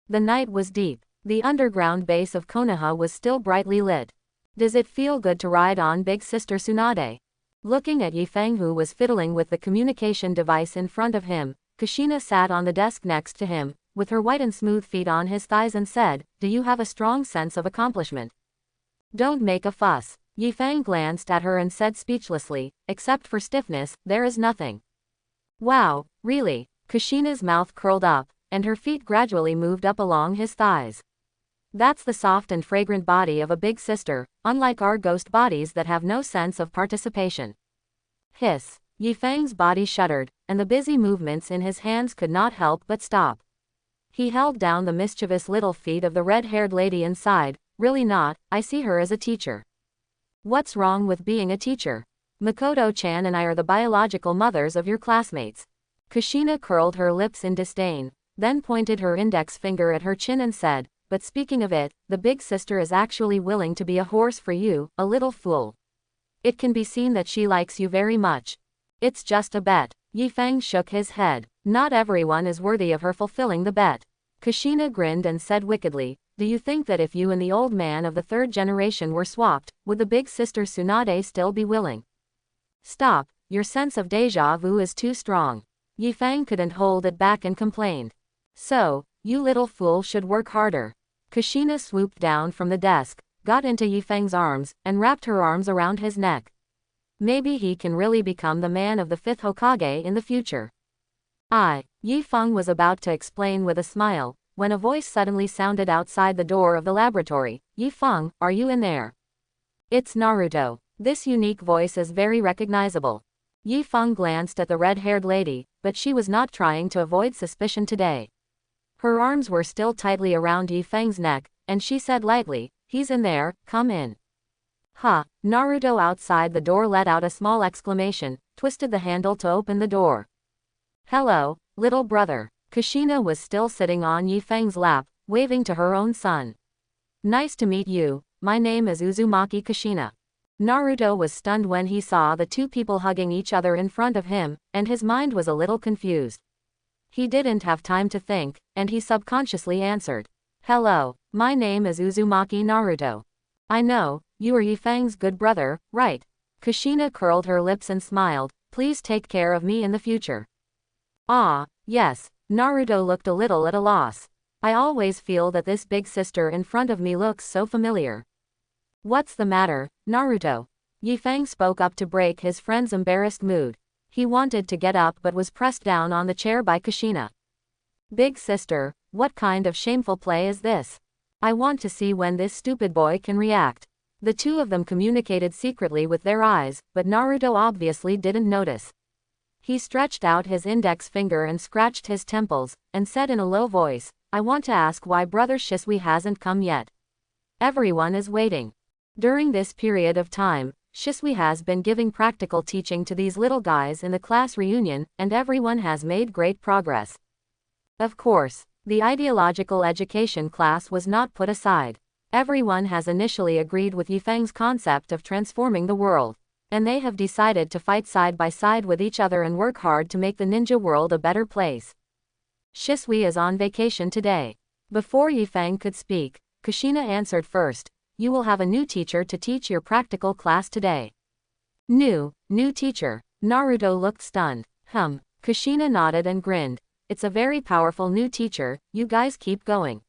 The night was deep. The underground base of Konaha was still brightly lit. Does it feel good to ride on Big Sister Tsunade? Looking at Ye Fang, who was fiddling with the communication device in front of him, Kushina sat on the desk next to him, with her white and smooth feet on his thighs and said, do you have a strong sense of accomplishment? Don't make a fuss. Ye Fang glanced at her and said speechlessly, except for stiffness, there is nothing. Wow, really? Kushina's mouth curled up, and her feet gradually moved up along his thighs. That's the soft and fragrant body of a big sister, unlike our ghost bodies that have no sense of participation. Hiss. Ye Fang's body shuddered, and the busy movements in his hands could not help but stop. He held down the mischievous little feet of the red-haired lady and sighed, really not, I see her as a teacher. What's wrong with being a teacher? Makoto-chan and I are the biological mothers of your classmates. Kushina curled her lips in disdain, then pointed her index finger at her chin and said, but speaking of it, the big sister is actually willing to be a horse for you, a little fool. It can be seen that she likes you very much. It's just a bet. Ye Fang shook his head. Not everyone is worthy of her fulfilling the bet. Kushina grinned and said wickedly, do you think that if you and the old man of the third generation were swapped, would the big sister Tsunade still be willing? Stop, your sense of déjà vu is too strong. Ye Fang couldn't hold it back and complained. So, you little fool should work harder. Kushina swooped down from the desk, got into Ye Fang's arms, and wrapped her arms around his neck. Maybe he can really become the man of the fifth Hokage in the future. Ye Fang was about to explain with a smile, when a voice suddenly sounded outside the door of the laboratory. Ye Fang, are you in there? It's Naruto. This unique voice is very recognizable. Ye Fang glanced at the red-haired lady, but she was not trying to avoid suspicion today. Her arms were still tightly around Ye Fang's neck, and she said lightly, he's in there, come in. Ha! Naruto outside the door let out a small exclamation, twisted the handle to open the door. Hello, little brother. Kushina was still sitting on Ye Fang's lap, waving to her own son. Nice to meet you, my name is Uzumaki Kushina. Naruto was stunned when he saw the two people hugging each other in front of him, and his mind was a little confused. He didn't have time to think, and he subconsciously answered. Hello, my name is Uzumaki Naruto. I know, you are Ye Fang's good brother, right? Kushina curled her lips and smiled, please take care of me in the future. Ah, yes. Naruto looked a little at a loss. I always feel that this big sister in front of me looks so familiar. What's the matter, Naruto? Ye Fang spoke up to break his friend's embarrassed mood. He wanted to get up but was pressed down on the chair by Kushina. Big sister, what kind of shameful play is this? I want to see when this stupid boy can react. The two of them communicated secretly with their eyes, but Naruto obviously didn't notice. He stretched out his index finger and scratched his temples, and said in a low voice, I want to ask why brother Shisui hasn't come yet. Everyone is waiting. During this period of time, Shisui has been giving practical teaching to these little guys in the class reunion, and everyone has made great progress. Of course, the ideological education class was not put aside. Everyone has initially agreed with Ye Fang's concept of transforming the world, and they have decided to fight side by side with each other and work hard to make the ninja world a better place. Shisui is on vacation today. Before Ye Fang could speak, Kushina answered first. You will have a new teacher to teach your practical class today. New teacher. Naruto looked stunned. Kushina nodded and grinned. It's a very powerful new teacher, you guys keep going.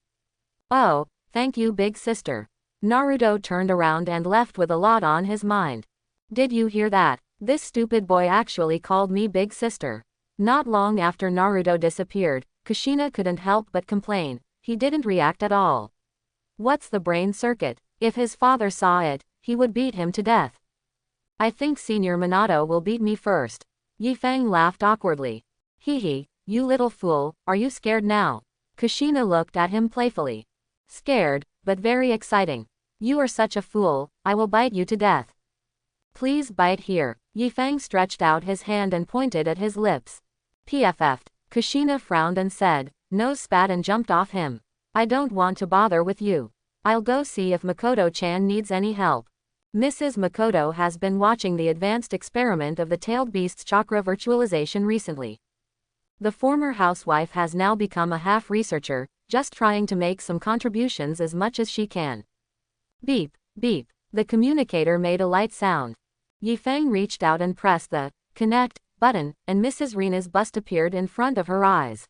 Oh, thank you big sister. Naruto turned around and left with a lot on his mind. Did you hear that? This stupid boy actually called me big sister. Not long after Naruto disappeared, Kushina couldn't help but complain. He didn't react at all. What's the brain circuit? If his father saw it, he would beat him to death. I think Senior Minato will beat me first. Ye Fang laughed awkwardly. Hee, you little fool, are you scared now? Kushina looked at him playfully. Scared, but very exciting. You are such a fool, I will bite you to death. Please bite here. Ye Fang stretched out his hand and pointed at his lips. PFF'd. Kushina frowned and said, nose spat and jumped off him. I don't want to bother with you. I'll go see if Makoto-chan needs any help. Mrs. Makoto has been watching the advanced experiment of the tailed beast's chakra virtualization recently. The former housewife has now become a half-researcher, just trying to make some contributions as much as she can. Beep, beep. The communicator made a light sound. Ye Fang reached out and pressed the connect button, and Mrs. Rina's bust appeared in front of her eyes.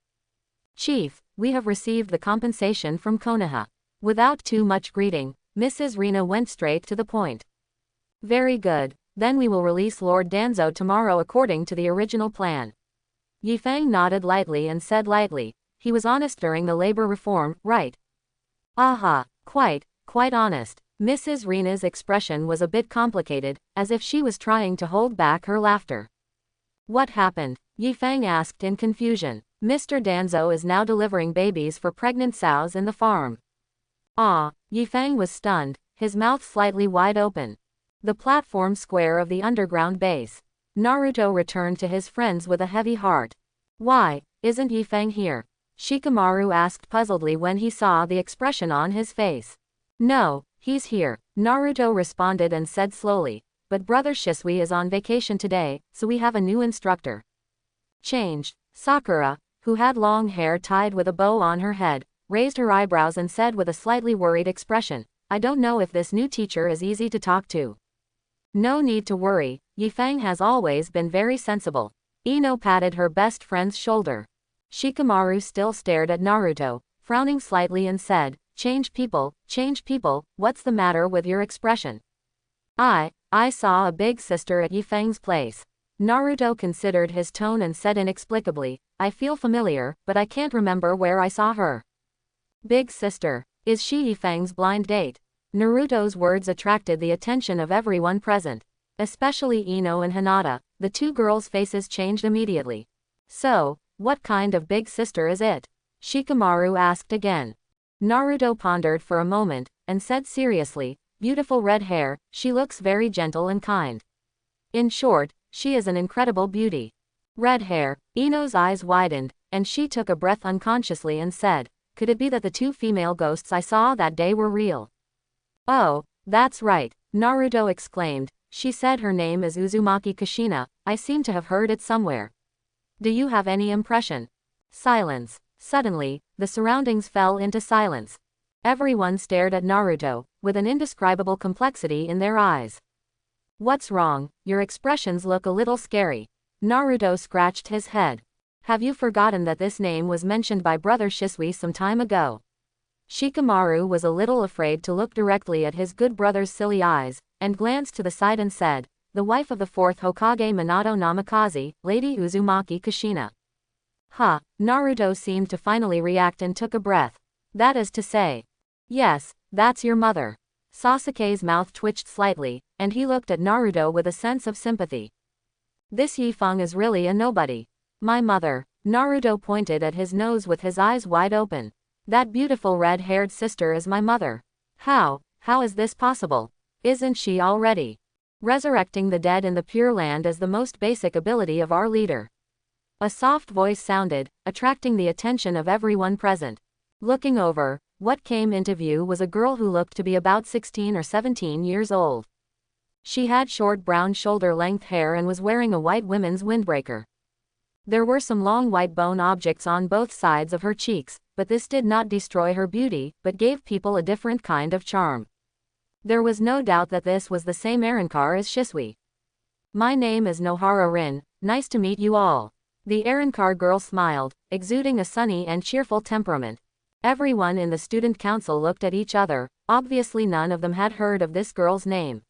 Chief, we have received the compensation from Konaha. Without too much greeting, Mrs. Rina went straight to the point. Very good, then we will release Lord Danzo tomorrow according to the original plan. Ye Fang nodded lightly and said lightly, he was honest during the labor reform, right? Aha, quite honest. Mrs. Rina's expression was a bit complicated, as if she was trying to hold back her laughter. What happened? Ye Fang asked in confusion. Mr. Danzo is now delivering babies for pregnant sows in the farm. Ah, Ye Fang was stunned, his mouth slightly wide open. The platform square of the underground base. Naruto returned to his friends with a heavy heart. Why, isn't Ye Fang here? Shikamaru asked puzzledly when he saw the expression on his face. No, he's here, Naruto responded and said slowly, but brother Shisui is on vacation today, so we have a new instructor. Changed. Sakura, who had long hair tied with a bow on her head, raised her eyebrows and said with a slightly worried expression, I don't know if this new teacher is easy to talk to. No need to worry, Ye Fang has always been very sensible. Ino patted her best friend's shoulder. Shikamaru still stared at Naruto, frowning slightly and said, change people, what's the matter with your expression? I saw a big sister at Ye Fang's place. Naruto considered his tone and said inexplicably, I feel familiar, but I can't remember where I saw her. Big sister, is she Ye Fang's blind date? Naruto's words attracted the attention of everyone present. Especially Ino and Hinata, the two girls' faces changed immediately. So, what kind of big sister is it? Shikamaru asked again. Naruto pondered for a moment, and said seriously, beautiful red hair, she looks very gentle and kind. In short, she is an incredible beauty. Red hair, Ino's eyes widened, and she took a breath unconsciously and said, could it be that the two female ghosts I saw that day were real? Oh, that's right, Naruto exclaimed, she said her name is Uzumaki Kushina, I seem to have heard it somewhere. Do you have any impression? Silence. Suddenly, the surroundings fell into silence. Everyone stared at Naruto, with an indescribable complexity in their eyes. What's wrong? Your expressions look a little scary. Naruto scratched his head. Have you forgotten that this name was mentioned by brother Shisui some time ago? Shikamaru was a little afraid to look directly at his good brother's silly eyes, and glanced to the side and said, the wife of the fourth Hokage Minato Namikaze, Lady Uzumaki Kushina. Naruto seemed to finally react and took a breath. That is to say. Yes, that's your mother. Sasuke's mouth twitched slightly, and he looked at Naruto with a sense of sympathy. This Ye Fang is really a nobody. My mother. Naruto pointed at his nose with his eyes wide open. That beautiful red-haired sister is my mother. How is this possible? Isn't she already? Resurrecting the dead in the Pure Land is the most basic ability of our leader. A soft voice sounded, attracting the attention of everyone present. Looking over, what came into view was a girl who looked to be about 16 or 17 years old. She had short brown shoulder-length hair and was wearing a white women's windbreaker. There were some long white bone objects on both sides of her cheeks, but this did not destroy her beauty, but gave people a different kind of charm. There was no doubt that this was the same Arrancar as Shisui. My name is Nohara Rin, nice to meet you all. The Arrancar girl smiled, exuding a sunny and cheerful temperament. Everyone in the student council looked at each other, obviously none of them had heard of this girl's name.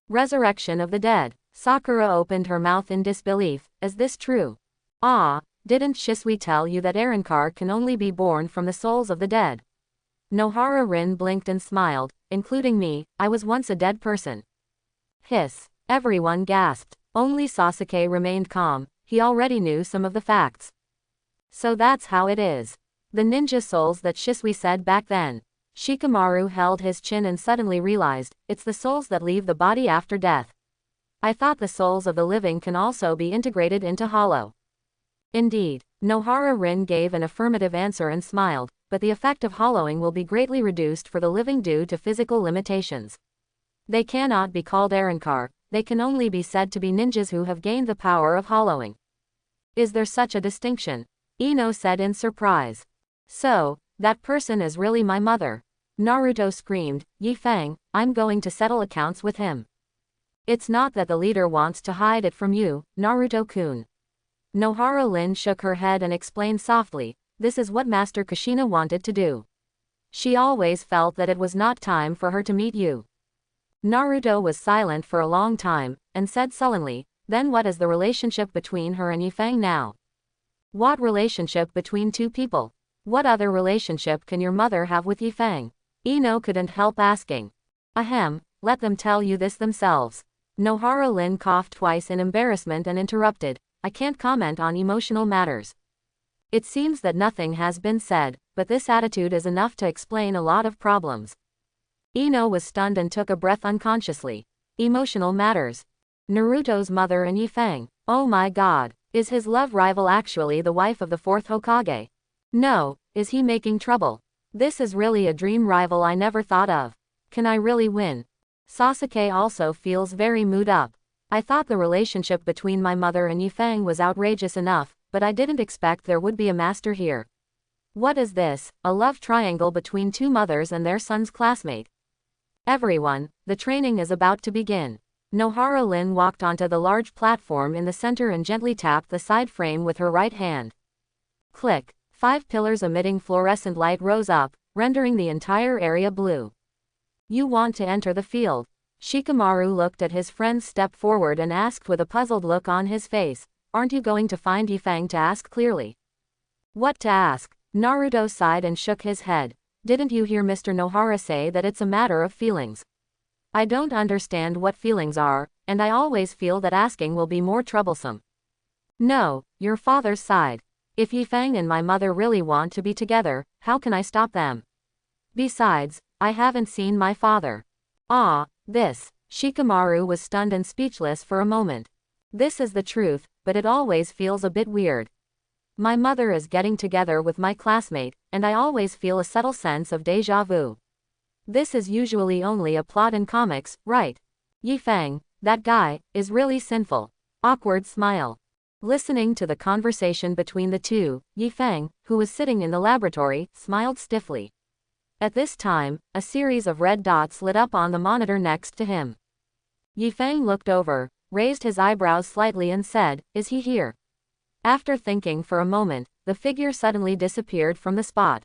Resurrection of the dead. Sakura opened her mouth in disbelief, is this true? Ah, didn't Shisui tell you that Arrancar can only be born from the souls of the dead? Nohara Rin blinked and smiled, including me, I was once a dead person. Hiss. Everyone gasped. Only Sasuke remained calm, he already knew some of the facts. So that's how it is. The ninja souls that Shisui said back then. Shikamaru held his chin and suddenly realized, it's the souls that leave the body after death. I thought the souls of the living can also be integrated into Hollow. Indeed, Nohara Rin gave an affirmative answer and smiled, but the effect of hollowing will be greatly reduced for the living due to physical limitations. They cannot be called Arrancar, they can only be said to be ninjas who have gained the power of hollowing. Is there such a distinction? Ino said in surprise. So, that person is really my mother. Naruto screamed, Ye Fang, I'm going to settle accounts with him. It's not that the leader wants to hide it from you, Naruto-kun. Nohara Rin shook her head and explained softly, this is what Master Kushina wanted to do. She always felt that it was not time for her to meet you. Naruto was silent for a long time, and said sullenly, then what is the relationship between her and Ye Fang now? What relationship between two people? What other relationship can your mother have with Ye Fang? Ino couldn't help asking. Ahem, let them tell you this themselves. Nohara Rin coughed twice in embarrassment and interrupted, I can't comment on emotional matters. It seems that nothing has been said, but this attitude is enough to explain a lot of problems. Ino was stunned and took a breath unconsciously. Emotional matters. Naruto's mother and Ye Fang. Oh my god, is his love rival actually the wife of the fourth Hokage? No, is he making trouble? This is really a dream rival I never thought of. Can I really win? Sasuke also feels very mood up. I thought the relationship between my mother and Ye Fang was outrageous enough, but I didn't expect there would be a master here. What is this, a love triangle between two mothers and their son's classmate? Everyone, the training is about to begin. Nohara Rin walked onto the large platform in the center and gently tapped the side frame with her right hand. Click. 5 pillars emitting fluorescent light rose up, rendering the entire area blue. You want to enter the field? Shikamaru looked at his friend step forward and asked with a puzzled look on his face, aren't you going to find Ye Fang to ask clearly? What to ask? Naruto sighed and shook his head. Didn't you hear Mr. Nohara say that it's a matter of feelings? I don't understand what feelings are, and I always feel that asking will be more troublesome. No, your father's side. If Ye Fang and my mother really want to be together, how can I stop them? Besides, I haven't seen my father. Ah, this. Shikamaru was stunned and speechless for a moment. This is the truth, but it always feels a bit weird. My mother is getting together with my classmate, and I always feel a subtle sense of déjà vu. This is usually only a plot in comics, right? Ye Fang, that guy, is really sinful. Awkward smile. Listening to the conversation between the two, Ye Fang, who was sitting in the laboratory, smiled stiffly. At this time, a series of red dots lit up on the monitor next to him. Ye Fang looked over, raised his eyebrows slightly and said, is he here? After thinking for a moment, the figure suddenly disappeared from the spot.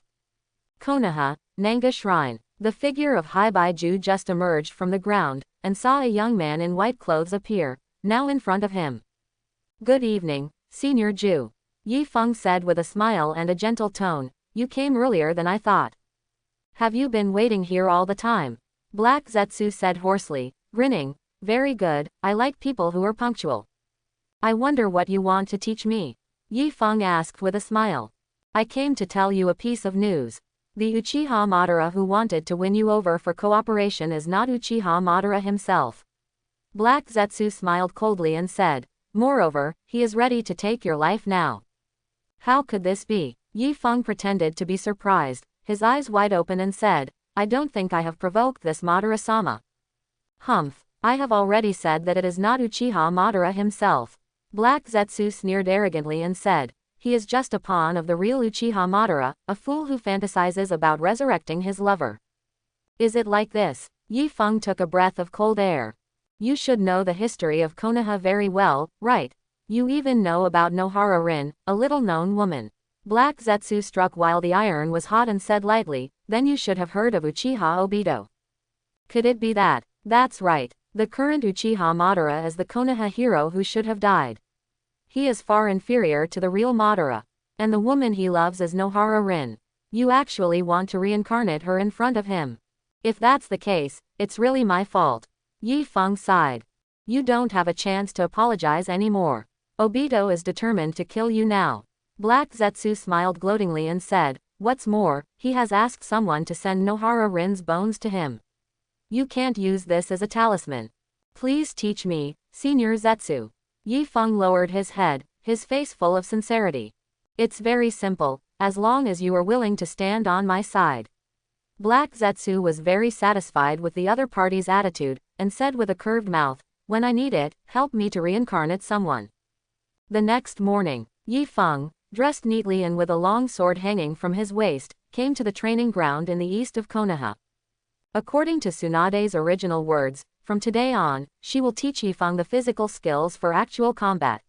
Konaha, Nanga Shrine. The figure of Haibaiju just emerged from the ground, and saw a young man in white clothes appear, now in front of him. Good evening, Senior Ju. Ye Fang said with a smile and a gentle tone, you came earlier than I thought. Have you been waiting here all the time? Black Zetsu said hoarsely, grinning, very good, I like people who are punctual. I wonder what you want to teach me? Ye Fang asked with a smile. I came to tell you a piece of news. The Uchiha Madara who wanted to win you over for cooperation is not Uchiha Madara himself. Black Zetsu smiled coldly and said, moreover, he is ready to take your life now. How could this be? Ye Fang pretended to be surprised, his eyes wide open and said, I don't think I have provoked this Madara-sama. Humph, I have already said that it is not Uchiha Madara himself. Black Zetsu sneered arrogantly and said, he is just a pawn of the real Uchiha Madara, a fool who fantasizes about resurrecting his lover. Is it like this? Ye Fang took a breath of cold air. You should know the history of Konoha very well, right? You even know about Nohara Rin, a little-known woman. Black Zetsu struck while the iron was hot and said lightly, then you should have heard of Uchiha Obito. Could it be that? That's right. The current Uchiha Madara is the Konoha hero who should have died. He is far inferior to the real Madara. And the woman he loves is Nohara Rin. You actually want to reincarnate her in front of him. If that's the case, it's really my fault. Ye Fang sighed. You don't have a chance to apologize anymore. Obito is determined to kill you now. Black Zetsu smiled gloatingly and said, what's more, he has asked someone to send Nohara Rin's bones to him. You can't use this as a talisman. Please teach me, Senior Zetsu. Ye Fang lowered his head, his face full of sincerity. It's very simple, as long as you are willing to stand on my side. Black Zetsu was very satisfied with the other party's attitude, and said with a curved mouth, when I need it, help me to reincarnate someone. The next morning, Ye Fang, dressed neatly and with a long sword hanging from his waist, came to the training ground in the east of Konoha. According to Tsunade's original words, from today on, she will teach Ye Fang the physical skills for actual combat.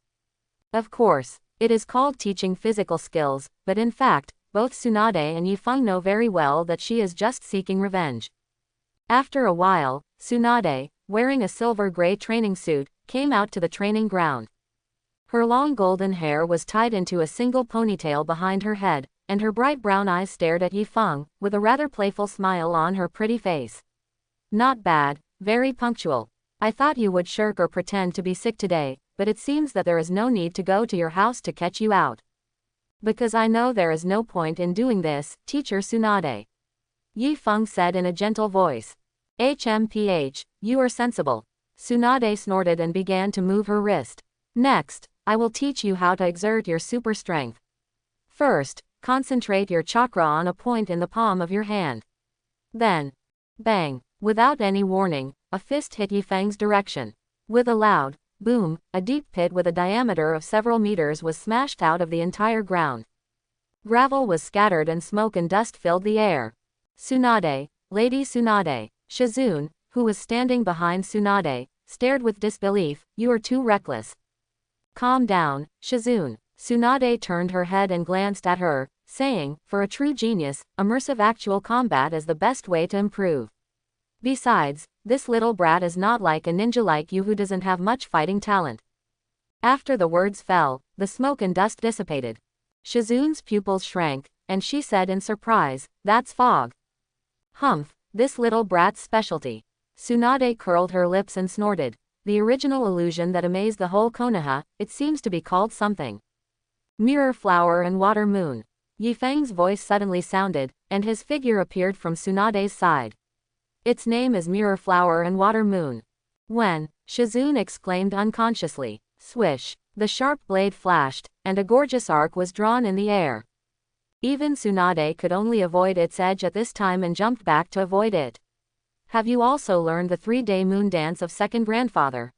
Of course, it is called teaching physical skills, but in fact, both Tsunade and Ye Fang know very well that she is just seeking revenge. After a while, Tsunade, wearing a silver-gray training suit, came out to the training ground. Her long golden hair was tied into a single ponytail behind her head, and her bright brown eyes stared at Ye Fang, with a rather playful smile on her pretty face. Not bad, very punctual. I thought you would shirk or pretend to be sick today, but it seems that there is no need to go to your house to catch you out. Because I know there is no point in doing this, Teacher Tsunade. Ye Fang said in a gentle voice. HMPH, you are sensible. Tsunade snorted and began to move her wrist. Next, I will teach you how to exert your super strength. First, concentrate your chakra on a point in the palm of your hand. Then, bang, without any warning, a fist hit Ye Fang's direction. With a loud boom, a deep pit with a diameter of several meters was smashed out of the entire ground. Gravel was scattered and smoke and dust filled the air. Tsunade, Lady Tsunade, Shizune, who was standing behind Tsunade, stared with disbelief. You are too reckless. Calm down, Shizune. Tsunade turned her head and glanced at her, saying, for a true genius, immersive actual combat is the best way to improve. Besides, this little brat is not like a ninja like you who doesn't have much fighting talent. After the words fell, the smoke and dust dissipated. Shizune's pupils shrank, and she said in surprise, that's fog. Humph, this little brat's specialty. Tsunade curled her lips and snorted. The original illusion that amazed the whole Konoha, it seems to be called something. Mirror flower and water moon. Ye Fang's voice suddenly sounded, and his figure appeared from Tsunade's side. Its name is Mirror Flower and Water Moon. When, Shizune exclaimed unconsciously. Swish, the sharp blade flashed, and a gorgeous arc was drawn in the air. Even Tsunade could only avoid its edge at this time and jumped back to avoid it. Have you also learned the 3-day moon dance of second grandfather?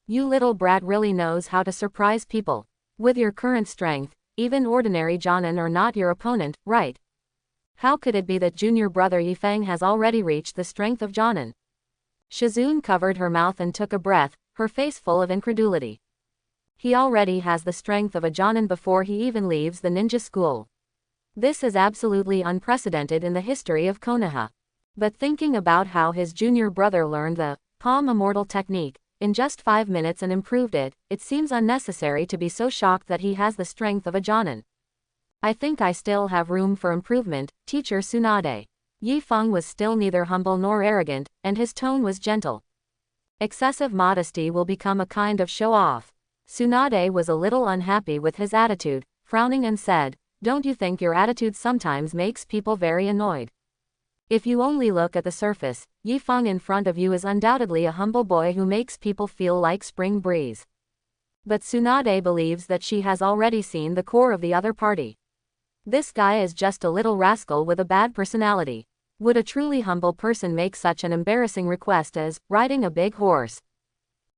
You little brat really knows how to surprise people. With your current strength, even ordinary Jonin are not your opponent, right? How could it be that junior brother Ye Fang has already reached the strength of Jonin? Shizune covered her mouth and took a breath, her face full of incredulity. He already has the strength of a Jonin before he even leaves the ninja school. This is absolutely unprecedented in the history of Konoha. But thinking about how his junior brother learned the palm immortal technique in just 5 minutes and improved it, it seems unnecessary to be so shocked that he has the strength of a Jonin. I think I still have room for improvement, Teacher Tsunade. Ye Fang was still neither humble nor arrogant, and his tone was gentle. Excessive modesty will become a kind of show-off. Tsunade was a little unhappy with his attitude, frowning and said, don't you think your attitude sometimes makes people very annoyed? If you only look at the surface, Ye Fang in front of you is undoubtedly a humble boy who makes people feel like spring breeze. But Tsunade believes that she has already seen the core of the other party. This guy is just a little rascal with a bad personality. Would a truly humble person make such an embarrassing request as riding a big horse?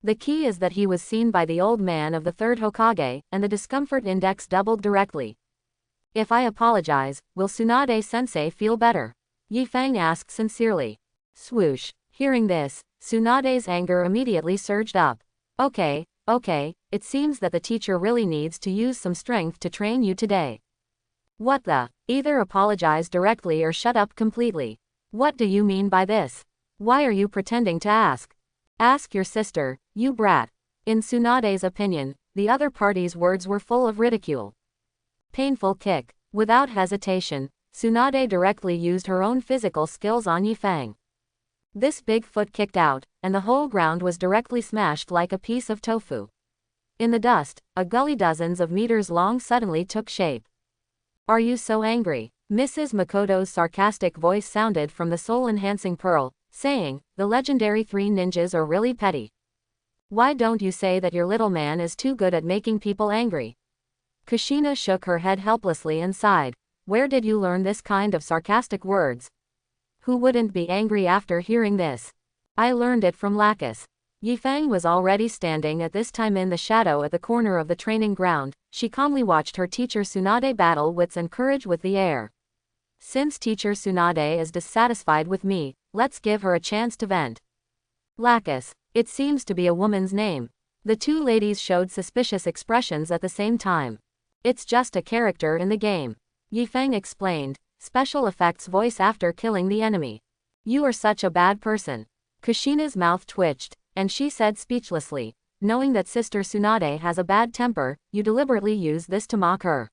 The key is that he was seen by the old man of the third Hokage, and the discomfort index doubled directly. If I apologize, will Tsunade-sensei feel better? Ye Fang asked sincerely. Swoosh. Hearing this, Tsunade's anger immediately surged up. Okay, it seems that the teacher really needs to use some strength to train you today. What the? Either apologize directly or shut up completely. What do you mean by this? Why are you pretending to ask? Ask your sister, you brat. In Tsunade's opinion, the other party's words were full of ridicule. Painful kick. Without hesitation, Tsunade directly used her own physical skills on Ye Fang. This big foot kicked out, and the whole ground was directly smashed like a piece of tofu. In the dust, a gully dozens of meters long suddenly took shape. Are you so angry? Mrs. Makoto's sarcastic voice sounded from the soul-enhancing pearl, saying, the legendary three ninjas are really petty. Why don't you say that your little man is too good at making people angry? Kushina shook her head helplessly and sighed. Where did you learn this kind of sarcastic words? Who wouldn't be angry after hearing this? I learned it from Lacus. Ye Fang was already standing at this time in the shadow at the corner of the training ground. She calmly watched her teacher Tsunade battle wits and courage with the air. Since teacher Tsunade is dissatisfied with me, let's give her a chance to vent. Lacus. It seems to be a woman's name. The two ladies showed suspicious expressions at the same time. It's just a character in the game. Ye Fang explained, special effects voice after killing the enemy. You are such a bad person. Kushina's mouth twitched, and she said speechlessly, knowing that Sister Tsunade has a bad temper, you deliberately use this to mock her.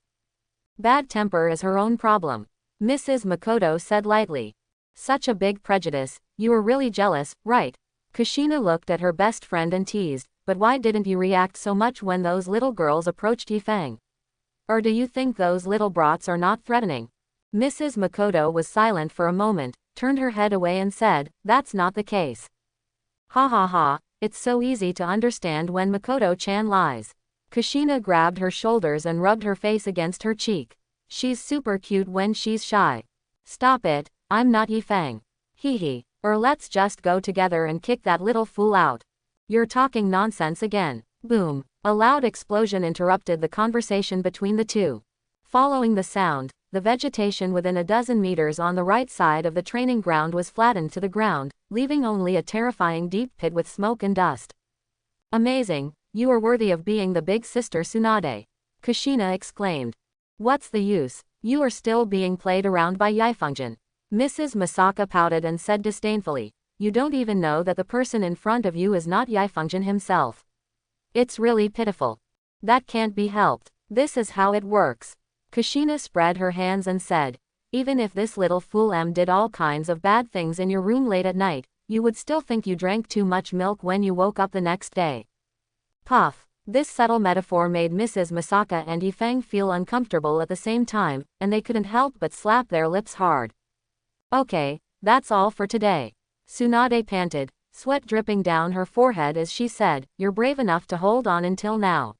Bad temper is her own problem. Mrs. Makoto said lightly. Such a big prejudice, you are really jealous, right? Kushina looked at her best friend and teased, but why didn't you react so much when those little girls approached Ye Fang? Or do you think those little brats are not threatening? Mrs. Makoto was silent for a moment, turned her head away and said, that's not the case. Ha ha ha, it's so easy to understand when Makoto-chan lies. Kushina grabbed her shoulders and rubbed her face against her cheek. She's super cute when she's shy. Stop it, I'm not Ye Fang. Hee hee, or let's just go together and kick that little fool out. You're talking nonsense again. Boom. A loud explosion interrupted the conversation between the two. Following the sound, the vegetation within a dozen meters on the right side of the training ground was flattened to the ground, leaving only a terrifying deep pit with smoke and dust. Amazing, you are worthy of being the big sister Tsunade. Kushina exclaimed. What's the use? You are still being played around by Yaifengjin. Mrs. Masaka pouted and said disdainfully. You don't even know that the person in front of you is not Yaifengjin himself. It's really pitiful. That can't be helped. This is how it works. Kushina spread her hands and said, even if this little fool did all kinds of bad things in your room late at night, you would still think you drank too much milk when you woke up the next day. Puff. This subtle metaphor made Mrs. Masaka and Ye Fang feel uncomfortable at the same time, and they couldn't help but slap their lips hard. Okay, that's all for today. Tsunade panted, sweat dripping down her forehead as she said, you're brave enough to hold on until now.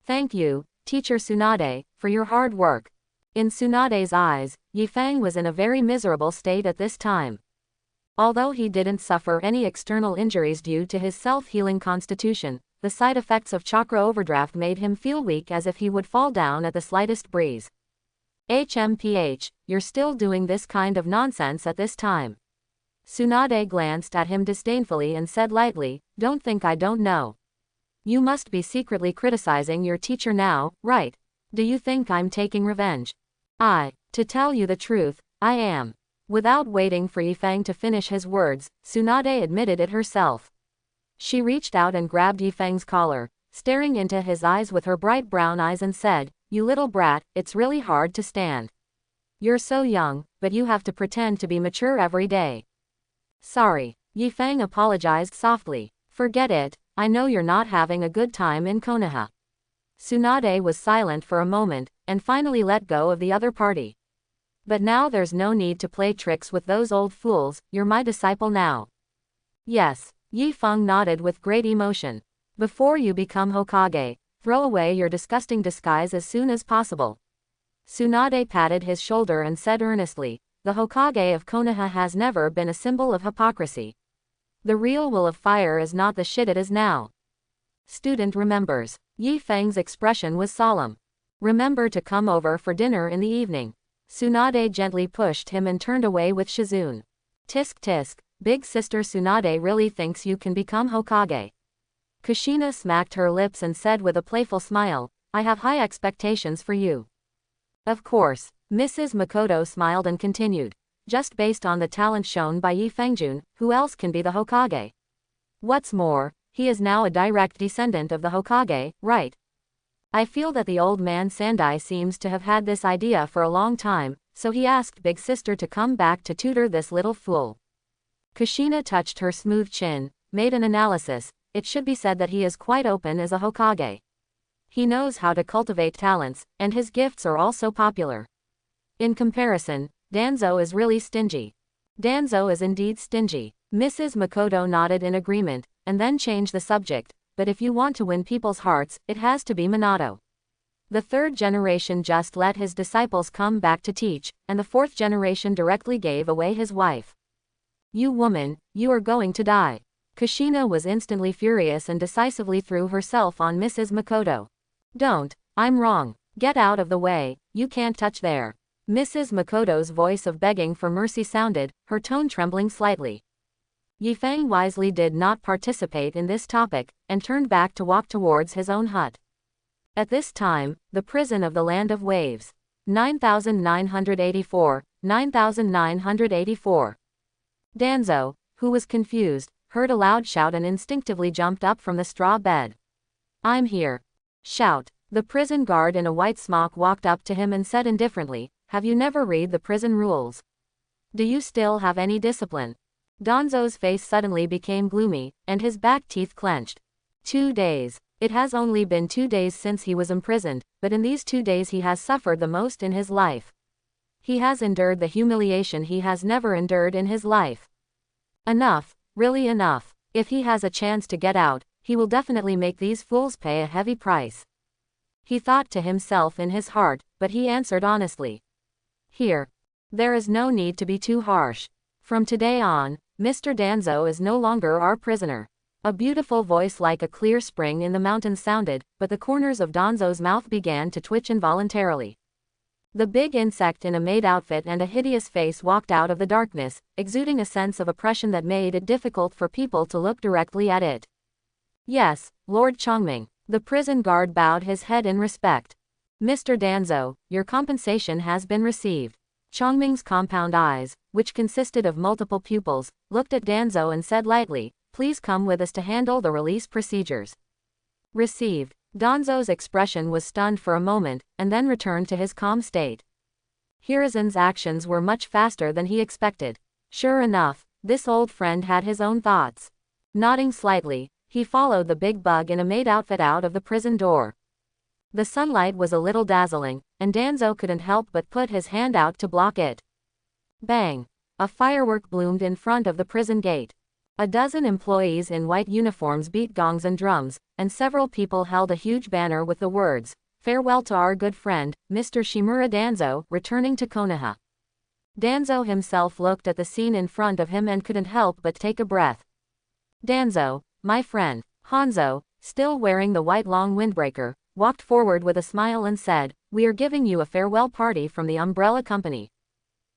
Thank you, Teacher Tsunade, for your hard work. In Tsunade's eyes, Ye Fang was in a very miserable state at this time. Although he didn't suffer any external injuries due to his self-healing constitution, the side effects of chakra overdraft made him feel weak as if he would fall down at the slightest breeze. HMPH, you're still doing this kind of nonsense at this time. Tsunade glanced at him disdainfully and said lightly, don't think I don't know. You must be secretly criticizing your teacher now, right? Do you think I'm taking revenge? To tell you the truth, I am. Without waiting for Ye Fang to finish his words, Tsunade admitted it herself. She reached out and grabbed Ye Fang's collar, staring into his eyes with her bright brown eyes and said, you little brat, it's really hard to stand. You're so young, but you have to pretend to be mature every day. Sorry. Ye Fang apologized softly. Forget it, I know you're not having a good time in Konaha. Tsunade was silent for a moment, and finally let go of the other party. But now there's no need to play tricks with those old fools, you're my disciple now. Yes, Ye Fang nodded with great emotion. Before you become Hokage, throw away your disgusting disguise as soon as possible. Tsunade patted his shoulder and said earnestly, the Hokage of Konaha has never been a symbol of hypocrisy. The real will of fire is not the shit it is now. Student remembers. Ye Fang's expression was solemn. Remember to come over for dinner in the evening. Tsunade gently pushed him and turned away with Shizune. Tisk tisk, big sister Tsunade really thinks you can become Hokage. Kushina smacked her lips and said with a playful smile, I have high expectations for you. Of course, Mrs. Makoto smiled and continued. Just based on the talent shown by Ye Fangjun, who else can be the Hokage? What's more, he is now a direct descendant of the Hokage, right? I feel that the old man Sandai seems to have had this idea for a long time, so he asked Big Sister to come back to tutor this little fool. Kushina touched her smooth chin, made an analysis. It should be said that he is quite open as a Hokage. He knows how to cultivate talents, and his gifts are also popular. In comparison, Danzo is really stingy. Danzo is indeed stingy. Mrs. Makoto nodded in agreement, and then changed the subject, but if you want to win people's hearts, it has to be Minato. The third generation just let his disciples come back to teach, and the fourth generation directly gave away his wife. You woman, you are going to die. Kushina was instantly furious and decisively threw herself on Mrs. Makoto. Don't, I'm wrong. Get out of the way, you can't touch there. Mrs. Makoto's voice of begging for mercy sounded, her tone trembling slightly. Ye Fang wisely did not participate in this topic, and turned back to walk towards his own hut. At this time, the prison of the Land of Waves. 9984, 9984. Danzo, who was confused, heard a loud shout and instinctively jumped up from the straw bed. I'm here. Shout. The prison guard in a white smock walked up to him and said indifferently, have you never read the prison rules? Do you still have any discipline? Danzo's face suddenly became gloomy, and his back teeth clenched. 2 days. It has only been 2 days since he was imprisoned, but in these 2 days he has suffered the most in his life. He has endured the humiliation he has never endured in his life. Enough, really enough. If he has a chance to get out, he will definitely make these fools pay a heavy price. He thought to himself in his heart, but he answered honestly. Here. There is no need to be too harsh. From today on, Mr. Danzo is no longer our prisoner. A beautiful voice like a clear spring in the mountains sounded, but the corners of Danzo's mouth began to twitch involuntarily. The big insect in a maid outfit and a hideous face walked out of the darkness, exuding a sense of oppression that made it difficult for people to look directly at it. Yes, Lord Chongming. The prison guard bowed his head in respect. Mr. Danzo, your compensation has been received. Chongming's compound eyes, which consisted of multiple pupils, looked at Danzo and said lightly, please come with us to handle the release procedures. Received. Danzo's expression was stunned for a moment, and then returned to his calm state. Hirazen's actions were much faster than he expected. Sure enough, this old friend had his own thoughts. Nodding slightly, he followed the big bug in a maid outfit out of the prison door. The sunlight was a little dazzling, and Danzo couldn't help but put his hand out to block it. Bang! A firework bloomed in front of the prison gate. A dozen employees in white uniforms beat gongs and drums, and several people held a huge banner with the words, "Farewell to our good friend, Mr. Shimura Danzo, returning to Konaha." Danzo himself looked at the scene in front of him and couldn't help but take a breath. Danzo, my friend. Hanzo, still wearing the white long windbreaker, walked forward with a smile and said, "We are giving you a farewell party from the Umbrella Company.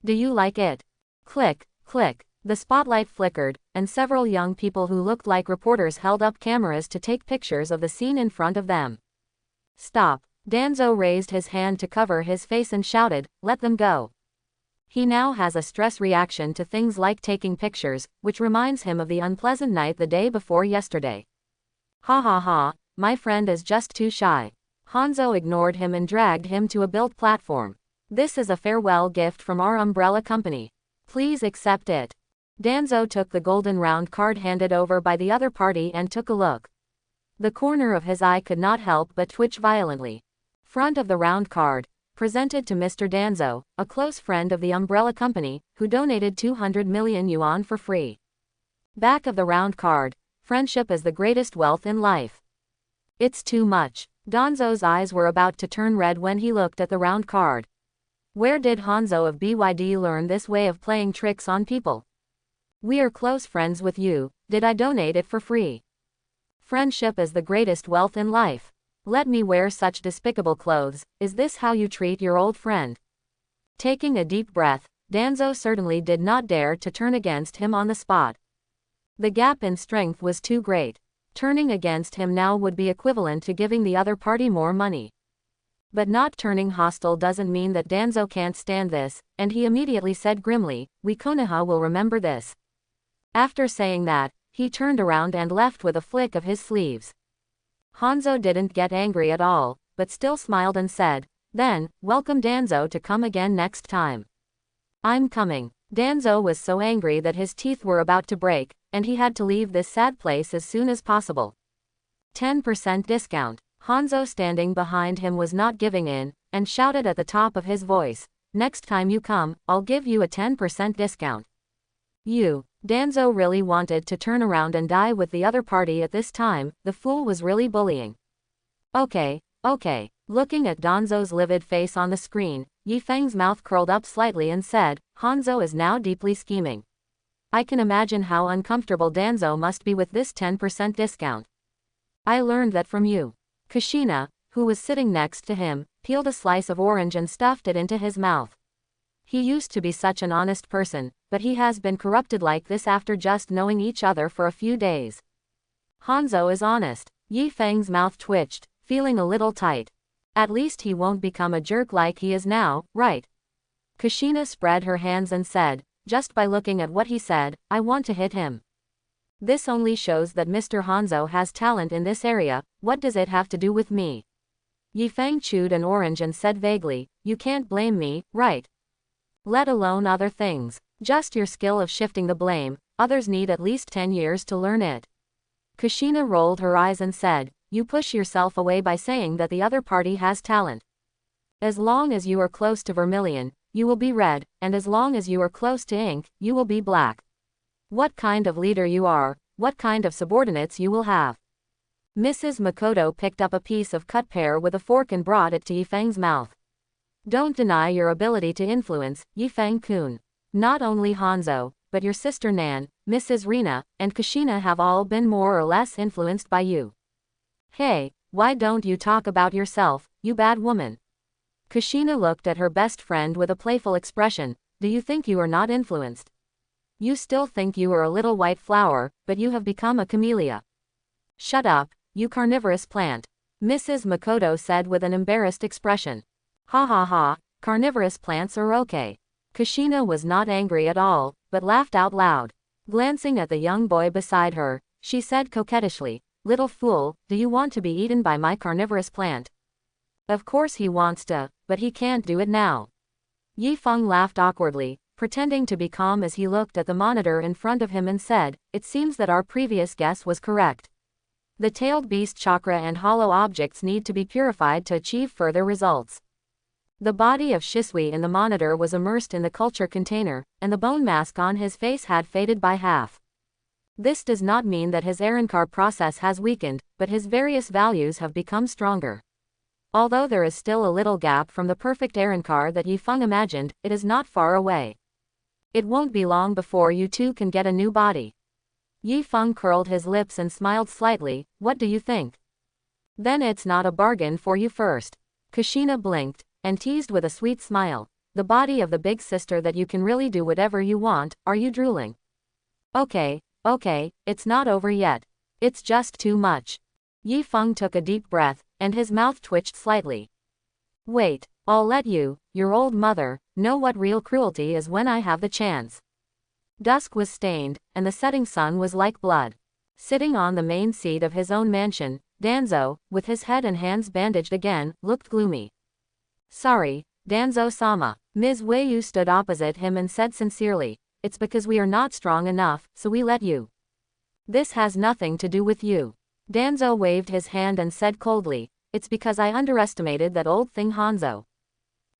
Do you like it?" Click, click. The spotlight flickered, and several young people who looked like reporters held up cameras to take pictures of the scene in front of them. Stop. Danzo raised his hand to cover his face and shouted, "Let them go." He now has a stress reaction to things like taking pictures, which reminds him of the unpleasant night the day before yesterday. Ha ha ha, my friend is just too shy. Hanzo ignored him and dragged him to a built platform. This is a farewell gift from our Umbrella Company. Please accept it. Danzo took the golden round card handed over by the other party and took a look. The corner of his eye could not help but twitch violently. Front of the round card, presented to Mr. Danzo, a close friend of the umbrella company, who donated 200 million yuan for free. Back of the round card, friendship is the greatest wealth in life. It's too much. Danzo's eyes were about to turn red when he looked at the round card. Where did Hanzo of BYD learn this way of playing tricks on people? We are close friends with you, did I donate it for free? Friendship is the greatest wealth in life. Let me wear such despicable clothes, is this how you treat your old friend? Taking a deep breath, Danzo certainly did not dare to turn against him on the spot. The gap in strength was too great. Turning against him now would be equivalent to giving the other party more money. But not turning hostile doesn't mean that Danzo can't stand this, and he immediately said grimly, "We Konoha will remember this." After saying that, he turned around and left with a flick of his sleeves. Hanzo didn't get angry at all, but still smiled and said, "Then, welcome Danzo to come again next time." "I'm coming." Danzo was so angry that his teeth were about to break, and he had to leave this sad place as soon as possible. 10% discount. Hanzo standing behind him was not giving in, and shouted at the top of his voice, "Next time you come, I'll give you a 10% discount." Danzo really wanted to turn around and die with the other party at this time, the fool was really bullying. Okay. Looking at Danzo's livid face on the screen, Ye Fang's mouth curled up slightly and said, Hanzo is now deeply scheming. I can imagine how uncomfortable Danzo must be with this 10% discount. I learned that from you. Kushina, who was sitting next to him, peeled a slice of orange and stuffed it into his mouth. He used to be such an honest person, but he has been corrupted like this after just knowing each other for a few days. Hanzo is honest. Ye Fang's mouth twitched, feeling a little tight. At least he won't become a jerk like he is now, right? Kushina spread her hands and said, just by looking at what he said, I want to hit him. This only shows that Mr. Hanzo has talent in this area, what does it have to do with me? Ye Fang chewed an orange and said vaguely, you can't blame me, right? Let alone other things. Just your skill of shifting the blame, others need at least 10 years to learn it. Kushina rolled her eyes and said, you push yourself away by saying that the other party has talent. As long as you are close to vermilion, you will be red, and as long as you are close to ink, you will be black. What kind of leader you are, what kind of subordinates you will have. Mrs. Makoto picked up a piece of cut pear with a fork and brought it to Ye Fang's mouth. Don't deny your ability to influence, Ye Fang-kun. Not only Hanzo, but your sister Nan, Mrs. Rina, and Kushina have all been more or less influenced by you. Hey, why don't you talk about yourself, you bad woman? Kushina looked at her best friend with a playful expression. Do you think you are not influenced? You still think you are a little white flower, but you have become a camellia. Shut up, you carnivorous plant. Mrs. Makoto said with an embarrassed expression. Ha ha ha, carnivorous plants are okay. Kushina was not angry at all, but laughed out loud. Glancing at the young boy beside her, she said coquettishly, little fool, do you want to be eaten by my carnivorous plant? Of course he wants to, but he can't do it now. Ye Fang laughed awkwardly, pretending to be calm as he looked at the monitor in front of him and said, it seems that our previous guess was correct. The tailed beast chakra and hollow objects need to be purified to achieve further results. The body of Shisui in the monitor was immersed in the culture container, and the bone mask on his face had faded by half. This does not mean that his Arankar process has weakened, but his various values have become stronger. Although there is still a little gap from the perfect Arankar that Ye Fang imagined, it is not far away. It won't be long before you two can get a new body. Ye Fang curled his lips and smiled slightly, what do you think? Then it's not a bargain for you first. Kushina blinked, and teased with a sweet smile. The body of the big sister that you can really do whatever you want, are you drooling? Okay, it's not over yet. It's just too much. Ye Fang took a deep breath, and his mouth twitched slightly. Wait, I'll let you, your old mother, know what real cruelty is when I have the chance. Dusk was stained, and the setting sun was like blood. Sitting on the main seat of his own mansion, Danzo, with his head and hands bandaged again, looked gloomy. Sorry, Danzo-sama. Ms. Weiyu stood opposite him and said sincerely, it's because we are not strong enough, so we let you. This has nothing to do with you. Danzo waved his hand and said coldly, it's because I underestimated that old thing Hanzo.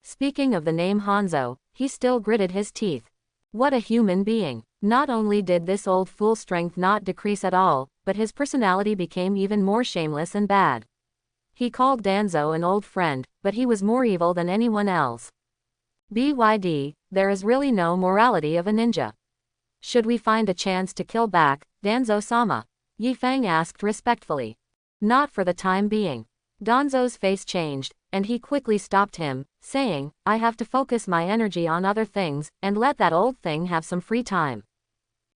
Speaking of the name Hanzo, he still gritted his teeth. What a human being. Not only did this old fool's strength not decrease at all, but his personality became even more shameless and bad. He called Danzo an old friend, but he was more evil than anyone else. BYD, there is really no morality of a ninja. Should we find a chance to kill back, Danzo-sama? Ye Fang asked respectfully. Not for the time being. Danzo's face changed, and he quickly stopped him, saying, I have to focus my energy on other things, and let that old thing have some free time.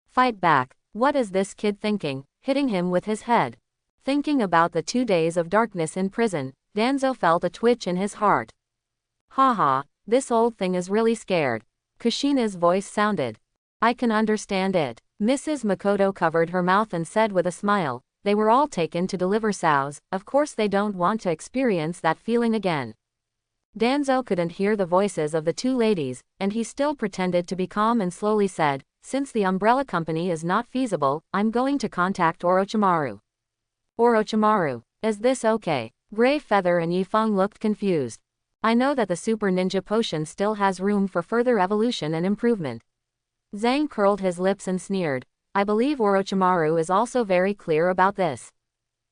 Fight back. What is this kid thinking, hitting him with his head? Thinking about the 2 days of darkness in prison, Danzo felt a twitch in his heart. Haha, this old thing is really scared. Kushina's voice sounded. I can understand it. Mrs. Makoto covered her mouth and said with a smile, they were all taken to deliver sows, of course they don't want to experience that feeling again. Danzo couldn't hear the voices of the two ladies, and he still pretended to be calm and slowly said, since the umbrella company is not feasible, I'm going to contact Orochimaru. Orochimaru, is this okay? Gray Feather and Ye Fang looked confused. I know that the super ninja potion still has room for further evolution and improvement. Zhang curled his lips and sneered. I believe Orochimaru is also very clear about this.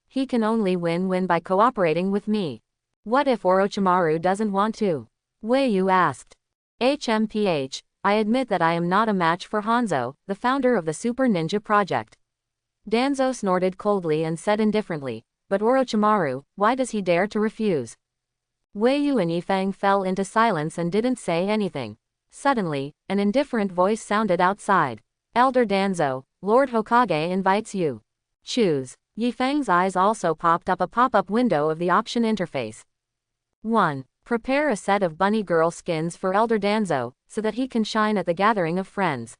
He can only win by cooperating with me. What if Orochimaru doesn't want to? Weiyu asked. HMPH, I admit that I am not a match for Hanzo, the founder of the Super Ninja Project. Danzo snorted coldly and said indifferently, but Orochimaru, why does he dare to refuse? Weiyu and Ye Fang fell into silence and didn't say anything. Suddenly, an indifferent voice sounded outside. Elder Danzo, Lord Hokage invites you. Choose. Ye Fang's eyes also popped up a pop-up window of the option interface. 1. Prepare a set of bunny girl skins for Elder Danzo, so that he can shine at the gathering of friends.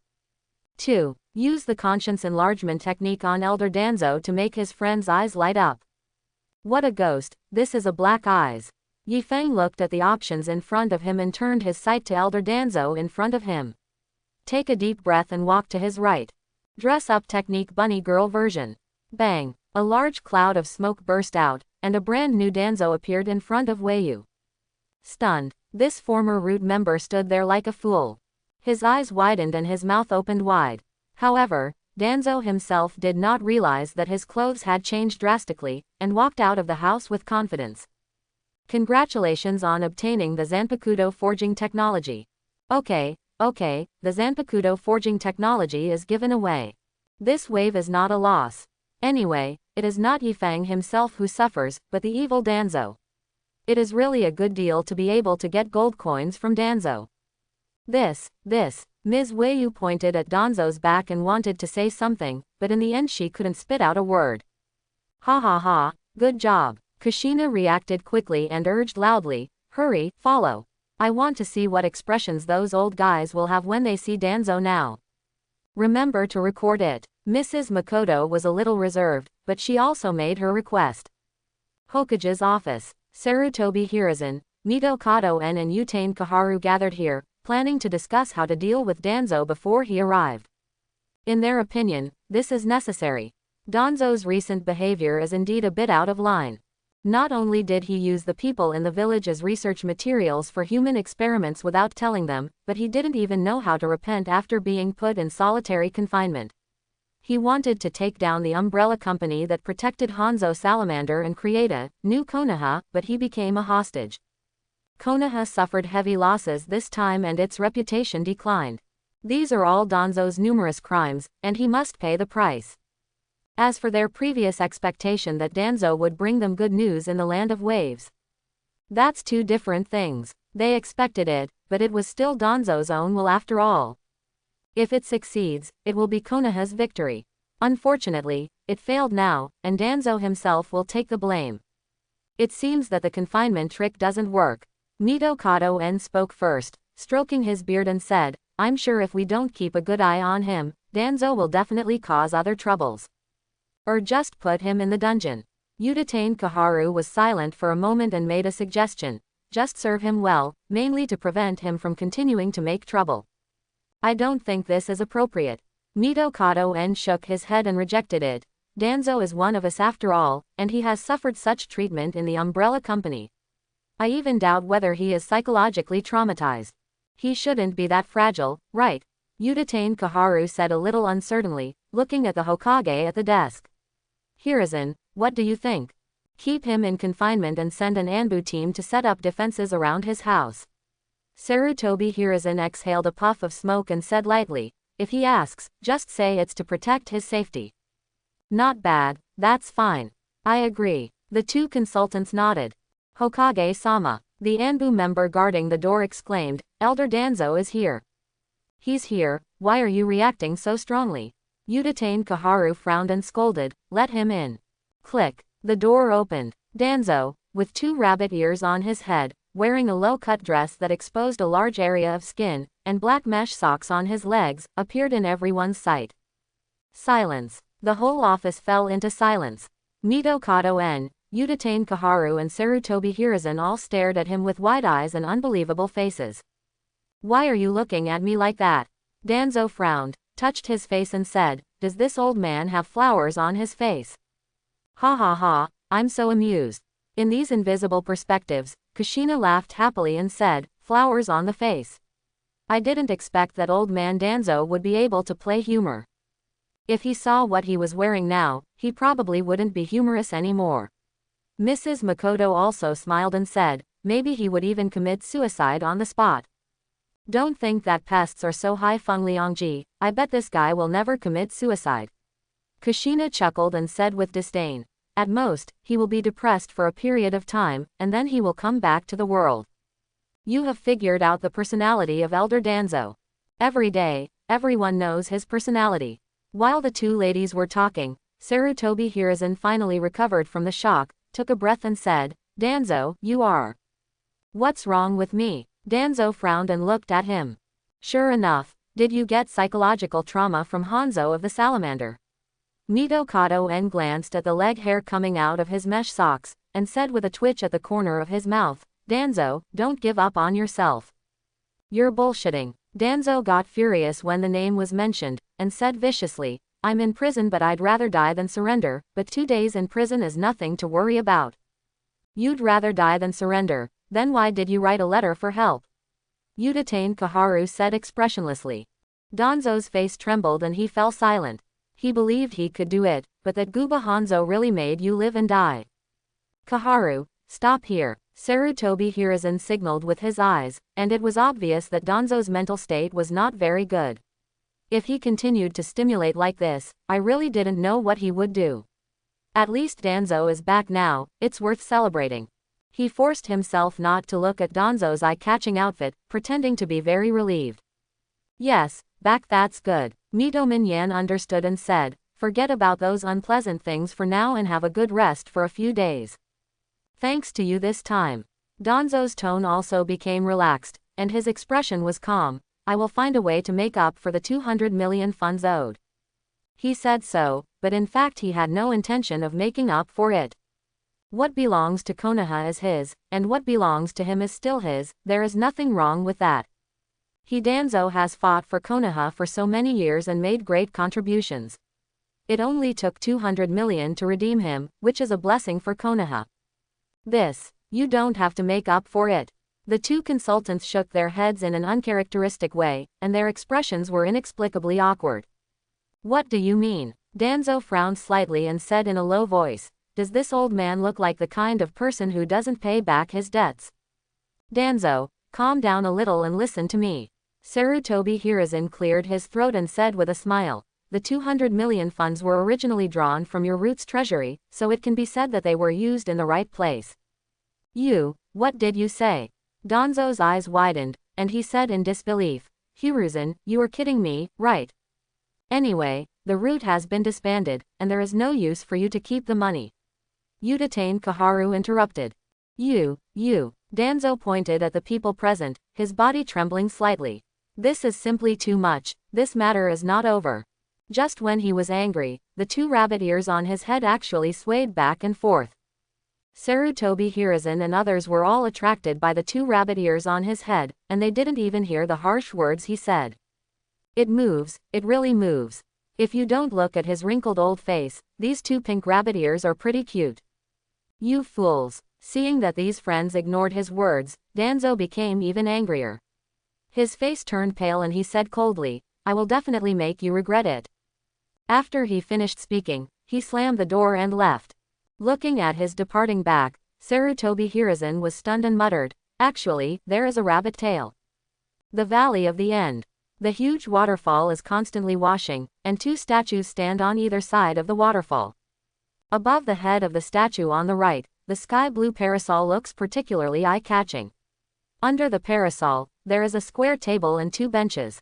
2. Use the conscience enlargement technique on Elder Danzo to make his friend's eyes light up. What a ghost, this is a black eyes. Ye Fang looked at the options in front of him and turned his sight to Elder Danzo in front of him. Take a deep breath and walk to his right. Dress up technique bunny girl version. Bang! A large cloud of smoke burst out, and a brand new Danzo appeared in front of Weiyu. Stunned, this former root member stood there like a fool. His eyes widened and his mouth opened wide. However, Danzo himself did not realize that his clothes had changed drastically, and walked out of the house with confidence. Congratulations on obtaining the Zanpakuto forging technology. Okay, the Zanpakuto forging technology is given away. This wave is not a loss. Anyway, it is not Ye Fang himself who suffers, but the evil Danzo. It is really a good deal to be able to get gold coins from Danzo. This, Ms. Weiyu pointed at Danzo's back and wanted to say something, but in the end she couldn't spit out a word. Ha ha ha, good job. Kushina reacted quickly and urged loudly, hurry, follow. I want to see what expressions those old guys will have when they see Danzo now. Remember to record it. Mrs. Makoto was a little reserved, but she also made her request. Hokage's office. Sarutobi Hiruzen, Mito Kato-en and Utane Kaharu gathered here, planning to discuss how to deal with Danzo before he arrived. In their opinion, this is necessary. Danzo's recent behavior is indeed a bit out of line. Not only did he use the people in the village as research materials for human experiments without telling them, but he didn't even know how to repent after being put in solitary confinement. He wanted to take down the umbrella company that protected Hanzo Salamander and create a new Konaha, but he became a hostage. Konaha suffered heavy losses this time and its reputation declined. These are all Danzo's numerous crimes, and he must pay the price. As for their previous expectation that Danzo would bring them good news in the land of waves, that's two different things. They expected it, but it was still Danzo's own will after all. If it succeeds, it will be Konoha's victory. Unfortunately, it failed now, and Danzo himself will take the blame. It seems that the confinement trick doesn't work. Mito Kato-en spoke first, stroking his beard and said, I'm sure if we don't keep a good eye on him, Danzo will definitely cause other troubles. Or just put him in the dungeon. Utane Kaharu was silent for a moment and made a suggestion. Just serve him well, mainly to prevent him from continuing to make trouble. I don't think this is appropriate. Mito Kato-en shook his head and rejected it. Danzo is one of us after all, and he has suffered such treatment in the umbrella company. I even doubt whether he is psychologically traumatized. He shouldn't be that fragile, right? Udatane Koharu said a little uncertainly, looking at the Hokage at the desk. Hiruzen, what do you think? Keep him in confinement and send an Anbu team to set up defenses around his house. Sarutobi Hiruzen exhaled a puff of smoke and said lightly, if he asks, just say it's to protect his safety. Not bad, that's fine. I agree. The two consultants nodded. Hokage-sama, the Anbu member guarding the door exclaimed, Elder Danzo is here. He's here, why are you reacting so strongly? Udatane Koharu frowned and scolded, let him in. Click. The door opened. Danzo, with 2 rabbit ears on his head, wearing a low-cut dress that exposed a large area of skin, and black mesh socks on his legs, appeared in everyone's sight. Silence. The whole office fell into silence. Mito Kato-en, Udatane Koharu and Sarutobi Hiruzen all stared at him with wide eyes and unbelievable faces. Why are you looking at me like that? Danzo frowned, touched his face and said, does this old man have flowers on his face? Ha ha ha, I'm so amused. In these invisible perspectives, Kushina laughed happily and said, flowers on the face. I didn't expect that old man Danzo would be able to play humor. If he saw what he was wearing now, he probably wouldn't be humorous anymore. Mrs. Makoto also smiled and said, maybe he would even commit suicide on the spot. Don't think that pests are so high-fung Liangji, I bet this guy will never commit suicide. Kushina chuckled and said with disdain, at most, he will be depressed for a period of time, and then he will come back to the world. You have figured out the personality of Elder Danzo. Every day, everyone knows his personality. While the two ladies were talking, Sarutobi Hiruzen finally recovered from the shock, took a breath and said, Danzo, you are. What's wrong with me? Danzo frowned and looked at him. Sure enough, did you get psychological trauma from Hanzo of the Salamander? Mito Kato-en glanced at the leg hair coming out of his mesh socks, and said with a twitch at the corner of his mouth, Danzo, don't give up on yourself. You're bullshitting. Danzo got furious when the name was mentioned, and said viciously, I'm in prison but I'd rather die than surrender, but 2 days in prison is nothing to worry about. You'd rather die than surrender, then why did you write a letter for help? Udatane Koharu said expressionlessly. Danzo's face trembled and he fell silent. He believed he could do it, but that Guba Hanzo really made you live and die. Koharu, stop here. Sarutobi Hiruzen signaled with his eyes, and it was obvious that Danzo's mental state was not very good. If he continued to stimulate like this, I really didn't know what he would do. At least Danzo is back now, it's worth celebrating. He forced himself not to look at Danzo's eye-catching outfit, pretending to be very relieved. Yes, back, that's good. Mito Minyan understood and said, forget about those unpleasant things for now and have a good rest for a few days. Thanks to you this time. Danzo's tone also became relaxed, and his expression was calm. I will find a way to make up for the 200 million funds owed. He said so, but in fact he had no intention of making up for it. What belongs to Konaha is his, and what belongs to him is still his, there is nothing wrong with that. He Danzo has fought for Konaha for so many years and made great contributions. It only took 200 million to redeem him, which is a blessing for Konaha. This, you don't have to make up for it. The two consultants shook their heads in an uncharacteristic way, and their expressions were inexplicably awkward. What do you mean? Danzo frowned slightly and said in a low voice, does this old man look like the kind of person who doesn't pay back his debts? Danzo, calm down a little and listen to me. Sarutobi Hiruzen cleared his throat and said with a smile, the 200 million funds were originally drawn from your roots treasury, so it can be said that they were used in the right place. What did you say? Danzo's eyes widened, and he said in disbelief, Hiruzen, you are kidding me, right? Anyway, the root has been disbanded, and there is no use for you to keep the money. Udatane Koharu interrupted. Danzo pointed at the people present, his body trembling slightly. This is simply too much, this matter is not over. Just when he was angry, the 2 rabbit ears on his head actually swayed back and forth. Sarutobi Hiruzen and others were all attracted by the 2 rabbit ears on his head, and they didn't even hear the harsh words he said. It moves, it really moves. If you don't look at his wrinkled old face, these 2 pink rabbit ears are pretty cute. You fools. Seeing that these friends ignored his words, Danzo became even angrier. His face turned pale and he said coldly, "I will definitely make you regret it." After he finished speaking, he slammed the door and left. Looking at his departing back, Sarutobi Hiruzen was stunned and muttered, "Actually, there is a rabbit tail." The Valley of the End. The huge waterfall is constantly washing, and two statues stand on either side of the waterfall. Above the head of the statue on the right, the sky blue parasol looks particularly eye-catching. Under the parasol, there is a square table and two benches.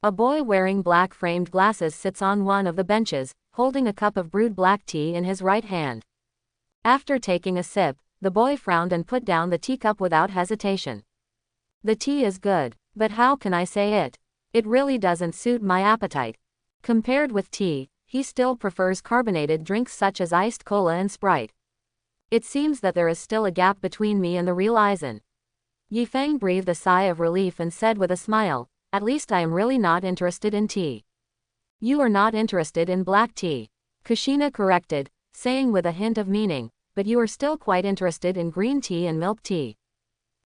A boy wearing black framed glasses sits on one of the benches, holding a cup of brewed black tea in his right hand. After taking a sip, the boy frowned and put down the teacup without hesitation. "The tea is good, but how can I say it? It really doesn't suit my appetite." Compared with tea, he still prefers carbonated drinks such as iced cola and Sprite. "It seems that there is still a gap between me and the real Aizen." Ye Fang breathed a sigh of relief and said with a smile, "At least I am really not interested in tea." "You are not interested in black tea," Kushina corrected, saying with a hint of meaning, "but you are still quite interested in green tea and milk tea."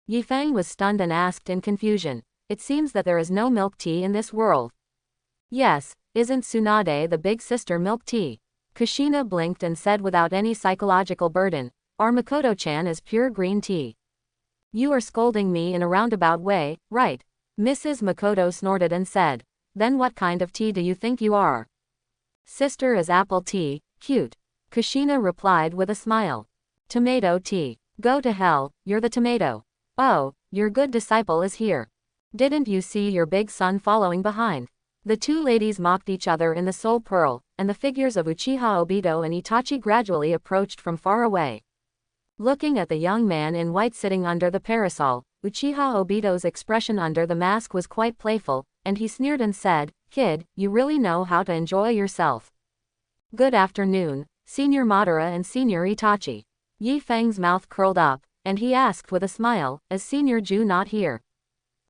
Ye Fang was stunned and asked in confusion, "It seems that there is no milk tea in this world." "Yes, isn't Tsunade the big sister milk tea?" Kushina blinked and said without any psychological burden, "Our Makoto-chan is pure green tea." "You are scolding me in a roundabout way, right?" Mrs. Makoto snorted and said, "Then what kind of tea do you think you are?" "Sister is apple tea, cute," Kushina replied with a smile. "Tomato tea. Go to hell, you're the tomato." "Oh, your good disciple is here. Didn't you see your big son following behind?" The two ladies mocked each other in the Soul Pearl, and the figures of Uchiha Obito and Itachi gradually approached from far away. Looking at the young man in white sitting under the parasol, Uchiha Obito's expression under the mask was quite playful, and he sneered and said, "Kid, you really know how to enjoy yourself." "Good afternoon, Senior Madara and Senior Itachi." Ye Fang's mouth curled up, and he asked with a smile, "Is Senior Ju not here?"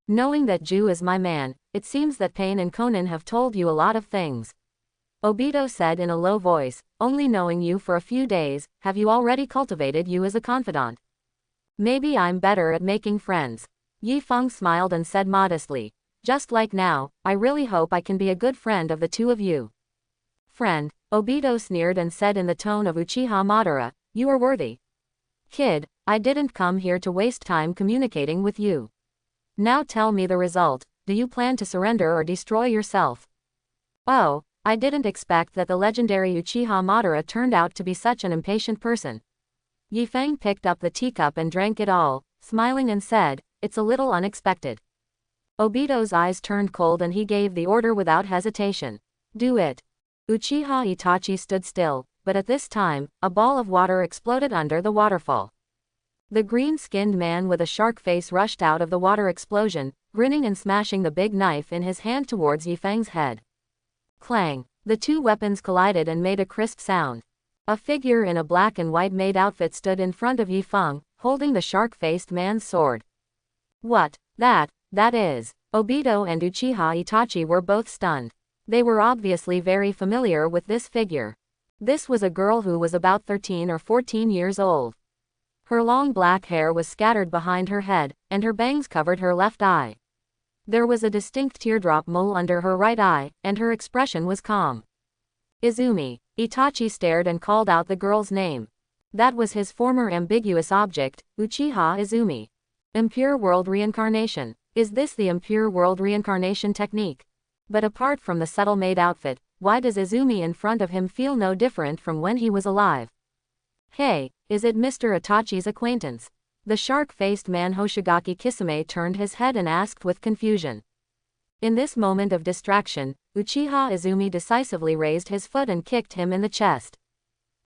"Knowing that Ju is my man, it seems that Pain and Konan have told you a lot of things." Obito said in a low voice, "Only knowing you for a few days, have you already cultivated you as a confidant?" "Maybe I'm better at making friends." Ye Fang smiled and said modestly, "Just like now, I really hope I can be a good friend of the two of you." "Friend," Obito sneered and said in the tone of Uchiha Madara, "You are worthy." "Kid, I didn't come here to waste time communicating with you. Now tell me the result, do you plan to surrender or destroy yourself?" "Oh, I didn't expect that the legendary Uchiha Madara turned out to be such an impatient person." Ye Fang picked up the teacup and drank it all, smiling and said, "It's a little unexpected." Obito's eyes turned cold and he gave the order without hesitation. "Do it." Uchiha Itachi stood still, but at this time, a ball of water exploded under the waterfall. The green-skinned man with a shark face rushed out of the water explosion, grinning and smashing the big knife in his hand towards Ye Fang's head. Clang! The two weapons collided and made a crisp sound. A figure in a black and white maid outfit stood in front of Ye Fang, holding the shark-faced man's sword. "What? That is." Obito and Uchiha Itachi were both stunned. They were obviously very familiar with this figure. This was a girl who was about 13 or 14 years old. Her long black hair was scattered behind her head, and her bangs covered her left eye. There was a distinct teardrop mole under her right eye, and her expression was calm. "Izumi." Itachi stared and called out the girl's name. That was his former ambiguous object, Uchiha Izumi. Impure world reincarnation. Is this the impure world reincarnation technique? But apart from the subtle maid outfit, why does Izumi in front of him feel no different from when he was alive? "Hey, is it Mr. Itachi's acquaintance?" The shark-faced man Hoshigaki Kisame turned his head and asked with confusion. In this moment of distraction, Uchiha Izumi decisively raised his foot and kicked him in the chest.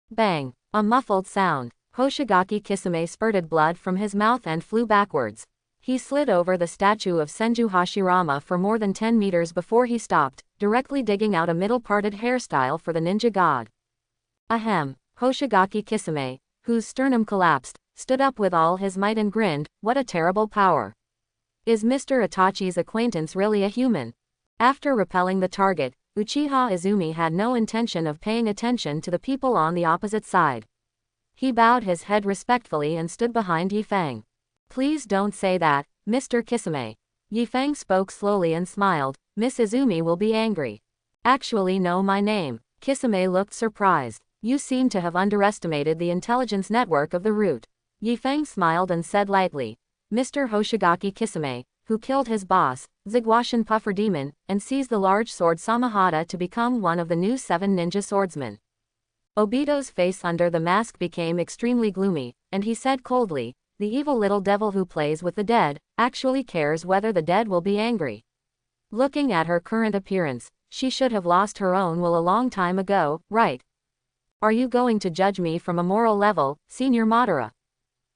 Bang! A muffled sound. Hoshigaki Kisame spurted blood from his mouth and flew backwards. He slid over the statue of Senju Hashirama for more than 10 meters before he stopped, directly digging out a middle-parted hairstyle for the ninja god. Ahem! Hoshigaki Kisame, whose sternum collapsed, stood up with all his might and grinned, "What a terrible power. Is Mr. Itachi's acquaintance really a human?" After repelling the target, Uchiha Izumi had no intention of paying attention to the people on the opposite side. He bowed his head respectfully and stood behind Ye Fang. Please don't say that, Mr. Kisame. Ye Fang spoke slowly and smiled. Miss Izumi will be angry. Actually know my name. Kisame looked surprised. You seem to have underestimated the intelligence network of the root. Ye Fang smiled and said lightly. Mr. Hoshigaki Kisame, who killed his boss, Zigwashin Puffer Demon, and seized the large sword Samahata to become one of the new 7 ninja swordsmen. Obito's face under the mask became extremely gloomy, and he said coldly, the evil little devil who plays with the dead, actually cares whether the dead will be angry. Looking at her current appearance, she should have lost her own will a long time ago, right? Are you going to judge me from a moral level, Senior Madara?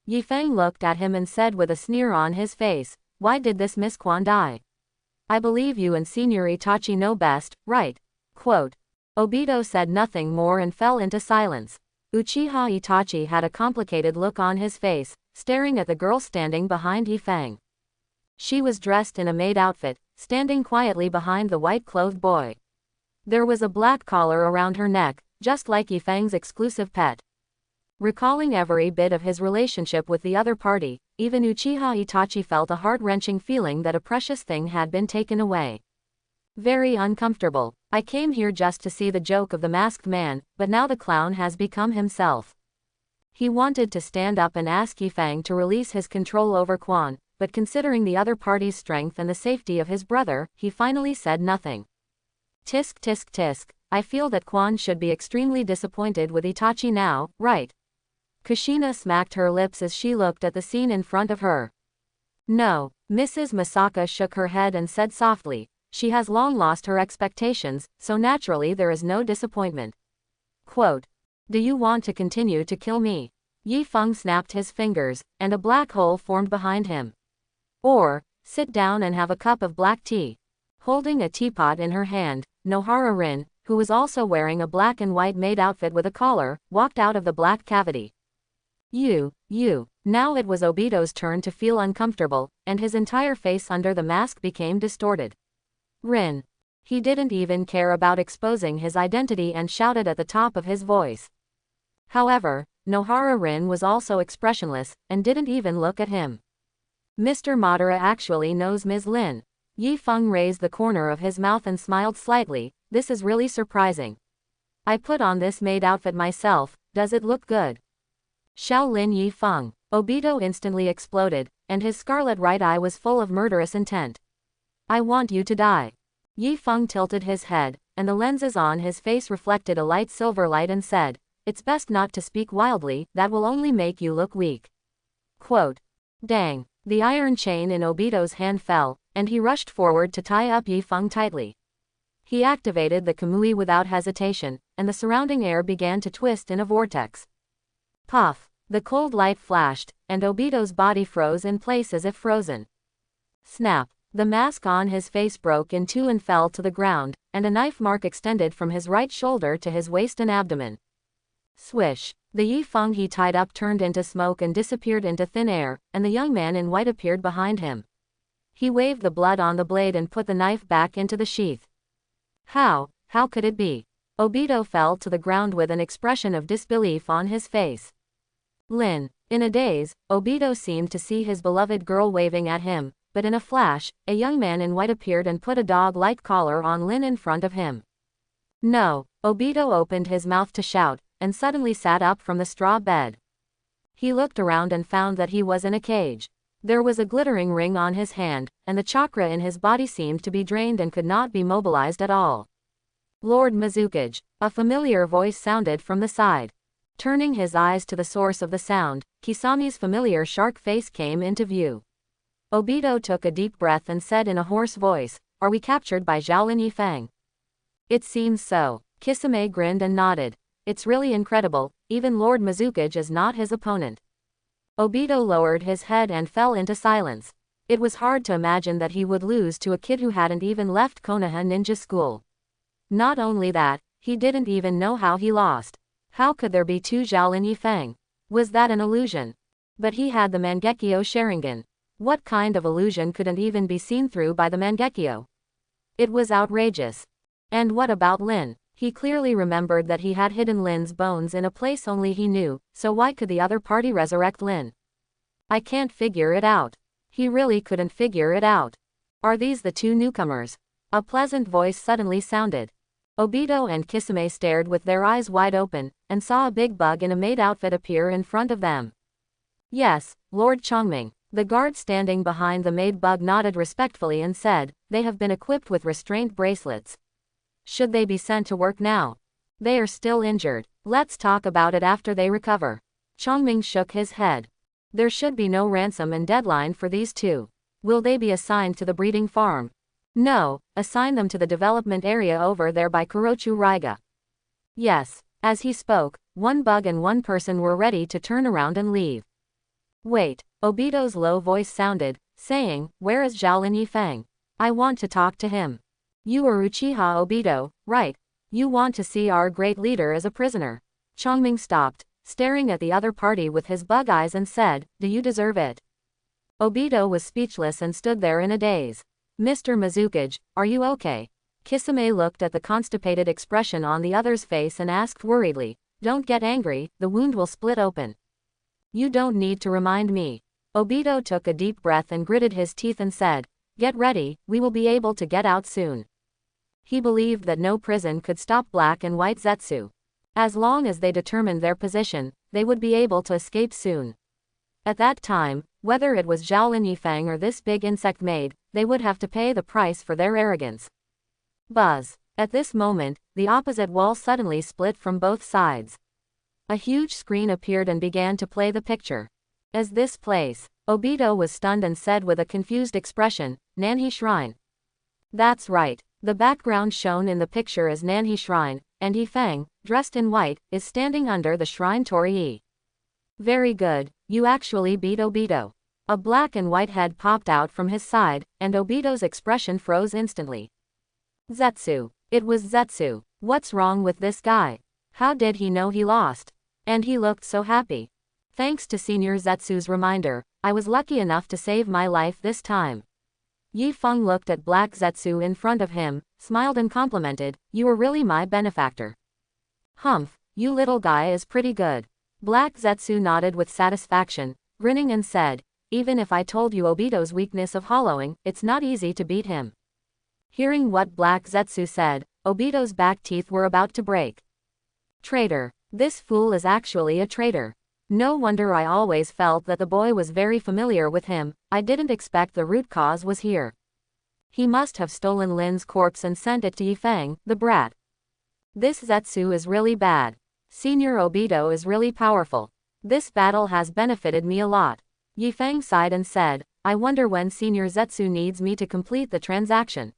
Ye Fang looked at him and said with a sneer on his face, why did this Miss Quan die? I believe you and Senior Itachi know best, right? Quote. Obito said nothing more and fell into silence. Uchiha Itachi had a complicated look on his face, staring at the girl standing behind Ye Fang. She was dressed in a maid outfit, standing quietly behind the white-clothed boy. There was a black collar around her neck, just like Ye Fang's exclusive pet. Recalling every bit of his relationship with the other party, even Uchiha Itachi felt a heart-wrenching feeling that a precious thing had been taken away. Very uncomfortable. I came here just to see the joke of the masked man, but now the clown has become himself. He wanted to stand up and ask Ye Fang to release his control over Quan, but considering the other party's strength and the safety of his brother, he finally said nothing. Tisk tisk tisk, I feel that Quan should be extremely disappointed with Itachi now, right? Kushina smacked her lips as she looked at the scene in front of her. No, Mrs. Masaka shook her head and said softly, she has long lost her expectations, so naturally there is no disappointment. Quote. Do you want to continue to kill me? Ye Fang snapped his fingers, and a black hole formed behind him. Or, sit down and have a cup of black tea. Holding a teapot in her hand, Nohara Rin, who was also wearing a black and white maid outfit with a collar, walked out of the black cavity. You. Now it was Obito's turn to feel uncomfortable, and his entire face under the mask became distorted. Rin. He didn't even care about exposing his identity and shouted at the top of his voice. However, Nohara Rin was also expressionless, and didn't even look at him. Mr. Madara actually knows Ms. Lin. Ye Fang raised the corner of his mouth and smiled slightly, this is really surprising. I put on this maid outfit myself, does it look good? Shaolin Ye Fang. Obito instantly exploded, and his scarlet right eye was full of murderous intent. I want you to die. Ye Fang tilted his head, and the lenses on his face reflected a light silver light and said, it's best not to speak wildly, that will only make you look weak. Quote. Dang. The iron chain in Obito's hand fell, and he rushed forward to tie up Ye Fang tightly. He activated the Kamui without hesitation, and the surrounding air began to twist in a vortex. Puff. The cold light flashed, and Obito's body froze in place as if frozen. Snap. The mask on his face broke in two and fell to the ground, and a knife mark extended from his right shoulder to his waist and abdomen. Swish. The Ye Fang he tied up turned into smoke and disappeared into thin air, and the young man in white appeared behind him. He waved the blood on the blade and put the knife back into the sheath. How could it be? Obito fell to the ground with an expression of disbelief on his face. Lin. In a daze, Obito seemed to see his beloved girl waving at him, but in a flash, a young man in white appeared and put a dog-like collar on Lin in front of him. No. Obito opened his mouth to shout, and suddenly sat up from the straw bed. He looked around and found that he was in a cage. There was a glittering ring on his hand, and the chakra in his body seemed to be drained and could not be mobilized at all. Lord Mizukage. A familiar voice sounded from the side. Turning his eyes to the source of the sound, Kisami's familiar shark face came into view. Obito took a deep breath and said in a hoarse voice, are we captured by Shaolin Ye Fang? It seems so. Kisame grinned and nodded. It's really incredible, even Lord Mizukage is not his opponent. Obito lowered his head and fell into silence. It was hard to imagine that he would lose to a kid who hadn't even left Konoha Ninja School. Not only that, he didn't even know how he lost. How could there be two Shaolin Ye Fang? Was that an illusion? But he had the Mangekyo Sharingan. What kind of illusion couldn't even be seen through by the Mangekyo? It was outrageous. And what about Lin? He clearly remembered that he had hidden Lin's bones in a place only he knew, so why could the other party resurrect Lin? I can't figure it out. He really couldn't figure it out. Are these the two newcomers? A pleasant voice suddenly sounded. Obito and Kisame stared with their eyes wide open, and saw a big bug in a maid outfit appear in front of them. Yes, Lord Chongming. The guard standing behind the maid bug nodded respectfully and said, they have been equipped with restraint bracelets. Should they be sent to work now? They are still injured. Let's talk about it after they recover. Chongming shook his head. There should be no ransom and deadline for these two. Will they be assigned to the breeding farm? No, assign them to the development area over there by Kurochu Raiga. Yes. As he spoke, one bug and one person were ready to turn around and leave. Wait, Obito's low voice sounded, saying, where is Zhao Ye Fang? I want to talk to him. You are Uchiha Obito, right? You want to see our great leader as a prisoner. Chongming stopped, staring at the other party with his bug eyes and said, do you deserve it? Obito was speechless and stood there in a daze. Mr. Mizukage, are you okay? Kisame looked at the constipated expression on the other's face and asked worriedly, don't get angry, the wound will split open. You don't need to remind me. Obito took a deep breath and gritted his teeth and said, get ready, we will be able to get out soon. He believed that no prison could stop black and white zetsu. As long as they determined their position, they would be able to escape soon. At that time, whether it was Zhao Ye Fang or this big insect maid, they would have to pay the price for their arrogance. Buzz. At this moment, the opposite wall suddenly split from both sides. A huge screen appeared and began to play the picture. Is this place? Obito was stunned and said with a confused expression, Nanhi Shrine. That's right. The background shown in the picture is Nanhi Shrine, and Ye Fang, dressed in white, is standing under the shrine torii. Very good, you actually beat Obito. A black and white head popped out from his side, and Obito's expression froze instantly. Zetsu. It was Zetsu. What's wrong with this guy? How did he know he lost? And he looked so happy. Thanks to Senior Zetsu's reminder, I was lucky enough to save my life this time. Ye Fang looked at Black Zetsu in front of him, smiled and complimented, you were really my benefactor. Humph, you little guy is pretty good. Black Zetsu nodded with satisfaction, grinning and said, even if I told you Obito's weakness of hollowing, it's not easy to beat him. Hearing what Black Zetsu said, Obito's back teeth were about to break. Traitor. This fool is actually a traitor. No wonder I always felt that the boy was very familiar with him, I didn't expect the root cause was here. He must have stolen Lin's corpse and sent it to Ye Fang, the brat. This Zetsu is really bad. Senior Obito is really powerful. This battle has benefited me a lot. Ye Fang sighed and said, I wonder when Senior Zetsu needs me to complete the transaction.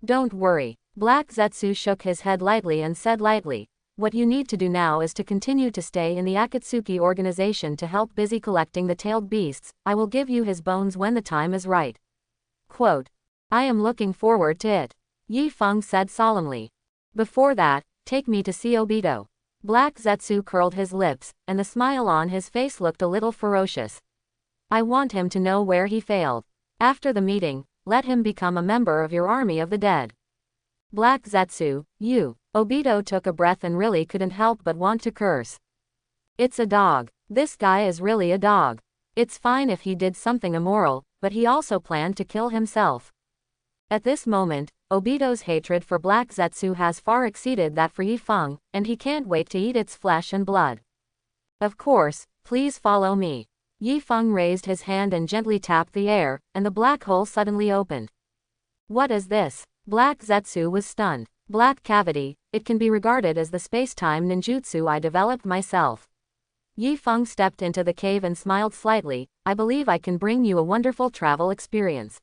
Don't worry. Black Zetsu shook his head lightly and said lightly, what you need to do now is to continue to stay in the Akatsuki organization to help busy collecting the tailed beasts, I will give you his bones when the time is right. Quote. I am looking forward to it. Ye Fang said solemnly. Before that, take me to see Obito. Black Zetsu curled his lips, and the smile on his face looked a little ferocious. I want him to know where he failed. After the meeting, let him become a member of your army of the dead. Black Zetsu, you. Obito took a breath and really couldn't help but want to curse. It's a dog. This guy is really a dog. It's fine if he did something immoral, but he also planned to kill himself. At this moment, Obito's hatred for Black Zetsu has far exceeded that for Ye Fang, and he can't wait to eat its flesh and blood. Of course, please follow me. Ye Fang raised his hand and gently tapped the air, and the black hole suddenly opened. What is this? Black Zetsu was stunned. Black cavity, it can be regarded as the space-time ninjutsu I developed myself. Ye Fang stepped into the cave and smiled slightly, I believe I can bring you a wonderful travel experience.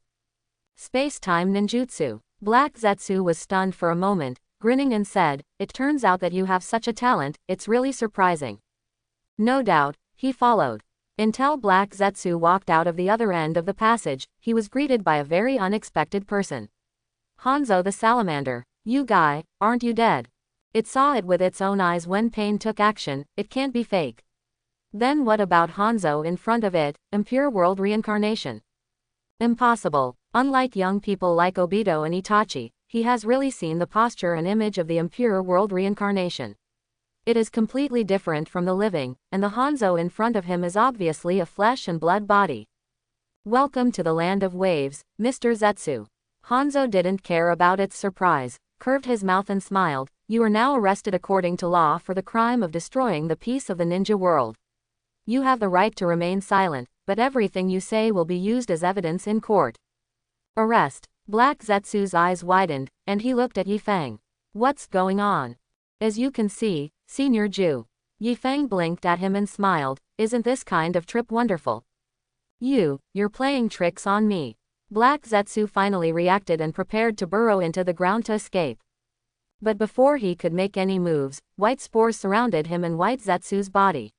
Space-time ninjutsu. Black Zetsu was stunned for a moment, grinning and said, it turns out that you have such a talent, it's really surprising. No doubt, he followed. Until Black Zetsu walked out of the other end of the passage, he was greeted by a very unexpected person. Hanzo the salamander. You guy, aren't you dead? It saw it with its own eyes when pain took action, it can't be fake. Then what about Hanzo in front of it, impure world reincarnation? Impossible. Unlike young people like Obito and Itachi, he has really seen the posture and image of the impure world reincarnation. It is completely different from the living, and the Hanzo in front of him is obviously a flesh and blood body. Welcome to the land of waves, Mr. Zetsu. Hanzo didn't care about its surprise, curved his mouth and smiled. You are now arrested according to law for the crime of destroying the peace of the ninja world. You have the right to remain silent, but everything you say will be used as evidence in court. Arrest. Black Zetsu's eyes widened, and he looked at Ye Fang. What's going on? As you can see, Senior Jew. Ye Fang blinked at him and smiled. Isn't this kind of trip wonderful? You're playing tricks on me. Black Zetsu finally reacted and prepared to burrow into the ground to escape. But before he could make any moves, white spores surrounded him and White Zetsu's body.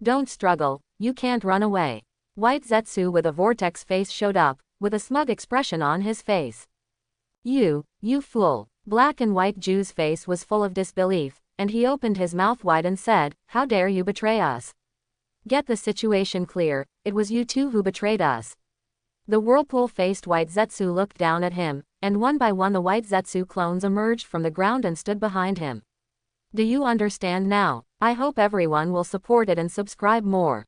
Don't struggle, you can't run away. White Zetsu with a vortex face showed up, with a smug expression on his face. You fool. Black and White Jew's face was full of disbelief, and he opened his mouth wide and said, how dare you betray us? Get the situation clear, it was you two who betrayed us. The whirlpool-faced White Zetsu looked down at him, and one by one the White Zetsu clones emerged from the ground and stood behind him. Do you understand now? I hope everyone will support it and subscribe more.